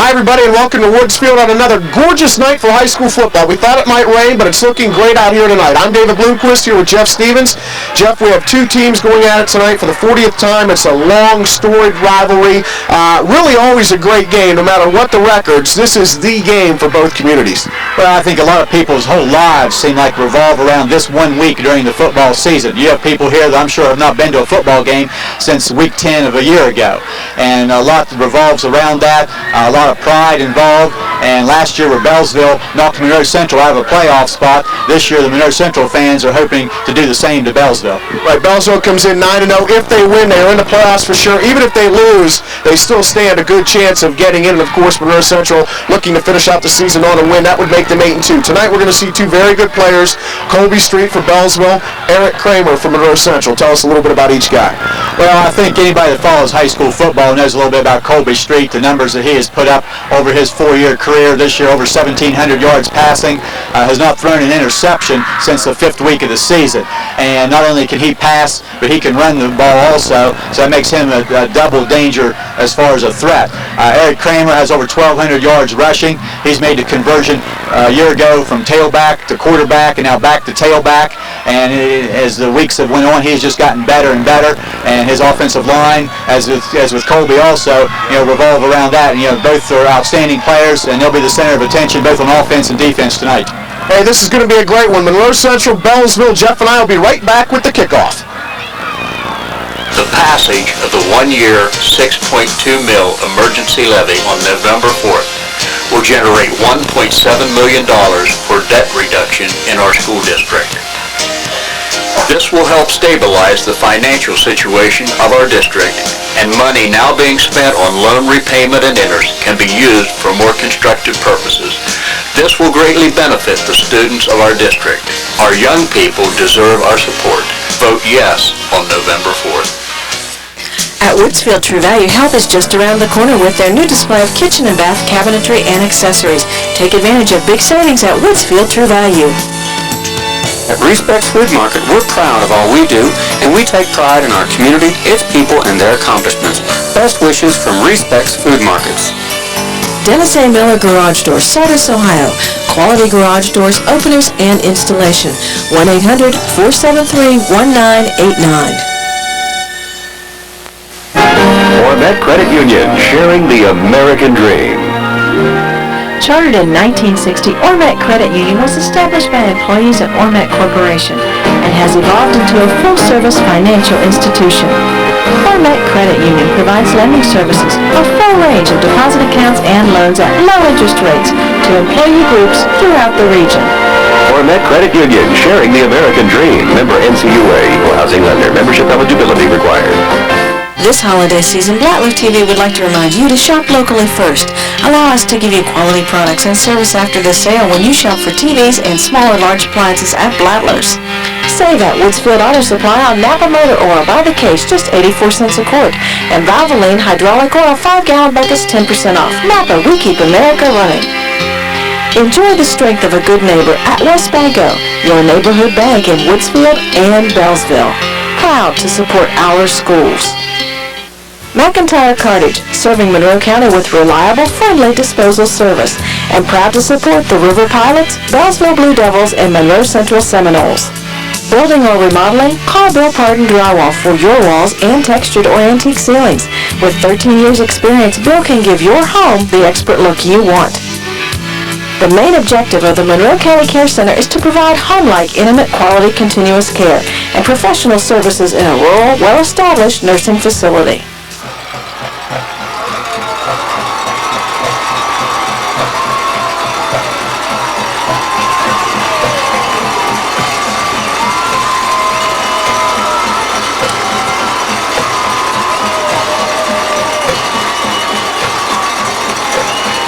Hi, everybody, and welcome to Woodsfield on another gorgeous night for high school football. We thought it might rain, but it's looking great out here tonight. I'm David Bloomquist here with Jeff Stevens. Jeff, we have two teams going at it tonight for the 40th time. It's a long, storied rivalry. Really always a great game, no matter what the records. This is the game for both communities. Well, I think a lot of people's whole lives seem like revolve around this 1 week during the football season. You have people here that I'm sure have not been to a football game since week 10 of a year ago. And a lot revolves around that, a lot of pride involved. And last year where Beallsville knocked Monroe Central out of a playoff spot, this year the Monroe Central fans are hoping to do the same to Beallsville. Right, Beallsville comes in 9-0. If they win, they are in the playoffs for sure. Even if they lose, they still stand a good chance of getting in. And of course, Monroe Central looking to finish out the season on a win. That would make them 8-2. Tonight we're going to see two very good players. Colby Street for Beallsville, Eric Kramer for Monroe Central. Tell us a little bit about each guy. Well, I think anybody that follows high school football knows a little bit about Colby Street, the numbers that he has put up over his 4-year career. This year, over 1,700 yards passing, has not thrown an interception since the 5th week of the season. And not only can he pass, but he can run the ball also, so that makes him a double danger as far as a threat. Eric Kramer has over 1,200 yards rushing. He's made the conversion a year ago from tailback to quarterback and now back to tailback. And as the weeks have went on, he's just gotten better and better. And his offensive line, as with Colby also, revolve around that. And, both are outstanding players, and they'll be the center of attention both on offense and defense tonight. Hey, this is going to be a great one. Monroe Central, Beallsville. Jeff and I will be right back with the kickoff. The passage of the 1-year $6.2 million emergency levy on November 4th will generate $1.7 million for debt reduction in our school district. This will help stabilize the financial situation of our district, and money now being spent on loan repayment and interest can be used for more constructive purposes. This will greatly benefit the students of our district. Our young people deserve our support. Vote yes on November 4th. At Woodsfield, True Value Health is just around the corner with their new display of kitchen and bath cabinetry and accessories. Take advantage of big savings at Woodsfield True Value. At Respect Food Market, we're proud of all we do, and we take pride in our community, its people, and their accomplishments. Best wishes from Respect's Food Markets. Dennis A. Miller Garage Doors, Sardis, Ohio. Quality garage doors, openers, and installation. 1-800-473-1989. Ormet Credit Union, sharing the American dream. Chartered in 1960, Ormet Credit Union was established by employees at Ormet Corporation and has evolved into a full-service financial institution. Ormet Credit Union provides lending services, a full range of deposit accounts and loans at low interest rates to employee groups throughout the region. Ormet Credit Union, sharing the American dream. Member NCUA, Equal Housing Lender. Membership eligibility required. This holiday season, Blattler TV would like to remind you to shop locally first. Allow us to give you quality products and service after the sale when you shop for TVs and small or large appliances at Blattler's. Save at Woodsfield Auto Supply on Napa Motor Oil by the case, just 84 cents a quart. And Valvoline Hydraulic Oil 5-gallon buckets, 10% off. Napa, we keep America running. Enjoy the strength of a good neighbor at West Banco, your neighborhood bank in Woodsfield and Beallsville. Proud to support our schools. McIntyre Cartage, serving Monroe County with reliable, friendly disposal service, and proud to support the River Pilots, Beallsville Blue Devils, and Monroe Central Seminoles. Building or remodeling? Call Bill Pardon Drywall for your walls and textured or antique ceilings. With 13 years experience, Bill can give your home the expert look you want. The main objective of the Monroe County Care Center is to provide home-like, intimate, quality, continuous care and professional services in a rural, well-established nursing facility.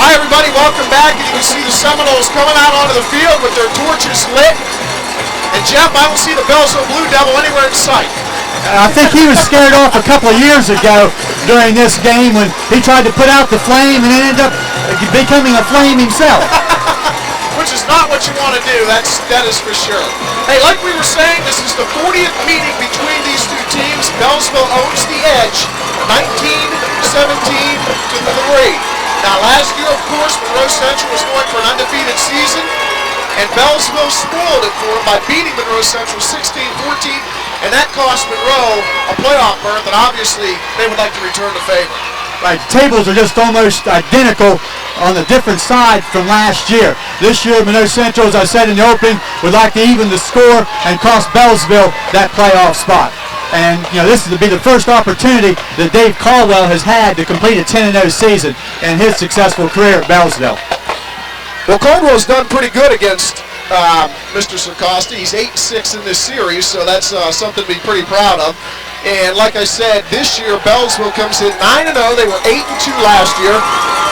Hi, everybody. Welcome back. And you can see the Seminoles coming out onto the field with their torches lit. And Jeff, I don't see the Beallsville Blue Devil anywhere in sight. I think he was scared off a couple of years ago during this game when he tried to put out the flame and ended up becoming a flame himself. Which is not what you want to do, that is for sure. Hey, like we were saying, this is the 40th meeting between these two teams. Beallsville owns the edge, 19-17 to 3. Now last year, of course, Monroe Central was going for an undefeated season, and Beallsville spoiled it for them by beating Monroe Central 16-14, and that cost Monroe a playoff berth, and obviously they would like to return the favor. Right, the tables are just almost identical on the different side from last year. This year, Monroe Central, as I said in the opening, would like to even the score and cost Beallsville that playoff spot. And, this will be the first opportunity that Dave Caldwell has had to complete a 10-0 season in his successful career at Beallsville. Well, Caldwell's done pretty good against Mr. Sarkosti. He's 8-6 in this series, so that's something to be pretty proud of. And like I said, this year Beallsville comes in 9-0. They were 8-2 last year.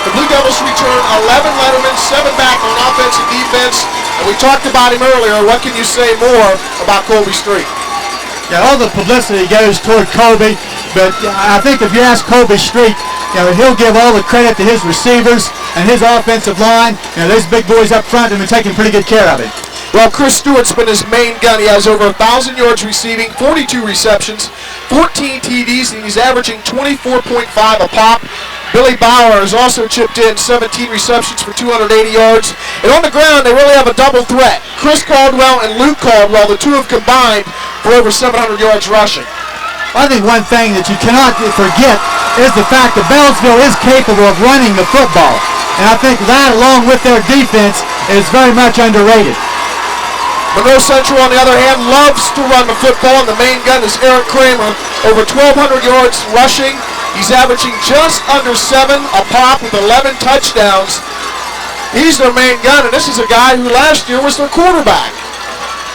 The Blue Devils return 11 lettermen, 7 back on offense and defense. And we talked about him earlier. What can you say more about Colby Street? Yeah, all the publicity goes toward Colby, but I think if you ask Colby Street, he'll give all the credit to his receivers and his offensive line. Those big boys up front have been taking pretty good care of him. Well, Chris Stewart's been his main gun. He has over 1,000 yards receiving, 42 receptions, 14 TDs, and he's averaging 24.5 a pop. Billy Bauer has also chipped in 17 receptions for 280 yards. And on the ground, they really have a double threat. Chris Caldwell and Luke Caldwell, the two have combined for over 700 yards rushing. I think one thing that you cannot forget is the fact that Beallsville is capable of running the football. And I think that, along with their defense, is very much underrated. Monroe Central, on the other hand, loves to run the football, and the main gun is Eric Kramer, over 1,200 yards rushing. He's averaging just under 7 a pop with 11 touchdowns. He's their main gun, and this is a guy who last year was their quarterback.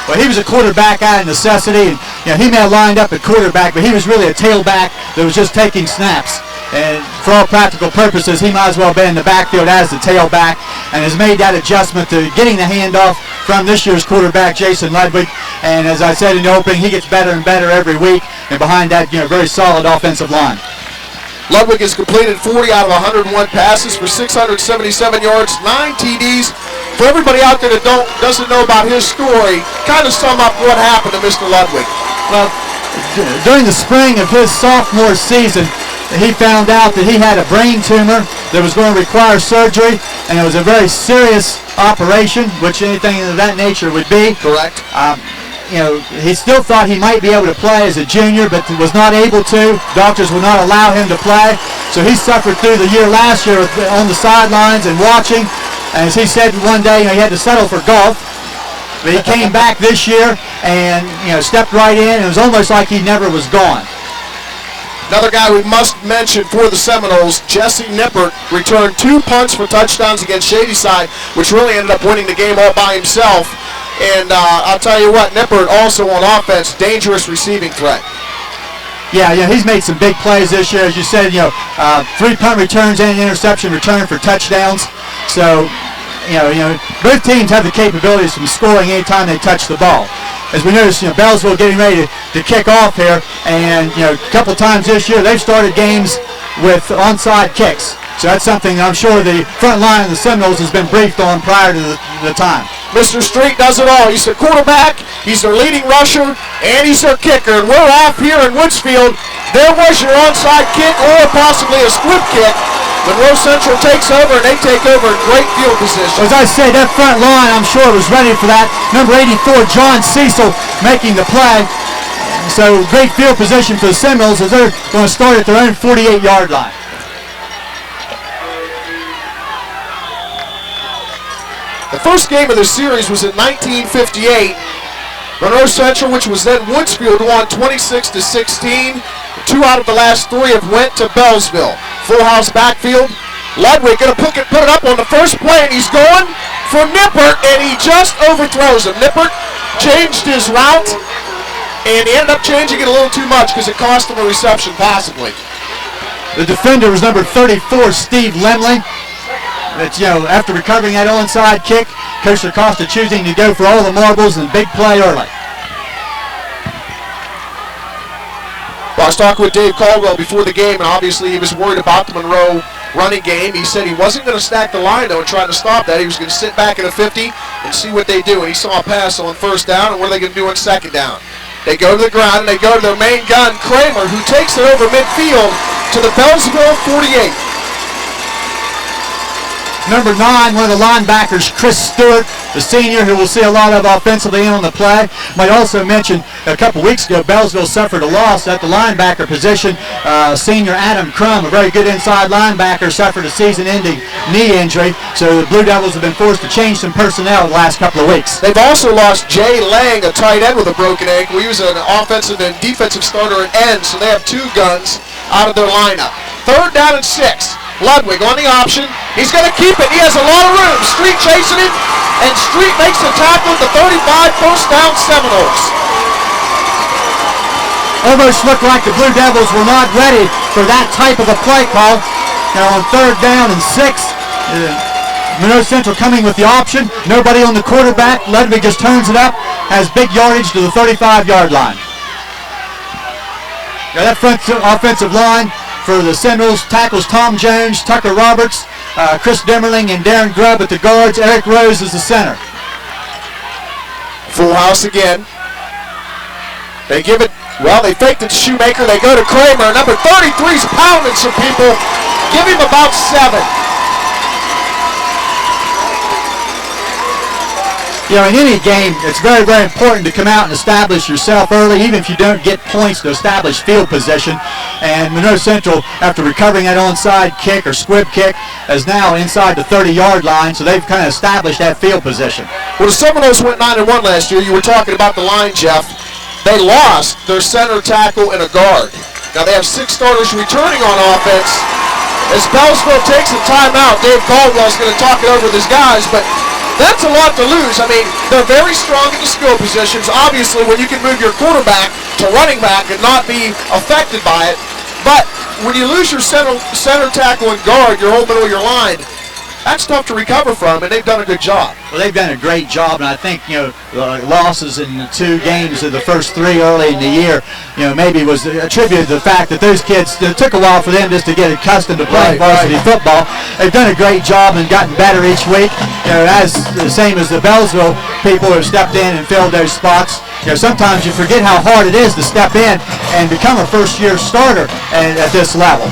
Well, he was a quarterback out of necessity, and he may have lined up at quarterback, but he was really a tailback that was just taking snaps. And for all practical purposes, he might as well have been in the backfield as the tailback, and has made that adjustment to getting the handoff from this year's quarterback, Jason Ludwig. And as I said in the opening, he gets better and better every week, and behind that, very solid offensive line. Ludwig has completed 40 out of 101 passes for 677 yards, 9 TDs. For everybody out there that doesn't know about his story, kind of sum up what happened to Mr. Ludwig. Well, during the spring of his sophomore season, he found out that he had a brain tumor that was going to require surgery, and it was a very serious operation, which anything of that nature would be. Correct. He still thought he might be able to play as a junior, but was not able to. Doctors would not allow him to play. So he suffered through the year last year on the sidelines and watching. And as he said one day, he had to settle for golf. But he came back this year and stepped right in. It was almost like he never was gone. Another guy we must mention for the Seminoles, Jesse Nippert, returned 2 punts for touchdowns against Shadyside, which really ended up winning the game all by himself. And I'll tell you what, Nippert also on offense, dangerous receiving threat. Yeah, he's made some big plays this year. As you said, 3 punt returns and an interception return for touchdowns. So, both teams have the capabilities from scoring anytime they touch the ball. As we noticed, Beallsville getting ready to kick off here, and a couple times this year they've started games with onside kicks. So that's something I'm sure the front line of the Seminoles has been briefed on prior to the time. Mr. Street does it all. He's their quarterback, he's their leading rusher, and he's their kicker. And we're off here in Woodsfield. There was your onside kick or possibly a squib kick. Monroe Central takes over, and they take over in great field position. As I said, that front line, I'm sure, was ready for that. Number 84, John Cecil, making the play. So great field position for the Seminoles as they're going to start at their own 48-yard line. The first game of the series was in 1958. Monroe Central, which was then Woodsfield, won 26-16. 2 out of the last 3 have went to Beallsville. Full house backfield. Ludwig going to put it up on the first play, and he's going for Nippert, and he just overthrows him. Nippert changed his route, and he ended up changing it a little too much because it cost him a reception possibly. The defender was number 34, Steve Lemley. That's, after recovering that onside kick, Coach Acosta choosing to go for all the marbles and big play early. Well, I was talking with Dave Caldwell before the game, and obviously he was worried about the Monroe running game. He said he wasn't going to stack the line, though, and try to stop that. He was going to sit back at a 50 and see what they do. And he saw a pass on first down, and what are they going to do on second down? They go to the ground, and they go to their main gun, Kramer, who takes it over midfield to the Beallsville 48. Number 9, one of the linebackers, Chris Stewart, the senior, who we'll see a lot of offensively in on the play. Might also mention a couple weeks ago, Beallsville suffered a loss at the linebacker position. Senior Adam Crum, a very good inside linebacker, suffered a season-ending knee injury. So the Blue Devils have been forced to change some personnel the last couple of weeks. They've also lost Jay Lang, a tight end with a broken ankle. He was an offensive and defensive starter at end, so they have 2 guns out of their lineup. 3rd down and 6. Ludwig on the option. He's going to keep it. He has a lot of room. Street chasing him, and Street makes the tackle at the 35, first down Seminoles. Almost looked like the Blue Devils were not ready for that type of a play call. Now on 3rd down and 6, Monroe Central coming with the option. Nobody on the quarterback. Ludwig just turns it up, has big yardage to the 35-yard line. Now that front offensive line for the Seminoles tackles Tom Jones, Tucker Roberts, Chris Demmerling, and Darren Grubb at the guards. Eric Rose is the center. Full house again. They give it, well, they faked it to Shoemaker. They go to Kramer. Number 33's pounding some people. Give him about 7. You know, in any game, it's very, very important to come out and establish yourself early, even if you don't get points to establish field position. And Monroe Central, after recovering that onside kick or squib kick, is now inside the 30-yard line, so they've kind of established that field position. Well, the Seminoles went 9-1 last year. You were talking about the line, Jeff. They lost their center tackle and a guard. Now they have 6 starters returning on offense. As Beallsville takes a timeout, Dave Caldwell's going to talk it over with his guys, but that's a lot to lose. I mean, they're very strong in the skill positions. Obviously, when you can move your quarterback to running back and not be affected by it. But when you lose your center tackle and guard, your whole middle of your line, that's tough to recover from, and they've done a good job. Well, they've done a great job, and I think, you know, losses in the 2 games of the first 3 early in the year, you know, maybe was attributed to the fact that those kids, it took a while for them just to get accustomed to playing varsity football. They've done a great job and gotten better each week. You know, as the same as the Beallsville people have stepped in and filled those spots. You know, sometimes you forget how hard it is to step in and become a first-year starter at this level.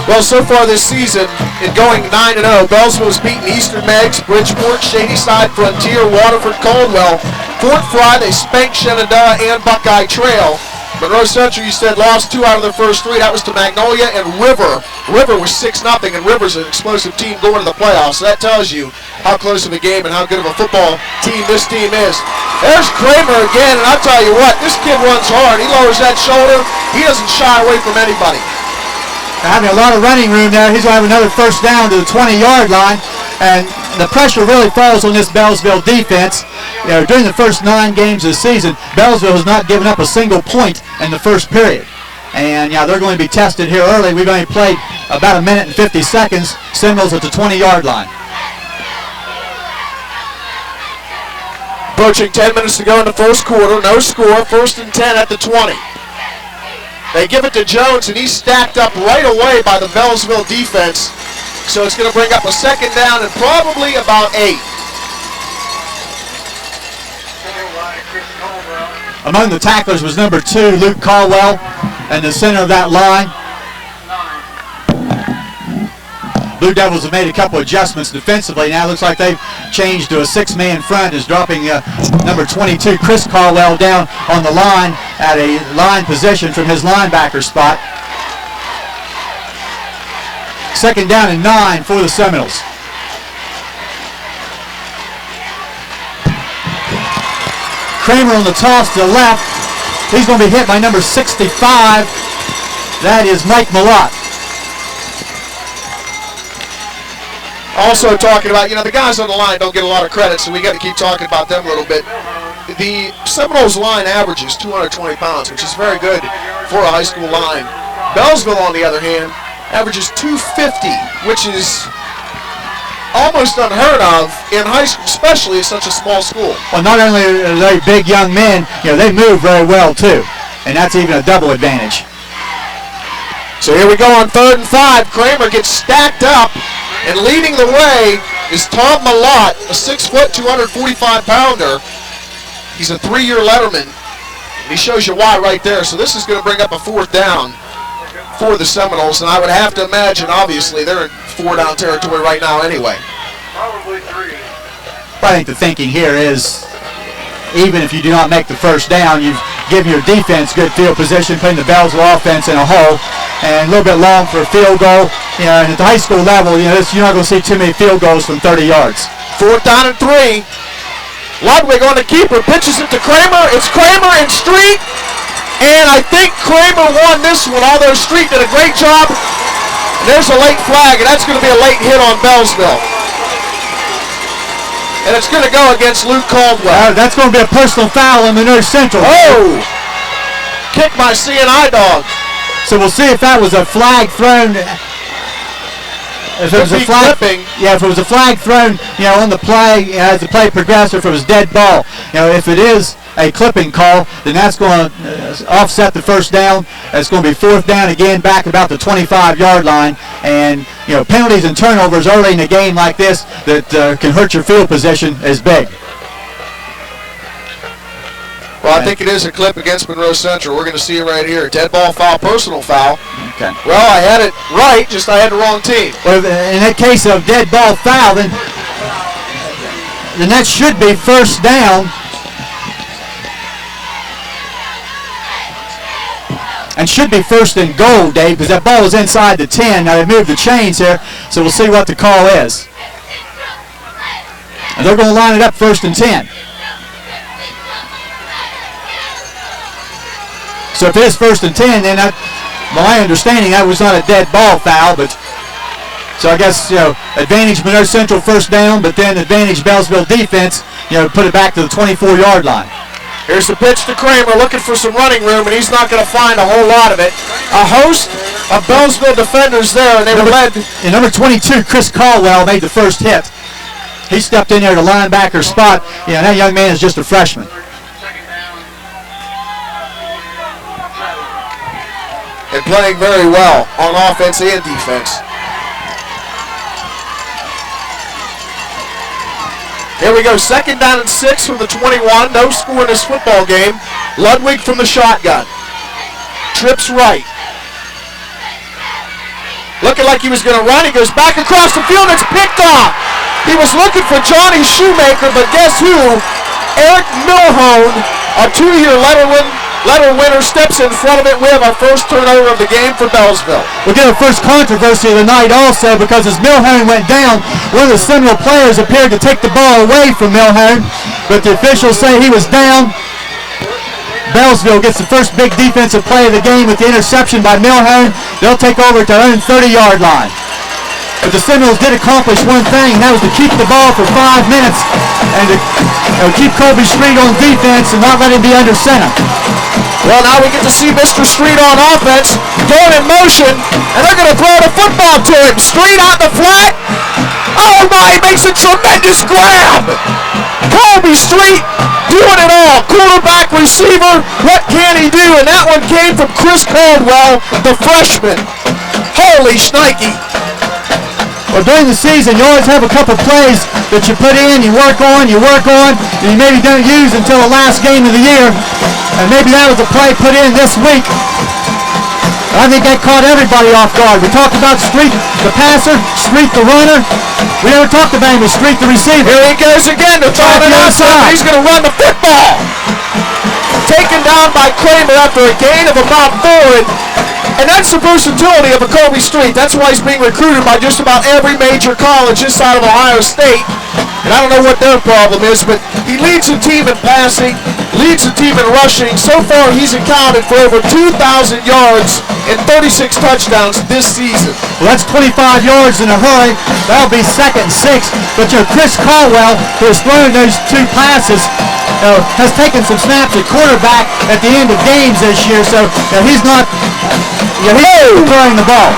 Well, so far this season, in going 9-0, Beallsville has beaten Eastern Meigs, Bridgeport, Shadyside, Frontier, Waterford, Caldwell. Fort Fry, they spanked Shenandoah and Buckeye Trail. Monroe Central, you said, lost 2 out of their first 3. That was to Magnolia and River. River was 6-0, and River's an explosive team going to the playoffs. So that tells you how close of a game and how good of a football team this team is. There's Kramer again, and I'll tell you what, this kid runs hard. He lowers that shoulder. He doesn't shy away from anybody. Having a lot of running room there. He's going to have another first down to the 20-yard line. And the pressure really falls on this Beallsville defense. You know, during the first 9 games of the season, Beallsville has not given up a single point in the first period. And yeah, they're going to be tested here early. We've only played about 1 minute and 50 seconds. Seminoles at the 20-yard line. Approaching 10 minutes to go in the first quarter. No score. 1st and 10 at the 20. They give it to Jones, and he's stacked up right away by the Beallsville defense. So it's going to bring up a 2nd down and probably about 8. Among the tacklers was number 2, Luke Caldwell, in the center of that line. Blue Devils have made a couple adjustments defensively. Now it looks like they've changed to a 6-man front, is dropping number 22, Chris Caldwell, down on the line at a line position from his linebacker spot. 2nd down and 9 for the Seminoles. Kramer on the toss to the left. He's going to be hit by number 65. That is Mike Malott. Also talking about, you know, the guys on the line don't get a lot of credit, so we got to keep talking about them a little bit. The Seminoles line averages 220 pounds, which is very good for a high school line. Beallsville, on the other hand, averages 250, which is almost unheard of in high school, especially at such a small school. Well, not only are they big young men, you know, they move very well too, and that's even a double advantage. So here we go on 3rd and 5. Kramer gets stacked up, and leading the way is Tom Malott, a 6-foot, 245-pounder. He's a 3-year letterman. And he shows you why right there. So this is going to bring up a 4th down for the Seminoles, and I would have to imagine, obviously, they're in 4-down territory right now anyway. Probably 3. I think the thinking here is, even if you do not make the first down, you've given your defense good field position, putting the Beallsville offense in a hole, and a little bit long for a field goal. You know, and at the high school level, you know, you're not going to see too many field goals from 30 yards. 4th down and 3. Ludwig on the keeper, pitches it to Kramer. It's Kramer and Street, and I think Kramer won this one, although Street did a great job. There's a late flag, and that's going to be a late hit on Beallsville. And it's going to go against Luke Caldwell. That's going to be a personal foul on Monroe Central. Oh! Kick by CNI Dog. So we'll see if that was a flag thrown. If it was a flag, if it was a flag thrown, you know, on the play as the play progressed, or if it was dead ball. You know, if it is a clipping call, then that's going to offset the first down. It's going to be 4th down again, back about the 25-yard line. And, you know, penalties and turnovers early in a game like this that can hurt your field position is big. Well, I think it is a clip against Monroe Central. We're going to see it right here. Dead ball foul, personal foul. Okay. Well, I had it right, just I had the wrong team. Well, in that case of dead ball foul, then that should be 1st down. And should be 1st and goal, Dave, because that ball is inside the 10. Now they moved the chains here, so we'll see what the call is. And they're going to line it up 1st and 10. So if it is 1st and 10, then my understanding that was not a dead ball foul, but so I guess, you know, advantage Monroe Central 1st down, but then advantage Beallsville defense, you know, put it back to the 24-yard line. Here's the pitch to Kramer, looking for some running room, and he's not going to find a whole lot of it. A host of Beallsville defenders there, and they were led. And number 22, Chris Caldwell, made the first hit. He stepped in there to linebacker spot. You know, that young man is just a freshman. And playing very well on offense and defense. Here we go, 2nd down and 6 from the 21. No score in this football game. Ludwig from the shotgun. Trips right. Looking like he was going to run. He goes back across the field. It's picked off. He was looking for Johnny Shoemaker, but guess who? Eric Milhone, a 2-year letter winner, steps in front of it. We have our first turnover of the game for Beallsville. We'll get our first controversy of the night also, because as Milhone went down, one of the Seminole players appeared to take the ball away from Milhone, but the officials say he was down. Beallsville gets the first big defensive play of the game with the interception by Milhone. They'll take over at their own 30-yard line. But the Seminoles did accomplish one thing, and that was to keep the ball for 5 minutes and to keep Colby Street on defense and not let him be under center. Well, now we get to see Mr. Street on offense, going in motion, and they're going to throw the football to him. Street on the flat. Oh my, he makes a tremendous grab. Colby Street doing it all. Quarterback, receiver, what can he do? And that one came from Chris Caldwell, the freshman. Holy shnikey. Well, during the season, you always have a couple plays that you put in, you work on, and you maybe don't use until the last game of the year. And maybe that was a play put in this week. I think that caught everybody off guard. We talked about Street, the passer, Street, the runner. We never talked about him as Street, the receiver. Here he goes again to try the outside. He's going to run the football. Taken down by Kramer after a gain of about 4. And that's the versatility of a Colby Street. That's why he's being recruited by just about every major college this side of Ohio State. And I don't know what their problem is, but he leads the team in passing, leads the team in rushing. So far, he's accounted for over 2,000 yards and 36 touchdowns this season. Well, that's 25 yards in a hurry. That'll be 2nd and 6. But Chris Caldwell, who has thrown those 2 passes, has taken some snaps at quarterback at the end of games this year, so he's not throwing the ball.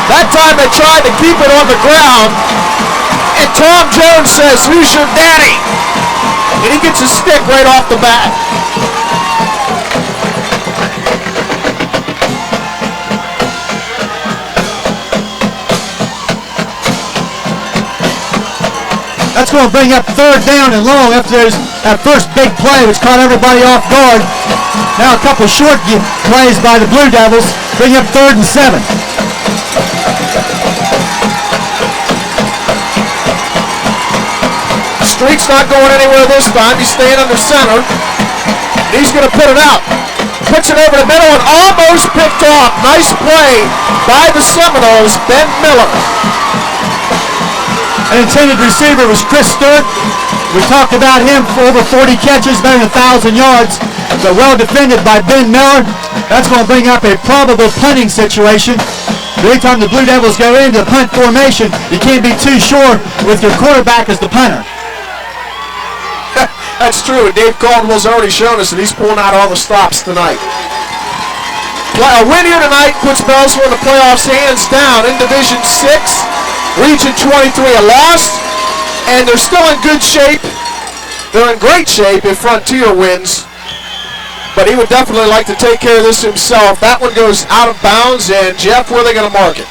That time they tried to keep it on the ground, and Tom Jones says, "Who's your daddy?" And he gets a stick right off the bat. That's going to bring up 3rd down and long after there's that first big play which caught everybody off guard. Now a couple short plays by the Blue Devils bring up 3rd and 7. Street's not going anywhere this time. He's staying under center. He's going to put it out. Puts it over the middle and almost picked off. Nice play by the Seminoles, Ben Miller. An intended receiver was Chris Stewart. We talked about him for over 40 catches, better than 1,000 yards. So well defended by Ben Miller. That's going to bring up a probable punting situation. Every time the Blue Devils go into the punt formation, you can't be too sure with your quarterback as the punter. That's true. Dave Caldwell's already shown us that he's pulling out all the stops tonight. A win here tonight puts Beallsville in the playoffs hands down in Division 6. Region 23 a loss, and they're still in good shape. They're in great shape if Frontier wins. But he would definitely like to take care of this himself. That one goes out of bounds, and Jeff, where are they going to mark it?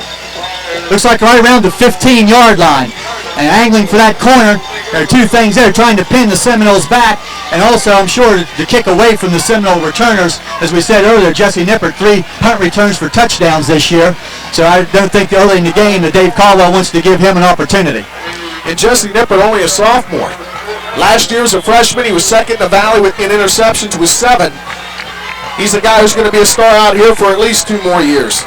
Looks like right around the 15-yard line. And angling for that corner, there are two things there, trying to pin the Seminoles back, and also, I'm sure, to kick away from the Seminole returners. As we said earlier, Jesse Nippert, 3 punt returns for touchdowns this year. So I don't think early in the game that Dave Caldwell wants to give him an opportunity. And Jesse Nippert, only a sophomore. Last year as a freshman, he was second in the Valley in interceptions with 7. He's the guy who's going to be a star out here for at least 2 more years.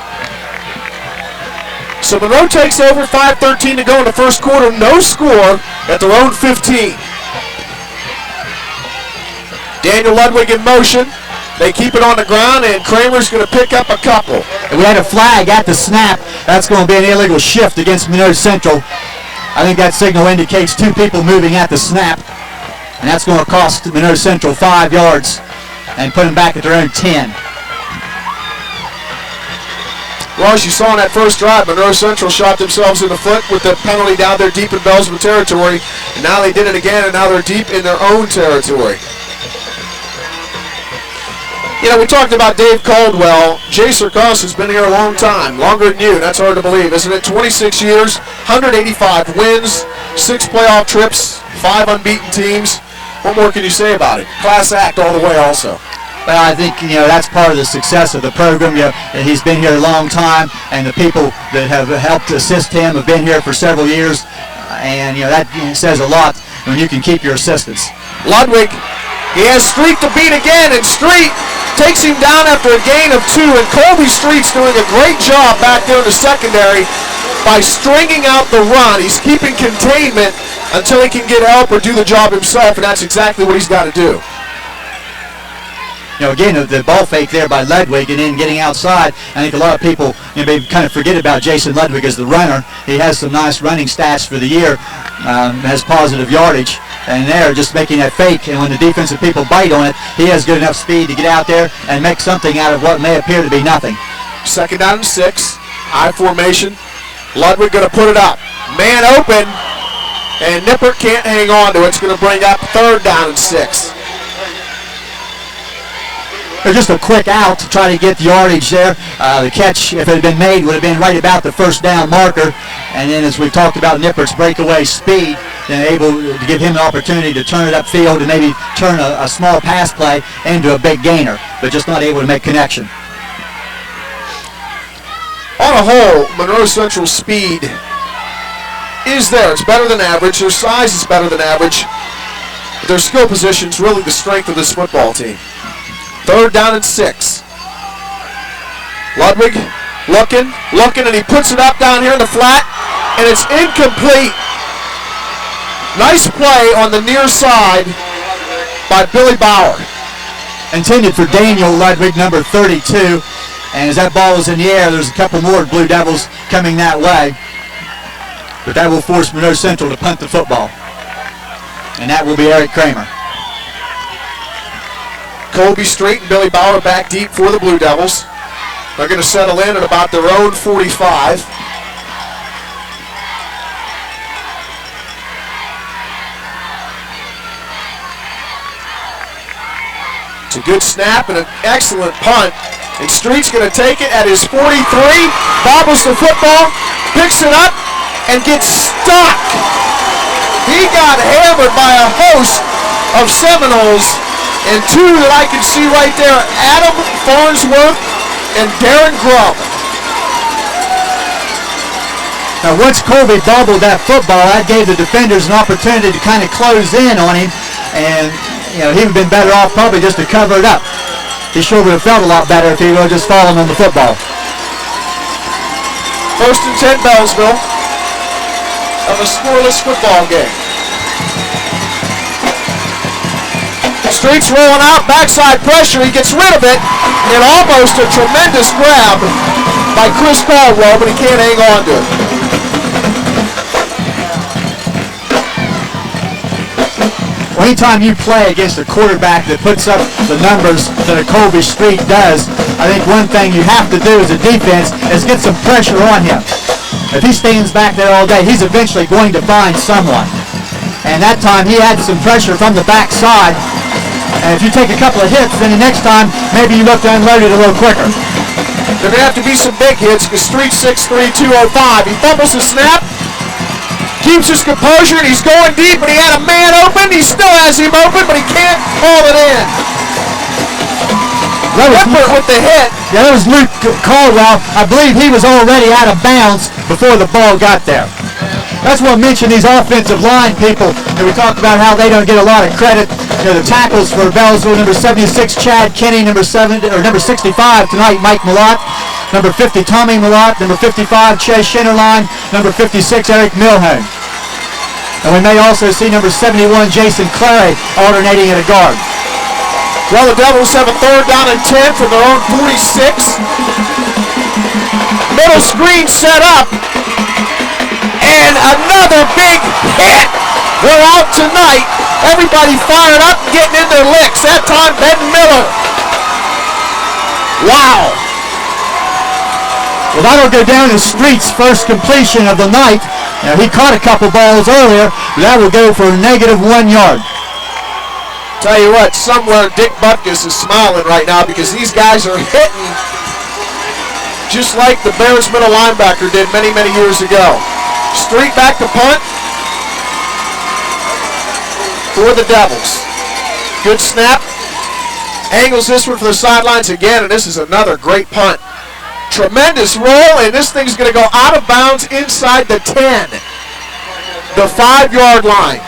So Monroe takes over, 5:13 to go in the first quarter. No score at their own 15. Daniel Ludwig in motion. They keep it on the ground, and Kramer's going to pick up a couple. And we had a flag at the snap. That's going to be an illegal shift against Monroe Central. I think that signal indicates 2 people moving at the snap. And that's going to cost Monroe Central 5 yards and put them back at their own 10. Well, as you saw in that first drive, Monroe Central shot themselves in the foot with the penalty down there deep in Beallsville territory. And now they did it again, and now they're deep in their own territory. You know, we talked about Dave Caldwell. Jay Sirkos has been here a long time, longer than you. That's hard to believe, isn't it? 26 years, 185 wins, 6 playoff trips, 5 unbeaten teams. What more can you say about it? Class act all the way also. Well, I think, that's part of the success of the program. He's been here a long time, and the people that have helped assist him have been here for several years. And, that says a lot when you can keep your assistants. Ludwig, he has Street to beat again, and Street takes him down after a gain of 2, and Colby Street's doing a great job back there in the secondary by stringing out the run. He's keeping containment until he can get help or do the job himself, and that's exactly what he's got to do. Again, the ball fake there by Ludwig and then getting outside. I think a lot of people maybe kind of forget about Jason Ludwig as the runner. He has some nice running stats for the year, has positive yardage. And they're just making that fake, and when the defensive people bite on it, he has good enough speed to get out there and make something out of what may appear to be nothing. Second down and 6, I formation. Ludwig going to put it up. Man open, and Nippert can't hang on to it. It's going to bring up 3rd down and 6. They're just a quick out to try to get the yardage there. The catch, if it had been made, would have been right about the 1st down marker. And then as we talked about Nippert's breakaway speed, then able to give him an opportunity to turn it upfield and maybe turn a small pass play into a big gainer, but just not able to make connection. On a whole, Monroe Central's speed is there. It's better than average. Their size is better than average. But their skill position is really the strength of this football team. 3rd down and 6. Ludwig looking, and he puts it up down here in the flat, and it's incomplete. Nice play on the near side by Billy Bauer. Intended for Daniel Ludwig, number 32. And as that ball is in the air, there's a couple more Blue Devils coming that way. But that will force Monroe Central to punt the football. And that will be Eric Kramer. Colby Street and Billy Bauer back deep for the Blue Devils. They're going to settle in at about their own 45. It's a good snap and an excellent punt. And Street's going to take it at his 43, bobbles the football, picks it up, and gets stuck. He got hammered by a host of Seminoles. And 2 that I can see right there, Adam Farnsworth and Darren Grubb. Now, once Colby bobbled that football, that gave the defenders an opportunity to kind of close in on him, and he would have been better off probably just to cover it up. He sure would have felt a lot better if he would have just fallen on the football. 1st and 10 Beallsville of a scoreless football game. Street's rolling out, backside pressure, he gets rid of it, and almost a tremendous grab by Chris Caldwell, but he can't hang on to it. Anytime you play against a quarterback that puts up the numbers that a Colby Street does, I think one thing you have to do as a defense is get some pressure on him. If he stands back there all day, he's eventually going to find someone. And that time he had some pressure from the backside. And if you take a couple of hits, then the next time maybe you look to unload it a little quicker. There are going to have to be some big hits because Street 6'3", 205. He fumbles the snap, keeps his composure, and he's going deep, and he had a man open. He still has him open, but he can't haul it in. Whitford with the hit. Yeah, that was Luke Caldwell. I believe he was already out of bounds before the ball got there. That's what I mentioned, these offensive line people, and we talked about how they don't get a lot of credit. The tackles for Beallsville, number 76, Chad Kenny, number 65 tonight, Mike Malott, number 50, Tommy Malott, number 55, Chase Schinnerline, number 56, Eric Milhone. And we may also see number 71, Jason Clary, alternating at a guard. Well, the Devils have a 3rd down and 10 from their own 46. Middle screen set up. And another big hit. They're out tonight. Everybody fired up and getting in their licks. That time, Ben Miller. Wow. Well, that'll go down as Street's first completion of the night. Now, he caught a couple balls earlier, but that will go for a -1 yard. Tell you what, somewhere Dick Butkus is smiling right now because these guys are hitting just like the Bears middle linebacker did many, many years ago. Street back to punt for the Devils. Good snap. Angles this one for the sidelines again, and this is another great punt. Tremendous roll, and this thing's going to go out of bounds inside the 10. The 5-yard line.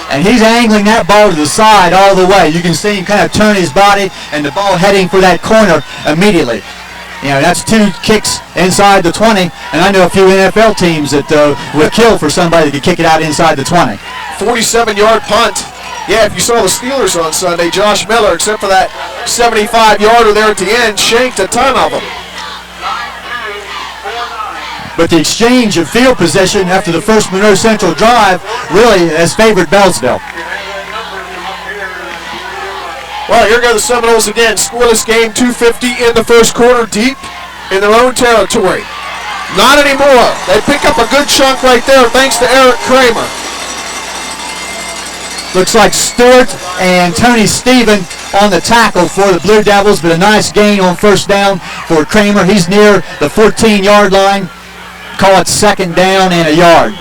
And he's angling that ball to the side all the way. You can see him kind of turn his body and the ball heading for that corner immediately. That's 2 kicks inside the 20, and I know a few NFL teams that would kill for somebody that could kick it out inside the 20. 47-yard punt. Yeah, if you saw the Steelers on Sunday, Josh Miller, except for that 75-yarder there at the end, shanked a ton of them. But the exchange of field position after the first Monroe Central drive really has favored Beallsville. Well, here go the Seminoles again. Scoreless game, 2:50 in the first quarter, deep in their own territory. Not anymore. They pick up a good chunk right there thanks to Eric Kramer. Looks like Stewart and Tony Stephen on the tackle for the Blue Devils, but a nice gain on first down for Kramer. He's near the 14-yard line. Call it 2nd down and a yard.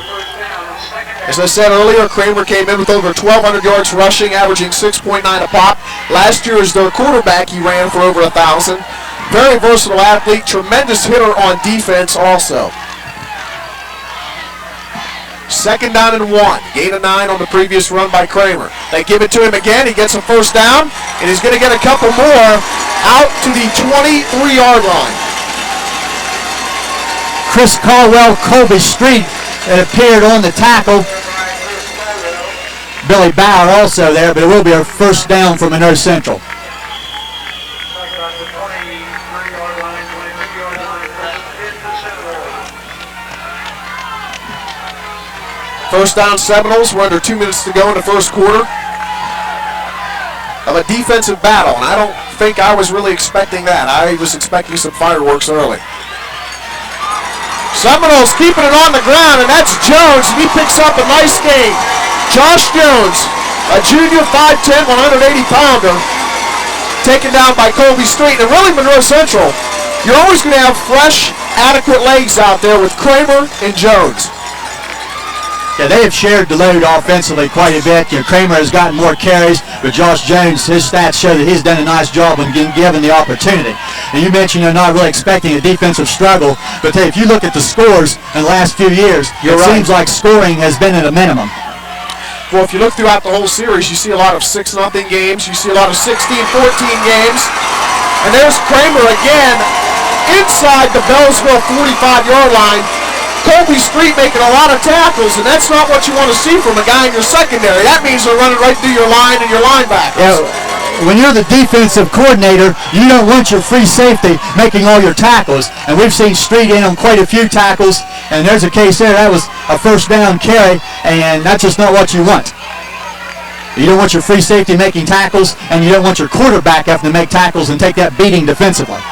As I said earlier, Kramer came in with over 1,200 yards rushing, averaging 6.9 a pop. Last year as their quarterback, he ran for over 1,000. Very versatile athlete, tremendous hitter on defense also. 2nd down and 1. Gain of 9 on the previous run by Kramer. They give it to him again. He gets a first down, and he's going to get a couple more out to the 23-yard line. Chris Caldwell, Colby Street, that appeared on the tackle. Billy Bauer also there, but it will be a first down for Monroe Central. First down Seminoles. We're under 2 minutes to go in the first quarter of a defensive battle, and I don't think I was really expecting that. I was expecting some fireworks early. Seminoles keeping it on the ground, and that's Jones, and he picks up a nice gain. Josh Jones, a junior, 5'10", 180-pounder, taken down by Colby Street. And really, Monroe Central, you're always going to have fresh, adequate legs out there with Kramer and Jones. Yeah, they have shared the load offensively quite a bit. Kramer has gotten more carries, but Josh Jones, his stats show that he's done a nice job when given the opportunity. And you mentioned you're not really expecting a defensive struggle, but if you look at the scores in the last few years, seems like scoring has been at a minimum. Well, if you look throughout the whole series, you see a lot of 6-0 games. You see a lot of 16-14 games. And there's Kramer again inside the Beallsville 45-yard line. Colby Street making a lot of tackles, and that's not what you want to see from a guy in your secondary. That means they're running right through your line and your linebackers. Yeah, when you're the defensive coordinator, you don't want your free safety making all your tackles. And we've seen Street in on quite a few tackles, and there's a case there. That was a first down carry, and that's just not what you want. You don't want your free safety making tackles, and you don't want your quarterback having to make tackles and take that beating defensively.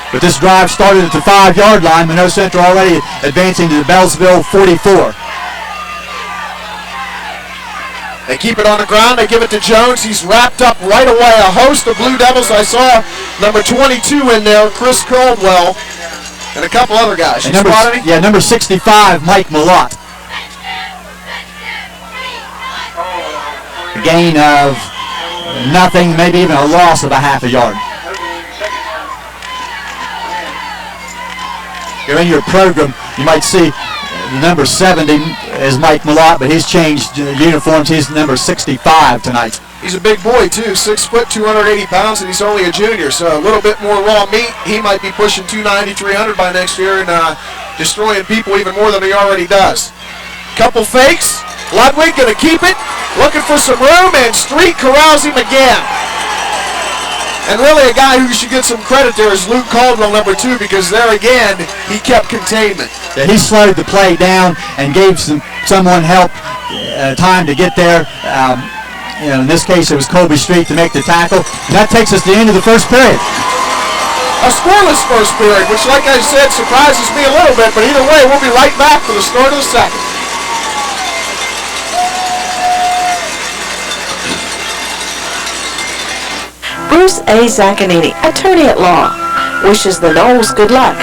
But this drive started at the 5-yard line. Monroe Central already advancing to the Beallsville 44. They keep it on the ground. They give it to Jones. He's wrapped up right away. A host of Blue Devils. I saw number 22 in there, Chris Caldwell, and a couple other guys. You spotted him? Yeah, number 65, Mike Malott. A gain of nothing, maybe even a loss of a half a yard. You're in your program, you might see number 70 is Mike Malott, but he's changed uniforms. He's number 65 tonight. He's a big boy, too. 6 foot, 280 pounds, and he's only a junior, so a little bit more raw meat. He might be pushing 290, 300 by next year and destroying people even more than he already does. Couple fakes. Ludwig going to keep it, looking for some room, and Street corrals him again. And really a guy who should get some credit there is Luke Caldwell, number 2, because there again, he kept containment. Yeah, he slowed the play down and gave someone help, time to get there. In this case, it was Colby Street to make the tackle. And that takes us to the end of the first period. A scoreless first period, which, like I said, surprises me a little bit, but either way, we'll be right back for the start of the second. Bruce A. Zaccanini, attorney at law, wishes the Knowles good luck.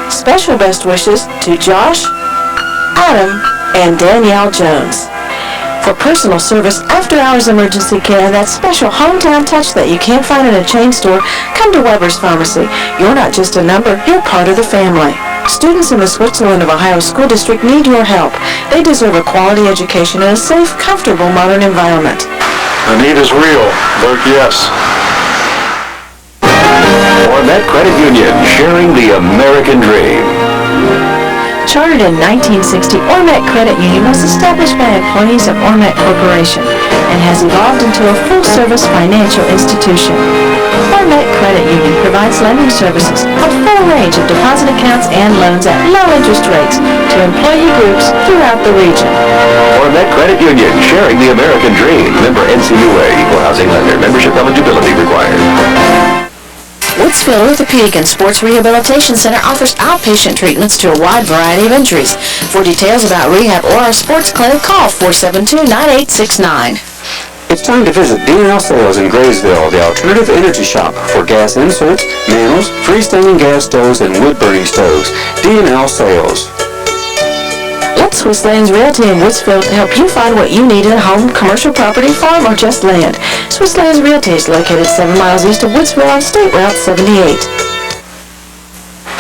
Special best wishes to Josh, Adam, and Danielle Jones. For personal service, after-hours emergency care, and that special hometown touch that you can't find in a chain store, come to Weber's Pharmacy. You're not just a number, you're part of the family. Students in the Switzerland of Ohio School District need your help. They deserve a quality education in a safe, comfortable, modern environment. The need is real. Vote yes. Ormet Credit Union, sharing the American dream. Chartered in 1960, Ormet Credit Union was established by employees of Ormet Corporation and has evolved into a full-service financial institution. Ormet Credit Union provides lending services, a full range of deposit accounts and loans at low interest rates to employee groups throughout the region. Ormet Credit Union, sharing the American dream. Member NCUA, equal housing lender. Membership eligibility required. Woodsville Orthopedic and Sports Rehabilitation Center offers outpatient treatments to a wide variety of injuries. For details about rehab or our sports clinic, call 472-9869. It's time to visit D&L Sales in Graysville, the alternative energy shop for gas inserts, mantles, freestanding gas stoves, and wood-burning stoves. D&L Sales. Let Swiss Lands Realty in Woodsville help you find what you need in a home, commercial property, farm, or just land. Swiss Lands Realty is located 7 miles east of Woodsville on State Route 78.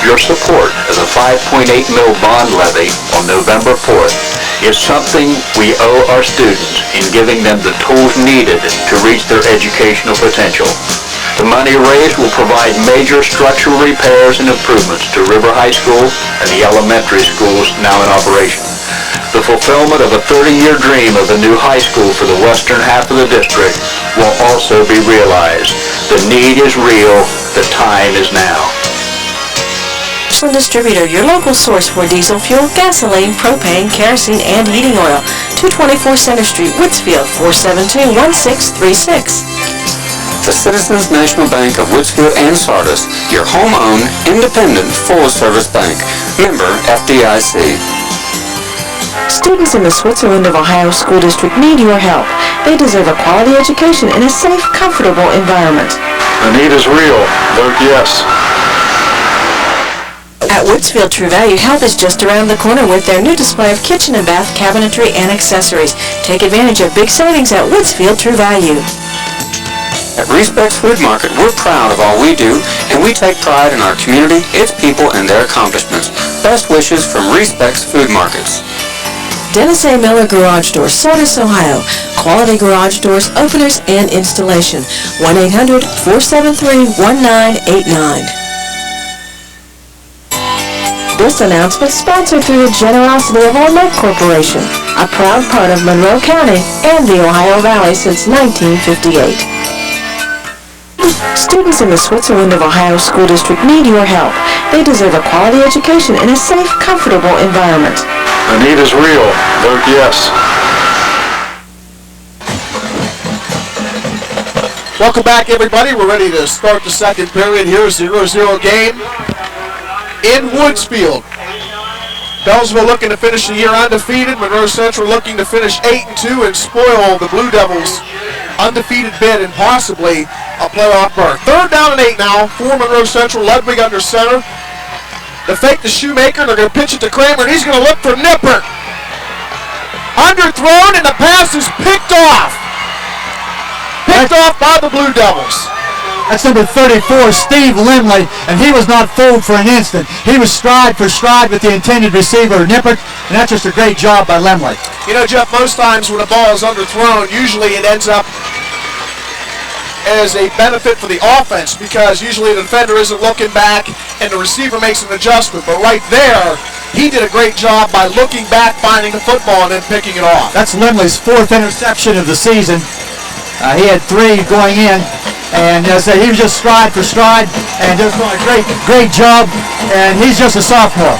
Your support of the $5.8 million bond levy on November 4th is something we owe our students in giving them the tools needed to reach their educational potential. The money raised will provide major structural repairs and improvements to River High School and the elementary schools now in operation. The fulfillment of a 30-year dream of a new high school for the western half of the district will also be realized. The need is real. The time is now. Distributor, your local source for diesel fuel, gasoline, propane, kerosene, and heating oil. 224 Center Street, Woodsville, 472-1636. The Citizens National Bank of Woodsville and Sardis, your home-owned, independent, full-service bank. Member FDIC. Students in the Switzerland of Ohio School District need your help. They deserve a quality education in a safe, comfortable environment. The need is real. Vote yes. At Woodsville True Value, Health is just around the corner with their new display of kitchen and bath cabinetry and accessories. Take advantage of big savings at Woodsville True Value. At Respects Food Market, we're proud of all we do, and we take pride in our community, its people, and their accomplishments. Best wishes from Respects Food Markets. Dennis A. Miller Garage Doors, Sardis, Ohio. Quality garage doors, openers, and installation. 1-800-473-1989. This announcement sponsored through the generosity of Monroe Corporation, a proud part of Monroe County and the Ohio Valley since 1958. Students in the Switzerland of Ohio School District need your help. They deserve a quality education in a safe, comfortable environment. The need is real. Vote yes. Welcome back, everybody. We're ready to start the second period here. 0-0 game in Woodsfield. Beallsville looking to finish the year undefeated. Monroe Central looking to finish 8-2 and spoil the Blue Devils' undefeated bid and possibly a playoff berth. Third down and 8 now for Monroe Central. Ludwig under center. The fake to Shoemaker. They're going to pitch it to Kramer, and he's going to look for Nippert. Underthrown, and the pass is picked off. Picked off by the Blue Devils. That's number 34, Steve Limley, and he was not fooled for an instant. He was stride for stride with the intended receiver, Nippert, and that's just a great job by Limley. You know, Jeff, most times when a ball is underthrown, usually it ends up as a benefit for the offense because usually the defender isn't looking back and the receiver makes an adjustment. But right there, he did a great job by looking back, finding the football, and then picking it off. That's Limley's 4th interception of the season. He had 3 going in, and as I said, he was just stride for stride and just doing a great job, and he's just a sophomore.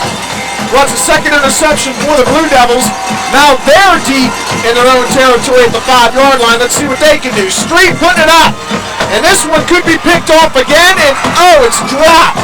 Well, it's a second interception for the Blue Devils. Now they're deep in their own territory at the 5-yard line. Let's see what they can do. Street putting it up. And this one could be picked off again, and oh, it's dropped.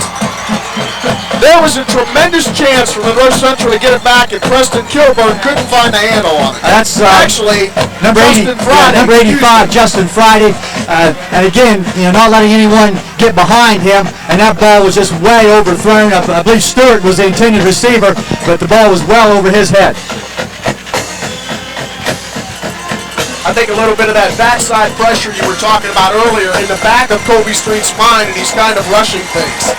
There was a tremendous chance for Monroe Central to get it back, and Preston Kilburn couldn't find a handle on it. That's actually number 80, number 85, Justin Friday. And again, not letting anyone get behind him, and that ball was just way overthrown. I believe Stewart was the intended receiver, but the ball was well over his head. I think a little bit of that backside pressure you were talking about earlier in the back of Colby Street's mind, and he's kind of rushing things.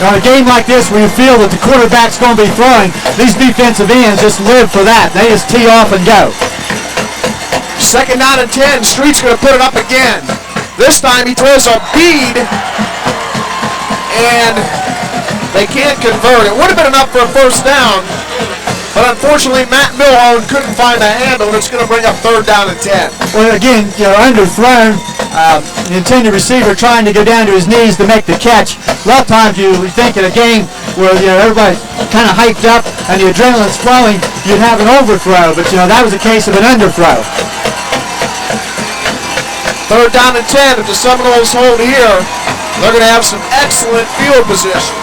Now, in a game like this where you feel that the quarterback's going to be throwing, these defensive ends just live for that. They just tee off and go. Second down and 10. Street's going to put it up again. This time he throws a bead, and they can't convert. It would have been enough for a first down, but unfortunately Matt Milhone couldn't find the handle, and it's going to bring up third down and 10. Well, again, underthrown. The intended receiver trying to go down to his knees to make the catch. A lot of times you think in a game where everybody's kind of hyped up and the adrenaline's flowing, you'd have an overthrow, but that was a case of an underthrow. Third down and 10. If the Seminoles hold here, they're going to have some excellent field position.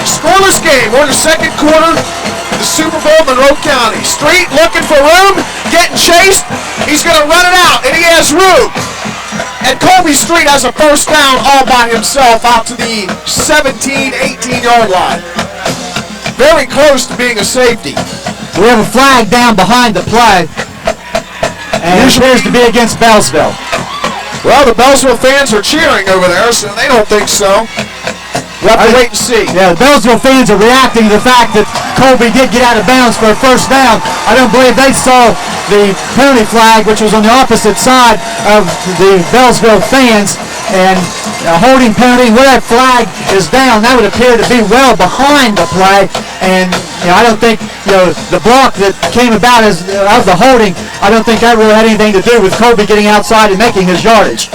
Scoreless game. We're in the second quarter. The Super Bowl, Monroe County. Street looking for room, getting chased. He's going to run it out, and he has room. And Colby Street has a first down all by himself out to the 17, 18-yard line. Very close to being a safety. We have a flag down behind the play, and it appears to be against Beallsville. Well, the Beallsville fans are cheering over there, so they don't think so. We'll have to wait and see. Yeah, the Beallsville fans are reacting to the fact that Colby did get out of bounds for a first down. I don't believe they saw the penalty flag, which was on the opposite side of the Beallsville fans, and holding penalty. Where that flag is down, that would appear to be well behind the play, and I don't think the block that came about of the holding, I don't think that really had anything to do with Colby getting outside and making his yardage.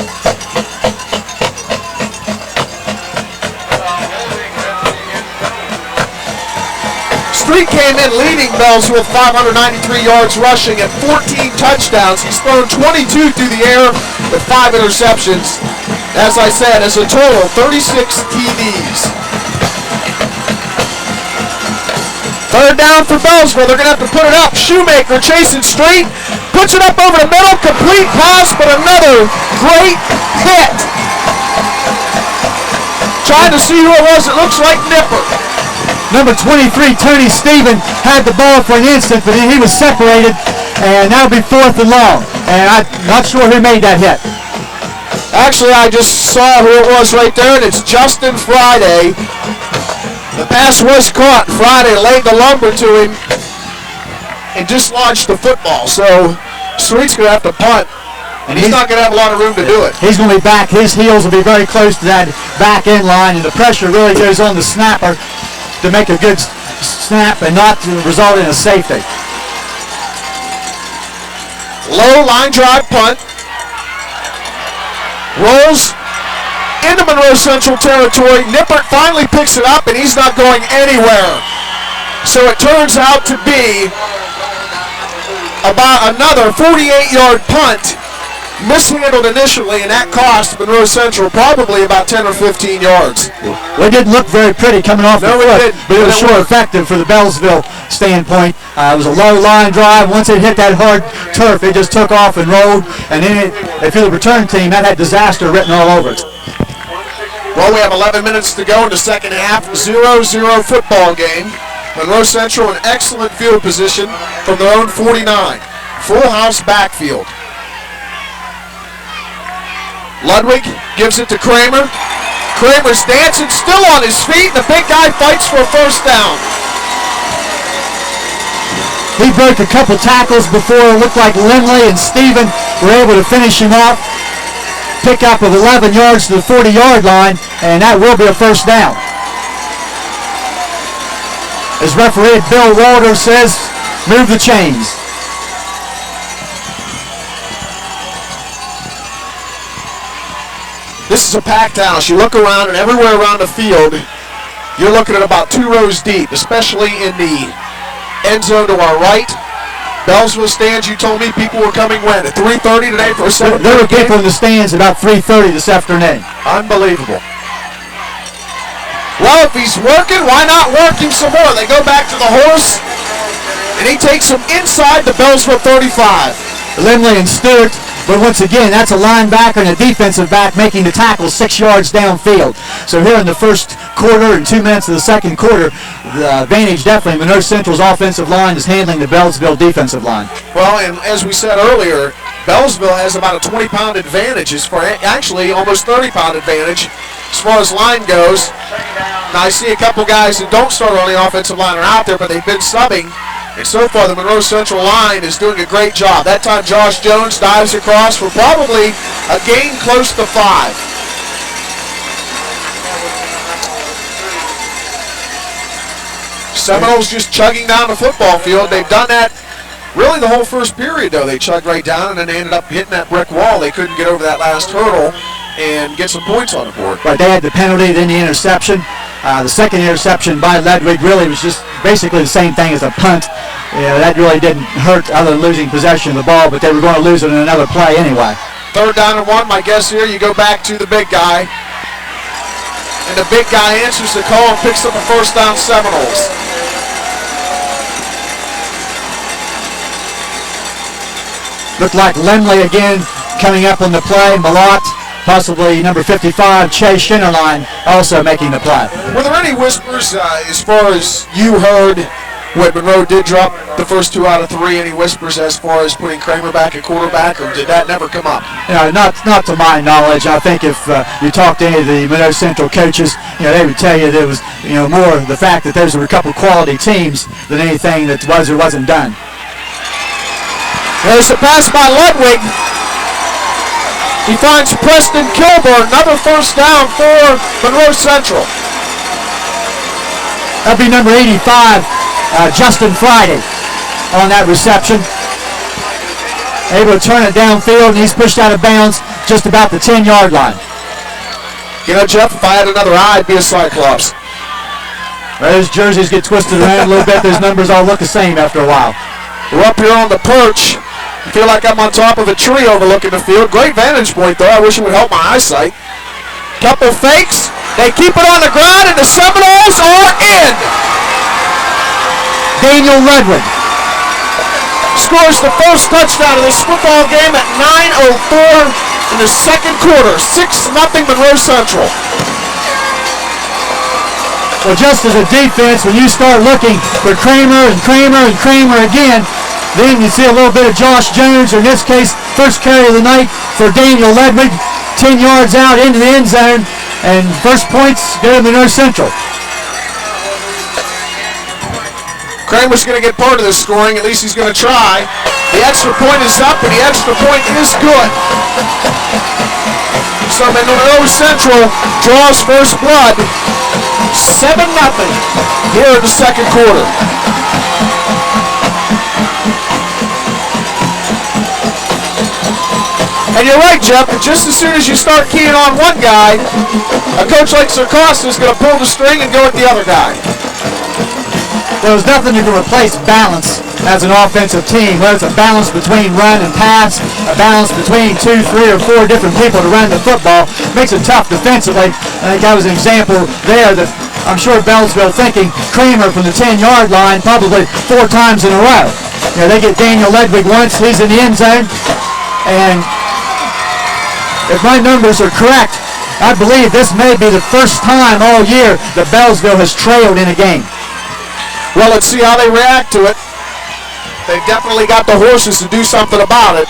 Street came in leading Beallsville with 593 yards rushing and 14 touchdowns. He's thrown 22 through the air with 5 interceptions. As I said, as a total, 36 TDs. Third down for Beallsville. They're going to have to put it up. Shoemaker chasing Street. Puts it up over the middle. Complete pass, but another great hit. Trying to see who it was. It looks like Nipper. Number 23, Tony Stephen, had the ball for an instant, but he was separated, and that'll be 4th and long. and I'm not sure who made that hit. Actually, I just saw who it was right there, and it's Justin Friday. The pass was caught. Friday laid the lumber to him and dislodged the football. So Sweet's going to have to punt, and he's not going to have a lot of room to do it. He's going to be back. His heels will be very close to that back end line, and the pressure really goes on the snapper to make a good snap and not to result in a safety. Low line drive punt. Rolls into Monroe Central territory. Nippert finally picks it up, and he's not going anywhere. So it turns out to be about another 48-yard punt, mishandled initially, and that cost Monroe Central probably about 10 or 15 yards. Well, it didn't look very pretty coming off the foot, but it was sure effective for the Beallsville standpoint. It was a low line drive. Once it hit that hard turf, it just took off and rolled, and then if you're the return team, that had disaster written all over it. Well, we have 11 minutes to go in the second half. 0-0 football game. Monroe Central in excellent field position from their own 49. Full house backfield. Ludwig gives it to Kramer. Kramer's dancing, still on his feet. The big guy fights for a first down. He broke a couple tackles before. It looked like Lindley and Steven were able to finish him off. Pickup of 11 yards to the 40-yard line, and that will be a first down. As referee Bill Walter says, move the chains. This is a packed house. You look around, and everywhere around the field, you're looking at about 2 rows deep, especially in the end zone to our right. Beallsville stands, you told me people were coming when? At 3:30 today for a 7:30 There were people game? in the stands about 3:30 this afternoon. Unbelievable. Well, if he's working, why not work him some more? They go back to the horse, and he takes him inside the Beallsville 35. Lindley and Stewart, but once again, that's a linebacker and a defensive back making the tackle 6 yards downfield. So here in the first quarter and 2 minutes of the second quarter, the advantage definitely, Monroe Central's offensive line is handling the Beallsville defensive line. Well, and as we said earlier, Beallsville has about a 20-pound advantage, actually almost 30-pound advantage as far as line goes. Now I see a couple guys that don't start on the offensive line are out there, but they've been subbing. And so far, the Monroe Central line is doing a great job. That time, Josh Jones dives across for probably a gain close to 5. Seminoles just chugging down the football field. They've done that really the whole first period, though. They chugged right down, and then they ended up hitting that brick wall. They couldn't get over that last hurdle and get some points on the board. But they had the penalty, then the interception. The second interception by Ludwig really was just basically the same thing as a punt. That really didn't hurt other than losing possession of the ball, but they were going to lose it in another play anyway. 3rd down and 1. My guess here, you go back to the big guy. And the big guy answers the call and picks up a first down, Seminoles. Looked like Lindley again coming up on the play. Malott, possibly number 55, Chase Schinnerline, also making the play. Were there any whispers as far as you heard when Monroe did drop the first 2 out of 3? Any whispers as far as putting Kramer back at quarterback, or did that never come up? Not to my knowledge. I think if you talk to any of the Monroe Central coaches, they would tell you there was more the fact that those were a couple quality teams than anything that was or wasn't done. There's a pass by Ludwig. He finds Preston Kilburn, another first down for Monroe Central. That'd be number 85, Justin Friday, on that reception. Able to turn it downfield, and he's pushed out of bounds just about the 10-yard line. Jeff, if I had another eye, I'd be a Cyclops. Well, those jerseys get twisted around a little bit. Those numbers all look the same after a while. We're up here on the perch. I feel like I'm on top of a tree overlooking the field. Great vantage point, though. I wish it would help my eyesight. Couple fakes. They keep it on the ground, and the Seminoles are in. Daniel Ludwig scores the first touchdown of this football game at 9:04 in the second quarter. 6-0 Monroe Central. Well, just as a defense, when you start looking for Kramer and Kramer and Kramer again, then you see a little bit of Josh Jones, or in this case, First carry of the night for Daniel Ledwig. 10 yards out into the end zone. And first points go to Monroe Central. Kramer's going to get part of this scoring. At least he's going to try. The extra point is up, and the extra point is good. So Monroe Central draws first blood. 7-0 here in the second quarter. And you're right, Jeff, just as soon as you start keying on one guy, a coach like Sarcosta is going to pull the string and go at the other guy. There's nothing that can replace balance as an offensive team, whether it's a balance between run and pass, a balance between 2, 3, or 4 different people to run the football. Makes it tough defensively. I think that was an example there that I'm sure Beallsville thinking Kramer from the 10-yard line probably 4 times in a row. You know, they get Daniel Ledwig once, he's in the end zone, and if my numbers are correct, I believe this may be the first time all year that Beallsville has trailed in a game. Well, let's see how they react to it. They've definitely got the horses to do something about it.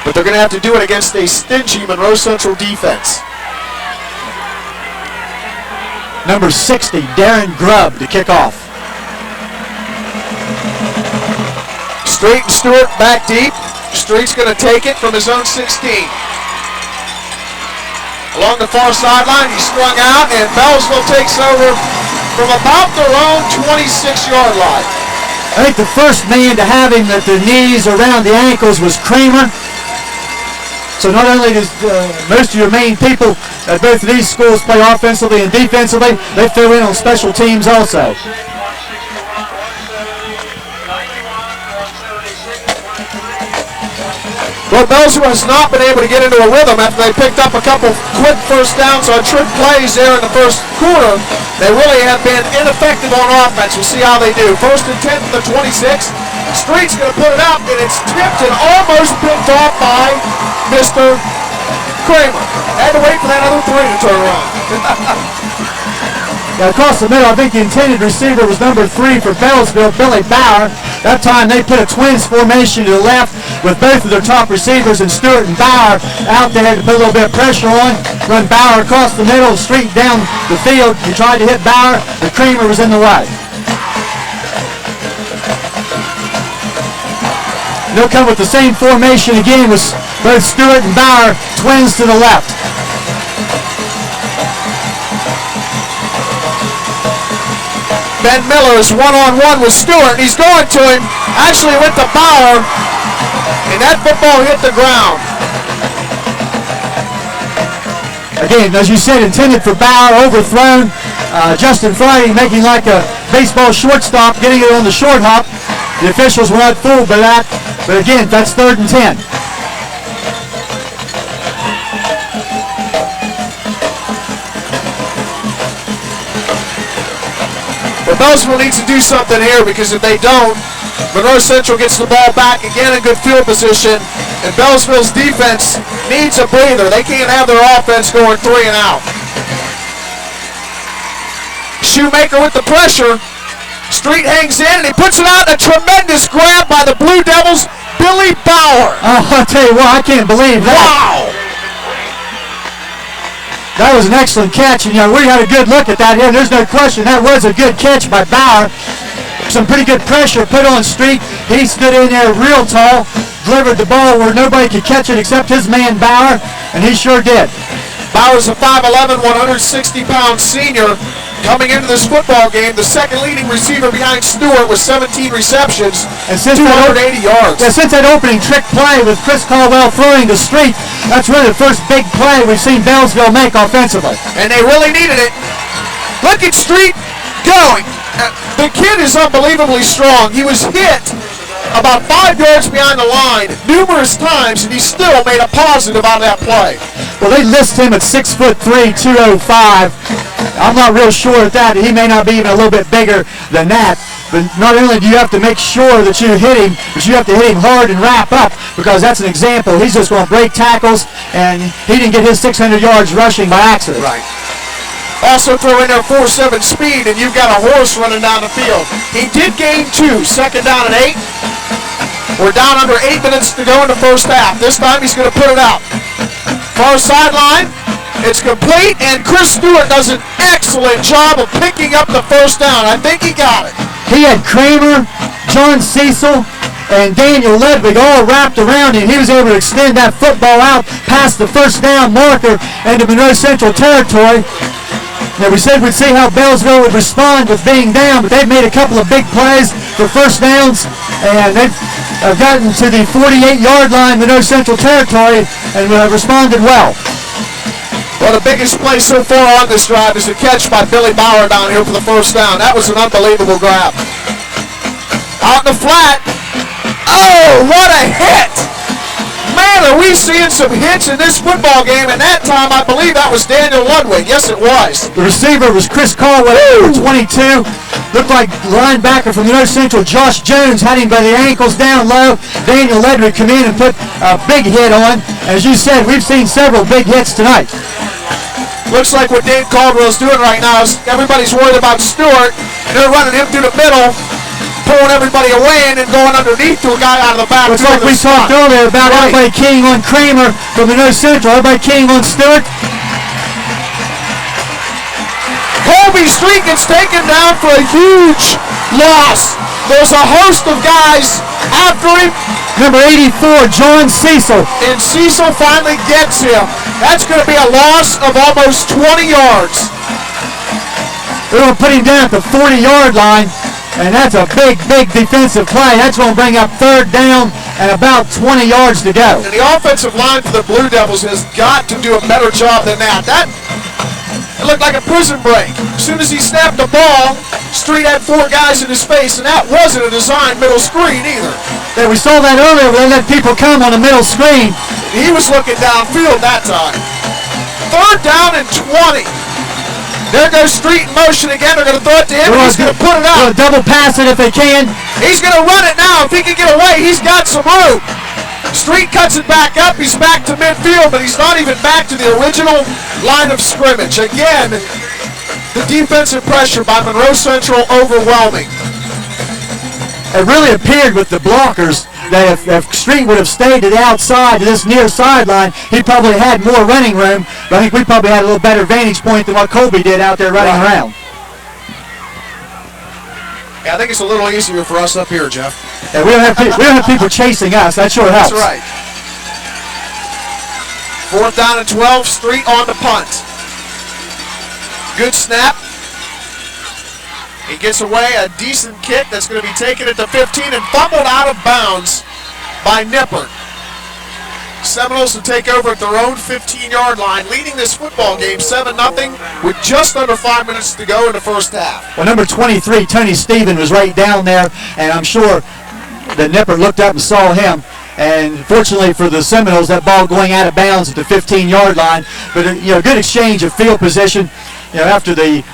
But they're going to have to do it against a stingy Monroe Central defense. Number 60, Darren Grubb to kick off. Street and Stewart back deep. Street's going to take it from his own 16. Along the far sideline, he's strung out, and Beallsville takes over from about their own 26-yard line. I think the first man to have him at the knees around the ankles was Kramer. So not only does most of your main people at both of these schools play offensively and defensively, they throw in on special teams also. Well, Beallsville has not been able to get into a rhythm after they picked up a couple quick first downs on trick plays there in the first quarter. They really have been ineffective on offense. We'll see how they do. First and 10 from the 26. Street's going to put it up, and it's tipped and almost picked off by Mr. Kramer. Had to wait for that other 3 to turn around. Now across the middle, I think the intended receiver was number 3 for Beallsville, Billy Bauer. That time they put a twins formation to the left with both of their top receivers and Stewart and Bauer out there to put a little bit of pressure on. Run Bauer across the middle, Street down the field. He tried to hit Bauer, but Kramer was in the way. They'll come with the same formation again with both Stewart and Bauer, twins to the left. Ben Miller is one-on-one with Stewart. He's going to him. Actually went to Bauer, and that football hit the ground. Again, as you said, intended for Bauer, overthrown. Justin Friday making like a baseball shortstop, getting it on the short hop. The officials were not fooled by that. But again, that's 3rd and 10. Well, Beallsville needs to do something here, because if they don't, Monroe Central gets the ball back again in good field position, and Beallsville's defense needs a breather. They can't have their offense going 3 and out. Shoemaker with the pressure. Street hangs in, and he puts it out. A tremendous grab by the Blue Devils, Billy Bauer. Oh, I'll tell you what, I can't believe that. Wow! That was an excellent catch, and we had a good look at that here. There's no question that was a good catch by Bauer. Some pretty good pressure put on Street. He stood in there real tall, delivered the ball where nobody could catch it except his man Bauer, and he sure did. Bauer's a 5'11", 160-pound senior coming into this football game, the second leading receiver behind Stewart with 17 receptions and 280 yards. Yeah, since that opening trick play with Chris Caldwell throwing to Street, that's really the first big play we've seen Beallsville make offensively. And they really needed it. Look at Street going. The kid is unbelievably strong. He was hit about 5 yards behind the line numerous times, and he still made a positive out of that play. Well, they list him at 6'3", 205. I'm not real sure at that. He may not be even a little bit bigger than that. But not only do you have to make sure that you hit him, but you have to hit him hard and wrap up, because that's an example. He's just going to break tackles, and he didn't get his 600 yards rushing by accident. Right. Also throw in their 4.7 speed, and you've got a horse running down the field. He did gain 2, second down and 8. We're down under 8 minutes to go in the first half. This time he's going to put it out. Far sideline. It's complete, and Chris Stewart does an excellent job of picking up the first down. I think he got it. He had Kramer, John Cecil, and Daniel Ledwig all wrapped around him. He was able to extend that football out past the first down marker into Monroe Central territory. Now, we said we'd see how Beallsville would respond with being down, but they've made a couple of big plays for first downs, and they've gotten to the 48-yard line, Monroe Central territory, and responded well. Well, the biggest play so far on this drive is the catch by Billy Bauer down here for the first down. That was an unbelievable grab. Out in the flat. Oh, what a hit! Man, are we seeing some hits in this football game, and that time I believe that was Daniel Ludwig. Yes, it was. The receiver was Chris Caldwell, number 22. Looked like linebacker from Monroe Central, Josh Jones, had him by the ankles down low. Daniel Ledwig come in and put a big hit on. As you said, we've seen several big hits tonight. Looks like what Dave Caldwell's doing right now is everybody's worried about Stewart, and they're running him through the middle, pulling everybody away and then going underneath to a guy out of the back. Looks like we talked earlier about everybody keying on Kramer from Monroe Central, everybody keying on Stewart. Colby Street gets taken down for a huge loss. There's a host of guys after him. Number 84, John Cecil. And Cecil finally gets him. That's going to be a loss of almost 20 yards. They're going to put him down at the 40-yard line, and that's a big, big defensive play. That's going to bring up third down and about 20 yards to go. And the offensive line for the Blue Devils has got to do a better job than that. It looked like a prison break. As soon as he snapped the ball, Street had 4 guys in his face, and that wasn't a designed middle screen either. Yeah, we saw that earlier where they let people come on the middle screen. He was looking downfield that time. Third down and 20. There goes Street in motion again. They're going to throw it to him. He's going to put it out. Double pass it if they can. He's going to run it now. If he can get away, he's got some room. Street cuts it back up. He's back to midfield, but he's not even back to the original line of scrimmage. Again, the defensive pressure by Monroe Central overwhelming. It really appeared with the blockers that if Street would have stayed to the outside, to this near sideline, he probably had more running room, but I think we probably had a little better vantage point than what Colby did out there running around. Yeah, I think it's a little easier for us up here, Jeff. Yeah, we don't have people chasing us. That sure helps. That's right. 4th down and 12, Street on the punt. Good snap. He gets away, a decent kick that's going to be taken at the 15 and fumbled out of bounds by Nippert. Seminoles to take over at their own 15-yard line, leading this football game 7-0 with just under 5 minutes to go in the first half. Well, number 23, Tony Stephen, was right down there, and I'm sure that Nippert looked up and saw him. And fortunately for the Seminoles, that ball going out of bounds at the 15-yard line. But good exchange of field position. After the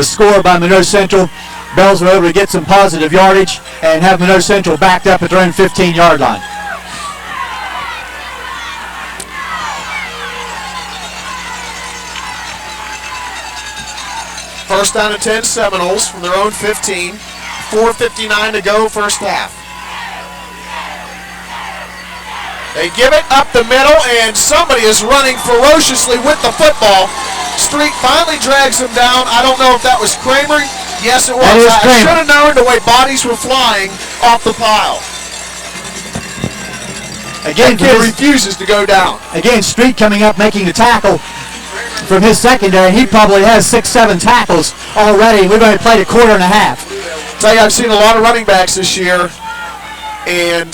score by Monroe Central, Bells were able to get some positive yardage and have Monroe Central backed up at their own 15-yard line. First down and 10 Seminoles from their own 15. 4:59 to go first half. They give it up the middle, and somebody is running ferociously with the football. Street finally drags him down. I don't know if that was Kramer. Yes, it was. I should have known the way bodies were flying off the pile. Again, that kid refuses to go down. Again, Street coming up, making the tackle from his secondary. He probably has 6-7 tackles already. We've only played a quarter and a half. Tell you, I've seen a lot of running backs this year, and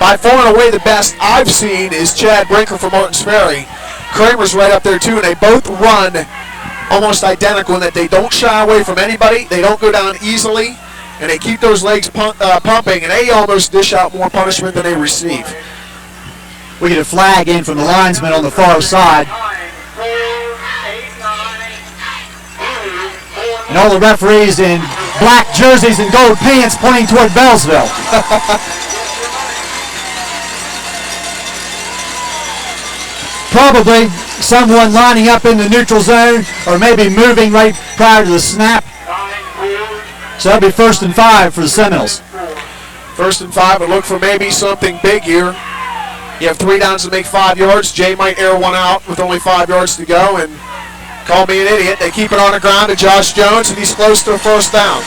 by far and away the best I've seen is Chad Brinker from Martins Ferry. Kramer's right up there too, and they both run almost identical in that they don't shy away from anybody, they don't go down easily, and they keep those legs pumping, and they almost dish out more punishment than they receive. We get a flag in from the linesman on the far side. And all the referees in black jerseys and gold pants pointing toward Beallsville. Probably someone lining up in the neutral zone or maybe moving right prior to the snap. So that'll be 1st and 5 for the Seminoles. 1st and 5, and look for maybe something big here. You have 3 downs to make 5 yards. Jay might air one out with only 5 yards to go, and call me an idiot. They keep it on the ground to Josh Jones, and he's close to a 1st down.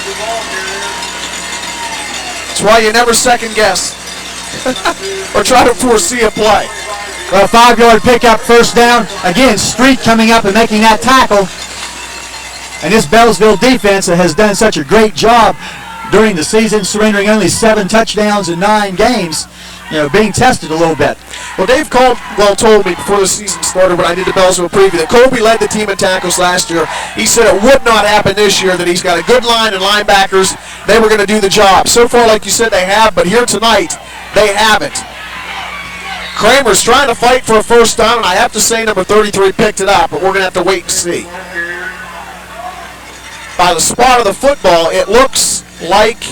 That's why you never second guess or try to foresee a play. Well, 5-yard pickup, 1st down. Again, Street coming up and making that tackle. And this Beallsville defense has done such a great job during the season, surrendering only 7 touchdowns in 9 games, being tested a little bit. Well, Dave Caldwell told me before the season started when I did the Beallsville preview that Colby led the team in tackles last year. He said it would not happen this year, that he's got a good line and linebackers. They were going to do the job. So far, like you said, they have, but here tonight, they haven't. Kramer's trying to fight for a 1st down, and I have to say number 33 picked it up, but we're going to have to wait and see. By the spot of the football, it looks like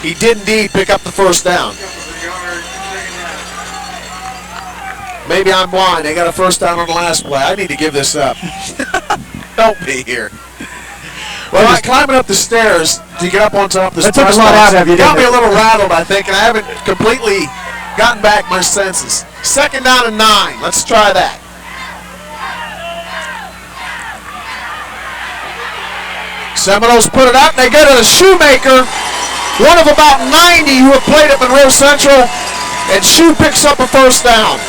he did indeed pick up the 1st down. Maybe I'm blind. They got a 1st down on the last play. I need to give this up. Help me here. Well, I'm climbing up the stairs to get up on top of the That took a lot out of you, got didn't me it? a little rattled, I think, and I haven't completely gotten back my senses. 2nd down and 9. Let's try that. Seminoles put it up, and they go to the Shoemaker, one of about 90 who have played at Monroe Central, and Shoe picks up a 1st down.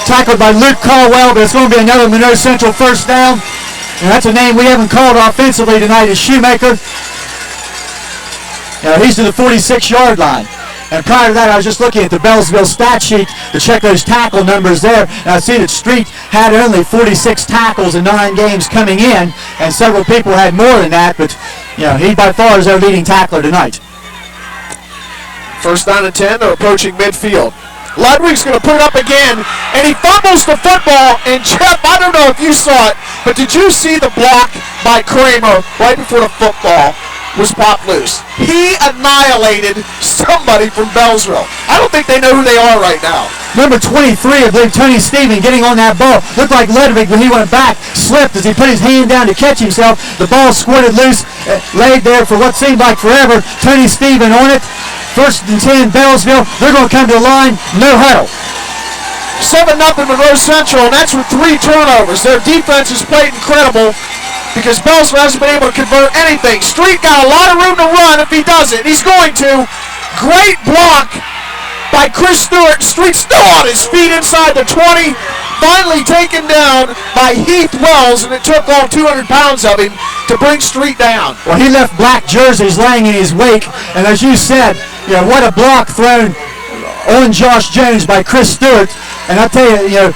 Tackled by Luke Caldwell, but it's going to be another Monroe Central 1st down. And that's a name we haven't called offensively tonight, is Shoemaker. He's to the 46-yard line. And prior to that, I was just looking at the Beallsville stat sheet to check those tackle numbers there. And I see that Street had only 46 tackles in 9 games coming in, and several people had more than that, but he by far is their leading tackler tonight. 1st down and 10, they're approaching midfield. Ludwig's going to put it up again, and he fumbles the football. And Jeff, I don't know if you saw it, but did you see the block by Kramer right before the football was popped loose? He annihilated somebody from Beallsville. I don't think they know who they are right now. Number 23, I believe, Tony Stephen, getting on that ball. Looked like Ludwig when he went back, slipped as he put his hand down to catch himself. The ball squirted loose, laid there for what seemed like forever. Tony Stephen on it. 1st and 10, Beallsville. They're going to come to the line. No huddle. 7-0 Monroe Central, and that's with 3 turnovers. Their defense has played incredible because Beallsville hasn't been able to convert anything. Street got a lot of room to run if he does it. He's going to. Great block by Chris Stewart. Street still on his feet inside the 20. Finally taken down by Heath Wells, and it took all 200 pounds of him to bring Street down. Well, he left black jerseys laying in his wake, and as you said, what a block thrown on Josh Jones by Chris Stewart. And I tell you,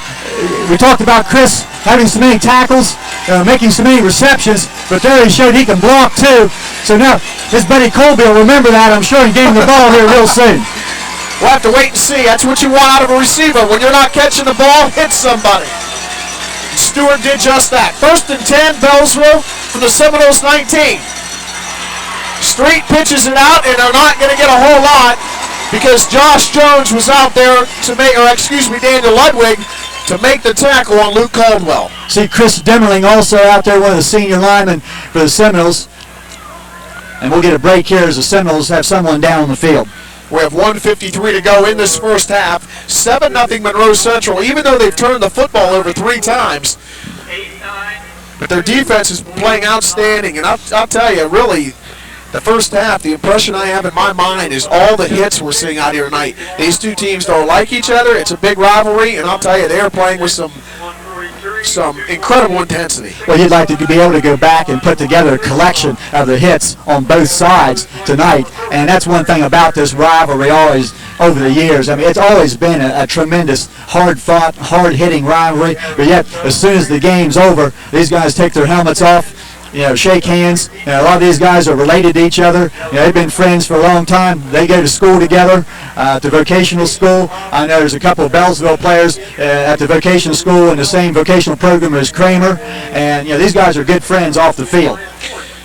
we talked about Chris having so many tackles, making so many receptions, but there he showed he can block too. So now his buddy Colby will remember that, I'm sure, and get him the ball here real soon. We'll have to wait and see. That's what you want out of a receiver. When you're not catching the ball, hit somebody. Stewart did just that. 1st and 10, Beallsville from the Seminoles 19. Street pitches it out, and they're not going to get a whole lot because Josh Jones was out there to make, Daniel Ludwig, to make the tackle on Luke Caldwell. See Chris Demmerling also out there, one of the senior linemen for the Seminoles. And we'll get a break here as the Seminoles have someone down on the field. We have 1:53 to go in this 1st half. 7-0 Monroe Central, even though they've turned the football over 3 times. But their defense is playing outstanding. And I'll tell you, really, the 1st half, the impression I have in my mind is all the hits we're seeing out here tonight. These 2 teams don't like each other. It's a big rivalry, and I'll tell you, they are playing with some incredible intensity. Well, you'd like to be able to go back and put together a collection of the hits on both sides tonight, and that's one thing about this rivalry always over the years. I mean, it's always been a tremendous, hard-fought, hard-hitting rivalry, but yet as soon as the game's over, these guys take their helmets off, shake hands. A lot of these guys are related to each other. They've been friends for a long time. They go to school together, to vocational school. I know there's a couple of Beallsville players at the vocational school in the same vocational program as Kramer, and these guys are good friends off the field.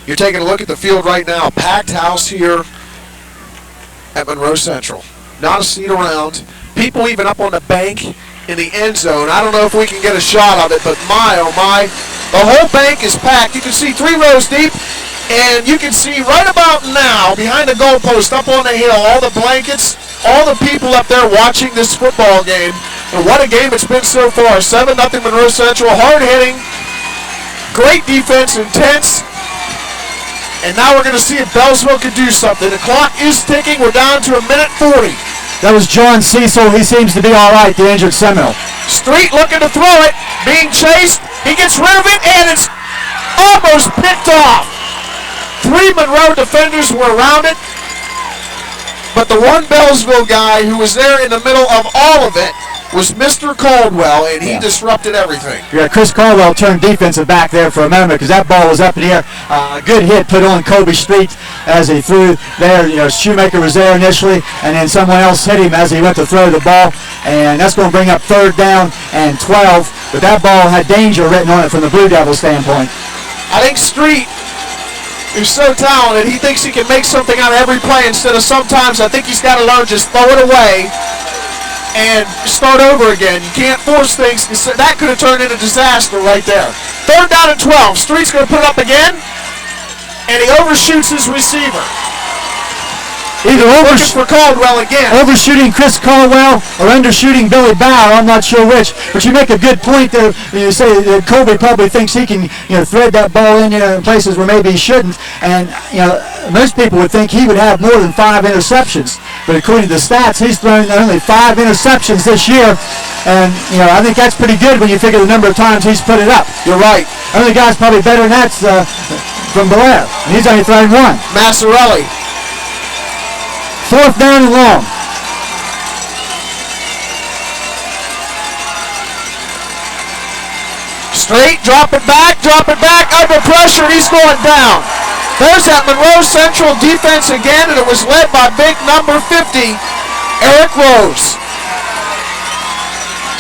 You're taking a look at the field right now. Packed house here at Monroe Central. Not a seat around. People even up on the bank in the end zone. I don't know if we can get a shot of it, but my, oh my. The whole bank is packed. You can see 3 rows deep. And you can see right about now, behind the goalpost, up on the hill, all the blankets, all the people up there watching this football game. And what a game it's been so far. 7-0 Monroe Central, hard-hitting, great defense, intense. And now we're going to see if Beallsville can do something. The clock is ticking. We're down to 1:40. That was John Cecil. He seems to be all right, the injured Seminole. Street looking to throw it, being chased. He gets rid of it, and it's almost picked off. 3 Monroe defenders were around it, but the one Beallsville guy who was there in the middle of all of it was Mr. Caldwell, and he disrupted everything. Yeah, Chris Caldwell turned defensive back there for a moment because that ball was up in the air. A good hit put on Kobe Street as he threw there. You know, Shoemaker was there initially, and then someone else hit him as he went to throw the ball, and that's going to bring up 3rd down and 12. But that ball had danger written on it from the Blue Devil standpoint. I think Street is so talented, he thinks he can make something out of every play instead of sometimes I think he's got to learn just throw it away and start over again. You can't force things. That could have turned into disaster right there. 3rd down and 12. Street's going to put it up again, and he overshoots his receiver. Either looking for Caldwell again. Overshooting Chris Caldwell or undershooting Billy Bauer, I'm not sure which. But you make a good point there. You say that Kobe probably thinks he can, thread that ball in there in places where maybe he shouldn't. And most people would think he would have more than 5 interceptions. But according to the stats, he's thrown only 5 interceptions this year. And I think that's pretty good when you figure the number of times he's put it up. You're right. Only guy's probably better than that's from Blair. And he's only thrown 1. Massarelli. 4th down and long. Straight, drop it back, under pressure, he's going down. There's that Monroe Central defense again, and it was led by big number 50, Eric Rose.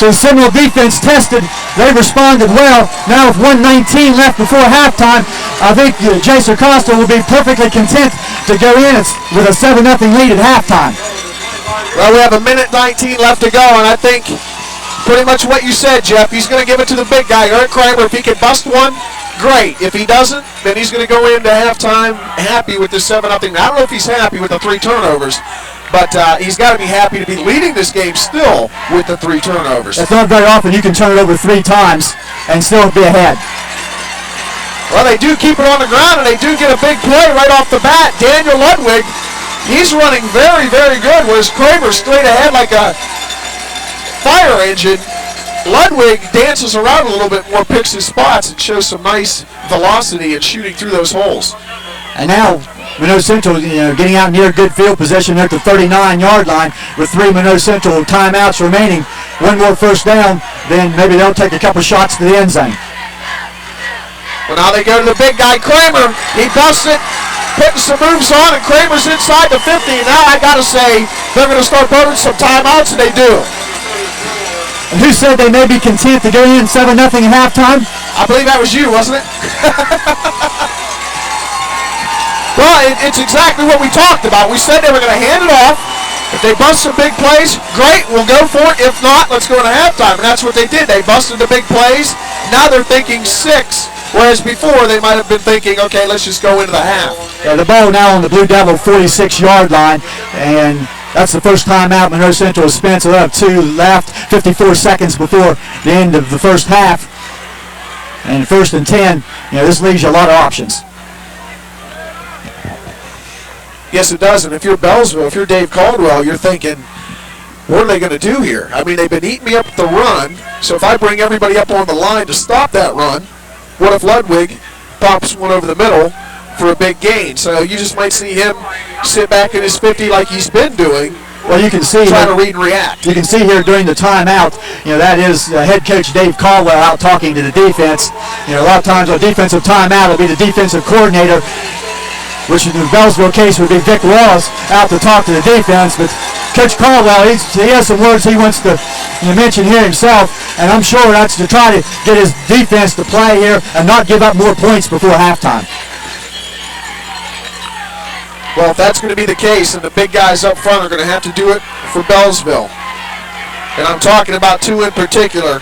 So the Seminole defense tested. They responded well. Now with 1:19 left before halftime, I think Jason Costa will be perfectly content to go in with a 7-0 lead at halftime. Well, we have 1:19 left to go, and I think pretty much what you said, Jeff. He's going to give it to the big guy, Eric Kramer. If he can bust one, great. If he doesn't, then he's going to go into halftime happy with the 7-0. I don't know if he's happy with the 3 turnovers, but he's got to be happy to be leading this game still with the 3 turnovers. That's not very often you can turn it over 3 times and still be ahead. Well, they do keep it on the ground, and they do get a big play right off the bat. Daniel Ludwig, he's running very, very good, whereas Kramer straight ahead like a fire engine. Ludwig dances around a little bit more, picks his spots, and shows some nice velocity and shooting through those holes. And now Monroe Central, getting out near good field position there at the 39-yard line with 3 Monroe Central timeouts remaining. 1 more 1st down, then maybe they'll take a couple shots to the end zone. Well, now they go to the big guy, Kramer. He busts it, putting some moves on, and Kramer's inside the 50. Now I got to say, they're going to start burning some timeouts, and they do. And who said they may be content to go in 7-0 at halftime? I believe that was you, wasn't it? Well, it's exactly what we talked about. We said they were going to hand it off. If they bust some big plays, great, we'll go for it. If not, let's go into halftime. And that's what they did. They busted the big plays. Now they're thinking 6. Whereas before, they might have been thinking, okay, let's just go into the half. Yeah, the ball now on the Blue Devil 46-yard line, and that's the first time out Monroe Central has spent. So they have 2 left, 54 seconds before the end of the first half. And 1st and 10, this leaves you a lot of options. Yes, it does. And if you're Beallsville, if you're Dave Caldwell, you're thinking, what are they going to do here? I mean, they've been eating me up at the run, so if I bring everybody up on the line to stop that run, what if Ludwig pops one over the middle for a big gain? So you just might see him sit back in his 50 like he's been doing. Well, you can see trying to read and react. You can see here during the timeout, that is head coach Dave Caldwell out talking to the defense. A lot of times on defensive timeout, it'll be the defensive coordinator, which in the Beallsville case would be Vic Wallace, out to talk to the defense. But Coach Caldwell, he has some words he wants to mention here himself, and I'm sure that's to try to get his defense to play here and not give up more points before halftime. Well, if that's going to be the case, then the big guys up front are going to have to do it for Beallsville. And I'm talking about 2 in particular.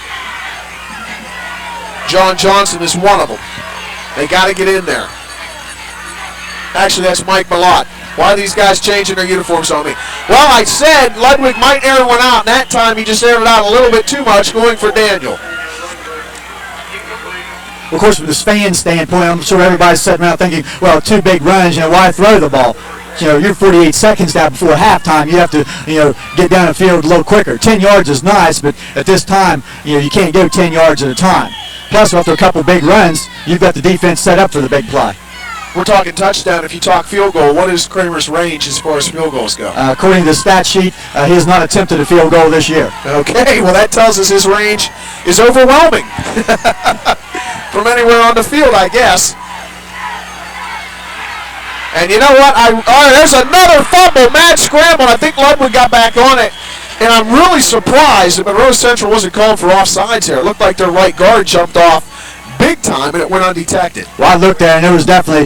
John Johnson is one of them. They got to get in there. Actually, that's Mike Malott. Why are these guys changing their uniforms on me? Well, I said Ludwig might air one out, and that time he just aired it out a little bit too much, going for Daniel. Of course, from this fan standpoint, I'm sure everybody's sitting around thinking, well, 2 big runs, why throw the ball? You're 48 seconds now before halftime. You have to, get down the field a little quicker. 10 yards is nice, but at this time, you can't go 10 yards at a time. Plus, after a couple big runs, you've got the defense set up for the big play. We're talking touchdown. If you talk field goal, what is Kramer's range as far as field goals go? According to the stat sheet, he has not attempted a field goal this year. Okay, well that tells us his range is overwhelming. From anywhere on the field, I guess. And you know what? There's another fumble, mad scramble. I think Ludwig got back on it. And I'm really surprised that Monroe Central wasn't called for offsides here. It looked like their right guard jumped off big time, and it went undetected. Well, I looked there, and there was definitely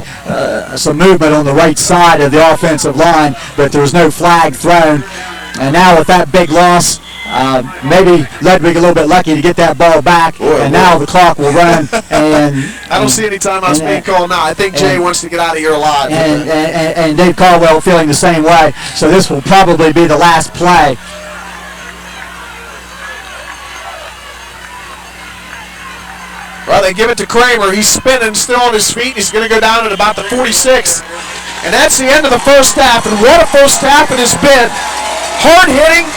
some movement on the right side of the offensive line, but there was no flag thrown. And now with that big loss, maybe Ludwig a little bit lucky to get that ball back, now the clock will run. And I don't see any timeouts being called now. I think Jay wants to get out of here alive. And Dave Caldwell feeling the same way. So this will probably be the last play. Well, they give it to Kramer. He's spinning, still on his feet. He's going to go down at about the 46. And that's the end of the first half. And what a first half it has been. Hard-hitting,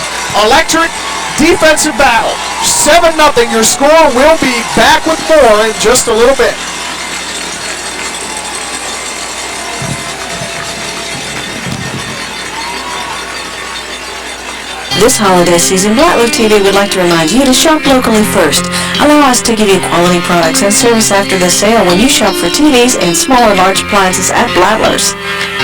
electric, defensive battle. 7-0 your score. We'll be back with more in just a little bit. This holiday season, Blattler TV would like to remind you to shop locally first. Allow us to give you quality products and service after the sale when you shop for TVs and small or large appliances at Blattler's.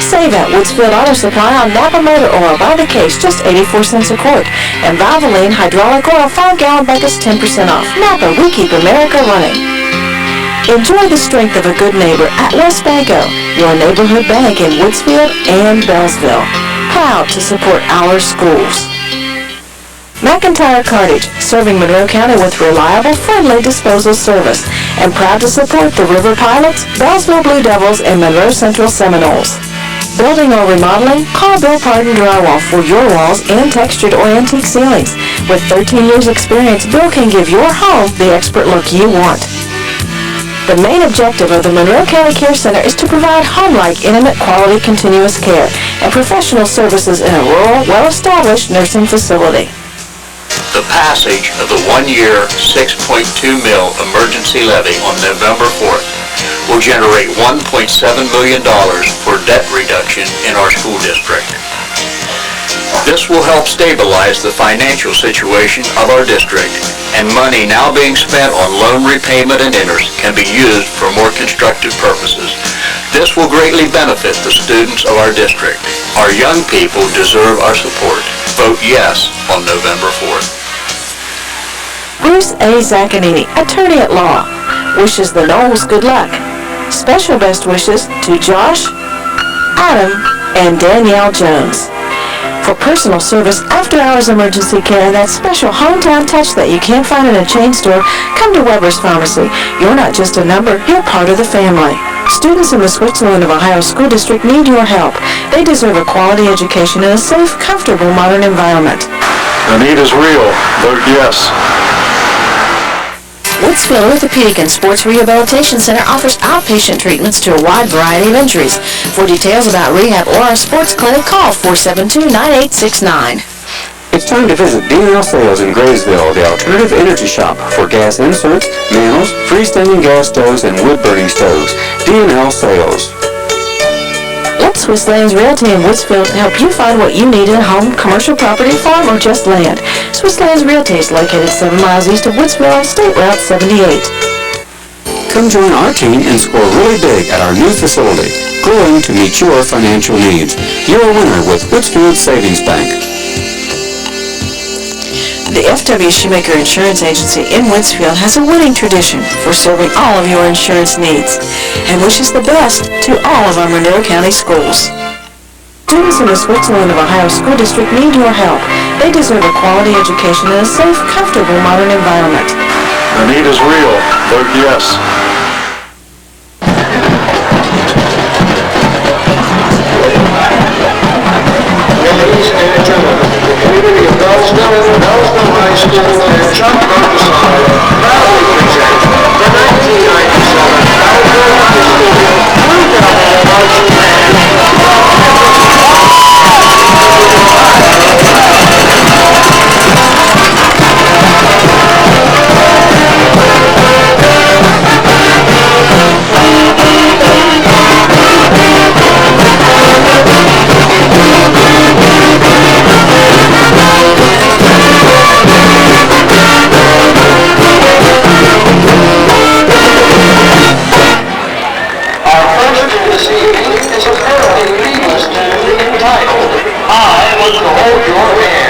Save at Woodsfield Auto Supply on Napa Motor Oil by the case, just 84 cents a quart. And Valvoline Hydraulic Oil 5-gallon buckets 10% off. Napa, we keep America running. Enjoy the strength of a good neighbor at West Banco, your neighborhood bank in Woodsfield and Beallsville. Proud to support our schools. McIntyre Cartage, serving Monroe County with reliable, friendly disposal service, and proud to support the River Pilots, Beallsville Blue Devils, and Monroe Central Seminoles. Building or remodeling? Call Bill Pardon Drywall for your walls and textured or antique ceilings. With 13 years experience, Bill can give your home the expert look you want. The main objective of the Monroe County Care Center is to provide home-like, intimate, quality, continuous care and professional services in a rural, well-established nursing facility. The passage of the one-year $6.2 million emergency levy on November 4th will generate $1.7 million for debt reduction in our school district. This will help stabilize the financial situation of our district, and money now being spent on loan repayment and interest can be used for more constructive purposes. This will greatly benefit the students of our district. Our young people deserve our support. Vote yes on November 4th. Bruce A. Zaccanini, attorney at law, wishes the Knowles good luck. Special best wishes to Josh, Adam, and Danielle Jones. For personal service, after-hours emergency care, and that special hometown touch that you can't find in a chain store, come to Weber's Pharmacy. You're not just a number, you're part of the family. Students in the Switzerland of Ohio School District need your help. They deserve a quality education in a safe, comfortable, modern environment. The need is real. Vote yes. Woodsfield Orthopedic and Sports Rehabilitation Center offers outpatient treatments to a wide variety of injuries. For details about rehab or our sports clinic, call 472-9869. It's time to visit D&L Sales in Graysville, the alternative energy shop for gas inserts, mantles, freestanding gas stoves, and wood-burning stoves. D&L Sales. Let Swiss Lands Realty in Woodsfield help you find what you need in a home, commercial property, farm, or just land. Swiss Lands Realty is located 7 miles east of Woodsville on State Route 78. Come join our team and score really big at our new facility, growing to meet your financial needs. You're a winner with Woodsfield Savings Bank. The F.W. Shoemaker Insurance Agency in Woodsfield has a winning tradition for serving all of your insurance needs and wishes the best to all of our Monroe County schools. Students in the Switzerland of Ohio School District need your help. They deserve a quality education in a safe, comfortable, modern environment. The need is real. Vote yes. Our first tune this evening is a fairly needless tune entitled, I Want to Hold Your Hand.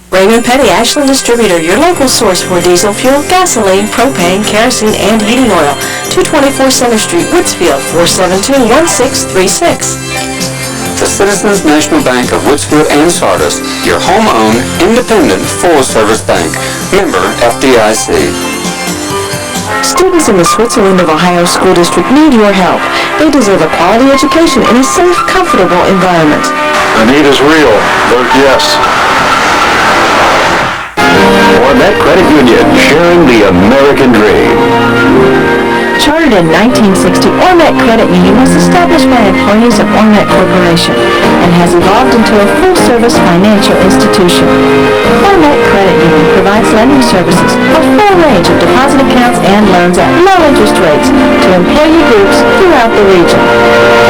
Raymond Petty Ashland Distributor, your local source for diesel fuel, gasoline, propane, kerosene, and heating oil. 224 Center Street, Woodsville, 472-1636. The Citizens National Bank of Woodsville and Sardis, your home-owned, independent, full-service bank. Member FDIC. Students in the Switzerland of Ohio School District need your help. They deserve a quality education in a safe, comfortable environment. The need is real. Vote yes. Ormet Credit Union, sharing the American dream. Chartered in 1960, Ormet Credit Union was established by employees of Ormet Corporation and has evolved into a full-service financial institution. Ormet Credit Union provides lending services, a full range of deposit accounts and loans at low interest rates to employee groups throughout the region.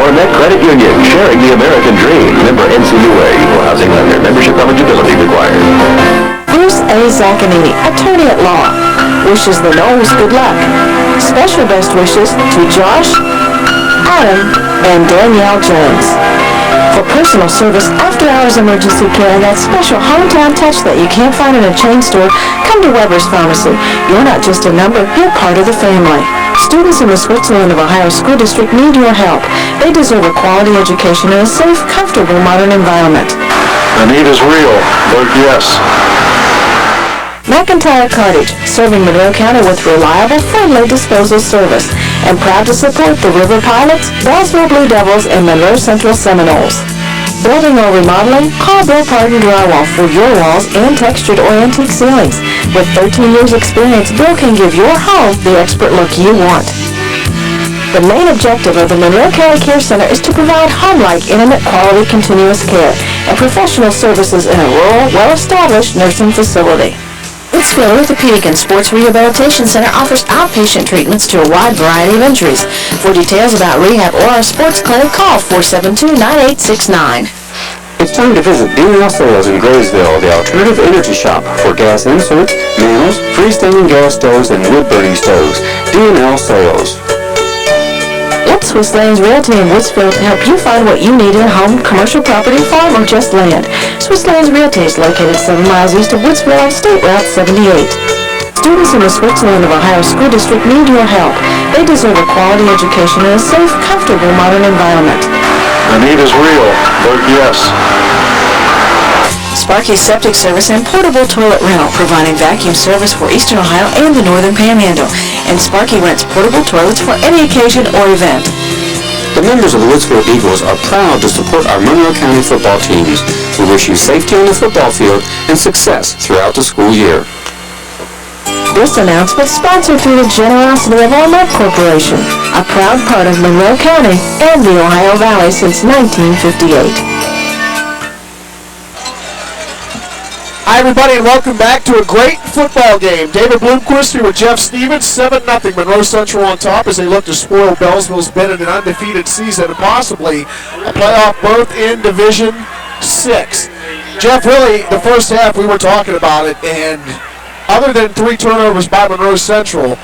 Ormet Credit Union, sharing the American dream. Member NCUA, Equal Housing Lender. Membership eligibility required. Bruce A. Zaccanini, attorney at law, wishes the Knowles good luck. Special best wishes to Josh, Adam, and Danielle Jones. For personal service, after-hours emergency care, and that special hometown touch that you can't find in a chain store, come to Weber's Pharmacy. You're not just a number, you're part of the family. Students in the Switzerland of Ohio School District need your help. They deserve a quality education in a safe, comfortable, modern environment. The need is real. Vote yes. McIntyre Cartage, serving Monroe County with reliable, friendly disposal service, and proud to support the River Pilots, Beallsville Blue Devils, and Monroe Central Seminoles. Building or remodeling? Call Bill Pardon Drywall for your walls and textured or antique ceilings. With 13 years experience, Bill can give your home the expert look you want. The main objective of the Monroe County Care Center is to provide home-like, intimate, quality, continuous care and professional services in a rural, well-established nursing facility. Woodsville Orthopedic and Sports Rehabilitation Center offers outpatient treatments to a wide variety of injuries. For details about rehab or our sports clinic, call 472-9869. It's time to visit D&L Sales in Graysville, the alternative energy shop for gas inserts, mantles, freestanding gas stoves, and wood-burning stoves. D&L Sales. Let Swiss Lands Realty in Woodsville to help you find what you need in a home, commercial property, farm, or just land. Swiss Lands Realty is located 7 miles east of Woodsville on State Route 78. Students in the Switzerland of Ohio School District need your help. They deserve a quality education in a safe, comfortable, modern environment. The need is real. Vote yes. Sparky Septic Service and Portable Toilet Rental, providing vacuum service for Eastern Ohio and the Northern Panhandle. And Sparky rents portable toilets for any occasion or event. The members of the Woodsville Eagles are proud to support our Monroe County football teams. We wish you safety on the football field and success throughout the school year. This announcement sponsored through the generosity of Ormet Corporation, a proud part of Monroe County and the Ohio Valley since 1958. Hi, everybody, and welcome back to a great football game. David Bloomquist here with Jeff Stevens, 7-0 Monroe Central on top as they look to spoil Beallsville's been in an undefeated season and possibly a playoff berth in Division 6. Jeff, really, the first half we were talking about it, and other than 3 turnovers by Monroe Central,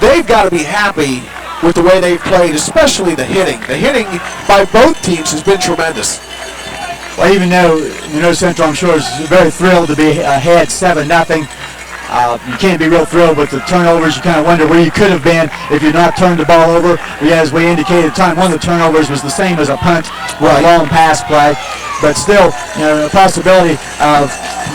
they've got to be happy with the way they've played, especially the hitting. The hitting by both teams has been tremendous. Well, even though Monroe Central, I'm sure, is very thrilled to be ahead 7-0, you can't be real thrilled with the turnovers. You kind of wonder where you could have been if you not turned the ball over. As we indicated at the time, one of the turnovers was the same as a punt or a long pass play. But still, the possibility of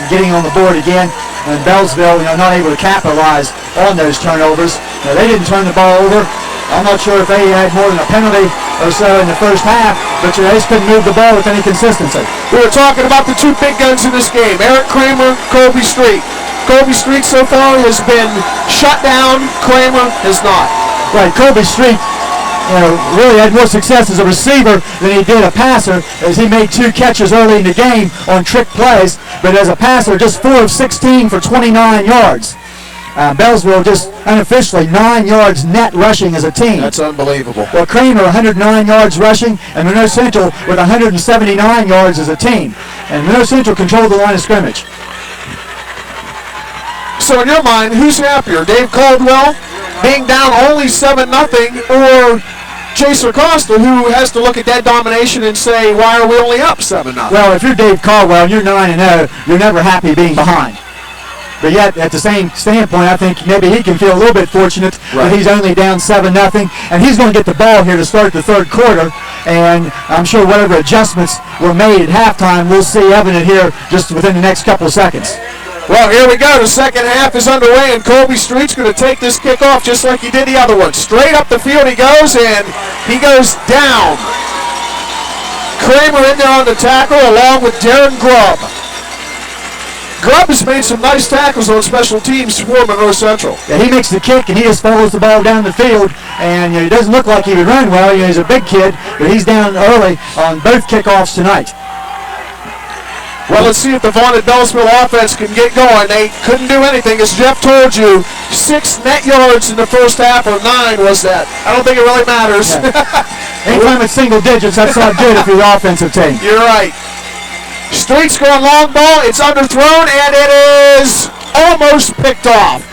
getting on the board again, and Beallsville, not able to capitalize on those turnovers. They didn't turn the ball over. I'm not sure if they had more than a penalty or so in the first half, but they just couldn't move the ball with any consistency. We were talking about the 2 big guns in this game, Eric Kramer, Colby Street. Colby Street so far has been shut down, Kramer has not. Right, Colby Street really had more success as a receiver than he did a passer, as he made 2 catches early in the game on trick plays, but as a passer, just 4 of 16 for 29 yards. Beallsville just unofficially 9 yards net rushing as a team. That's unbelievable. Well, Kramer 109 yards rushing, and Monroe Central with 179 yards as a team. And Monroe Central controlled the line of scrimmage. So in your mind, who's happier? Dave Caldwell being down only 7-0, or Chase Acosta, who has to look at that domination and say, why are we only up 7-0? Well, if you're Dave Caldwell and you're 9-0, you're never happy being behind. But yet, at the same standpoint, I think maybe he can feel a little bit fortunate that he's only down 7-0, and he's going to get the ball here to start the third quarter. And I'm sure whatever adjustments were made at halftime, we'll see evident here just within the next couple of seconds. Well, here we go. The second half is underway, and Colby Street's going to take this kickoff just like he did the other one. Straight up the field he goes, and he goes down. Kramer in there on the tackle along with Darren Grubb. Grubb has made some nice tackles on special teams for Monroe Central. Yeah, he makes the kick and he just follows the ball down the field, and he doesn't look like he would run well. He's a big kid, but he's down early on both kickoffs tonight. Well, let's see if the vaunted Beallsville offense can get going. They couldn't do anything. As Jeff told you, 6 net yards in the first half, or 9 was that. I don't think it really matters. Yeah. Anytime it's single digits, that's not good if you're the offensive team. You're right. Street's going long ball. It's underthrown, and it is almost picked off.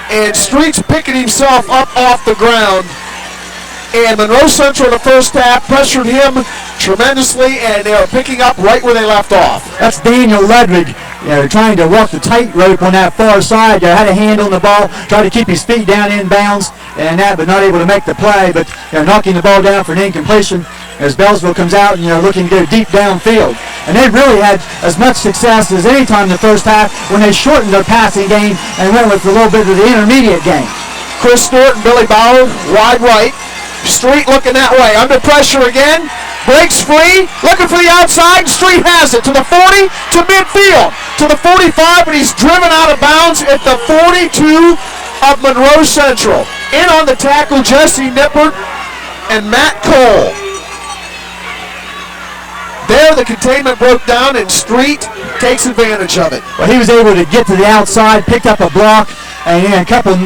And Street's picking himself up off the ground. And Monroe Central in the first half pressured him tremendously, and they are picking up right where they left off. That's Daniel Ludwig, trying to walk the tightrope on that far side. Had a hand on the ball, tried to keep his feet down inbounds, but not able to make the play. But knocking the ball down for an incompletion as Beallsville comes out and looking to go deep downfield. And they really had as much success as any time in the first half when they shortened their passing game and went with a little bit of the intermediate game. Chris Stewart and Billy Bauer wide right. Street looking that way. Under pressure again. Breaks free. Looking for the outside. Street has it to the 40, to midfield, to the 45, and he's driven out of bounds at the 42 of Monroe Central. In on the tackle, Jesse Nippert and Matt Cole. There, the containment broke down, and Street takes advantage of it. Well, he was able to get to the outside, picked up a block, and a couple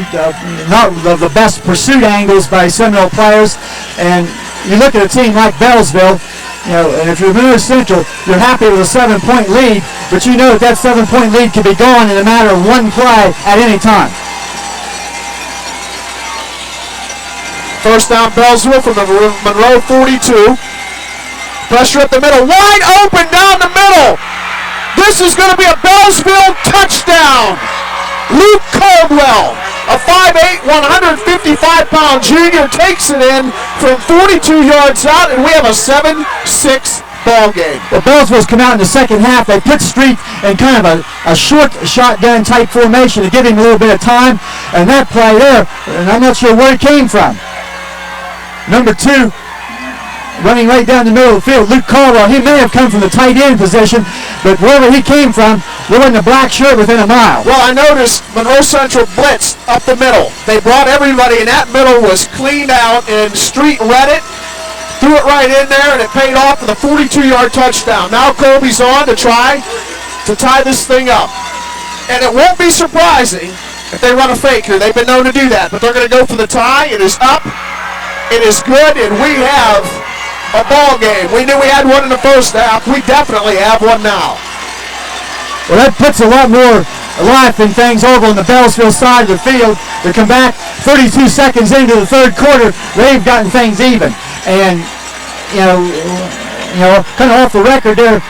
not of the best pursuit angles by Seminole players. And you look at a team like Beallsville, and if you're Monroe Central, you're happy with a 7-point lead, but you know that 7-point lead can be gone in a matter of one play at any time. First down, Beallsville from the Monroe 42. Pressure up the middle, wide open down the middle. This is going to be a Beallsville touchdown. Luke Caldwell, a 5'8", 155-pound junior, takes it in from 42 yards out, and we have a 7-6 ball game. The Beallsville's come out in the second half. They put Street in kind of a short shotgun type formation to give him a little bit of time, and that play there, and I'm not sure where it came from. Number 2, running right down the middle of the field, Luke Caldwell. He may have come from the tight end position, but wherever he came from, we're in the black shirt within a mile. Well, I noticed Monroe Central blitzed up the middle. They brought everybody, and that middle was cleaned out, and Street read it, threw it right in there, and it paid off with a 42-yard touchdown. Now Colby's on to try to tie this thing up. And it won't be surprising if they run a fake here. They've been known to do that, but they're going to go for the tie. It is up. It is good, and we have a ball game. We knew we had one in the first half. We definitely have one now. Well, that puts a lot more life in things over on the Beallsville side of the field. To come back 32 seconds into the third quarter, they've gotten things even. And, kind of off the record there,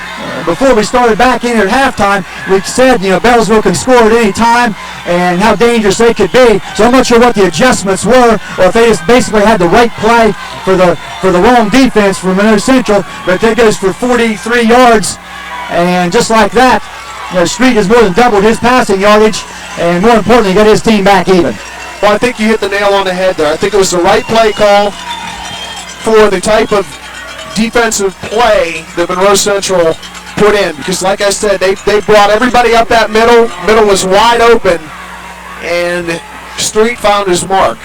before we started back in at halftime, we said, Beallsville can score at any time and how dangerous they could be. So I'm not sure what the adjustments were, or if they just basically had the right play for the wrong defense for Monroe Central. But that goes for 43 yards, and just like that, Street has more than doubled his passing yardage, and more importantly, got his team back even. Well, I think you hit the nail on the head there. I think it was the right play call for the type of defensive play that Monroe Central put in, because like I said, they brought everybody up that middle. Middle was wide open, and Street found his mark.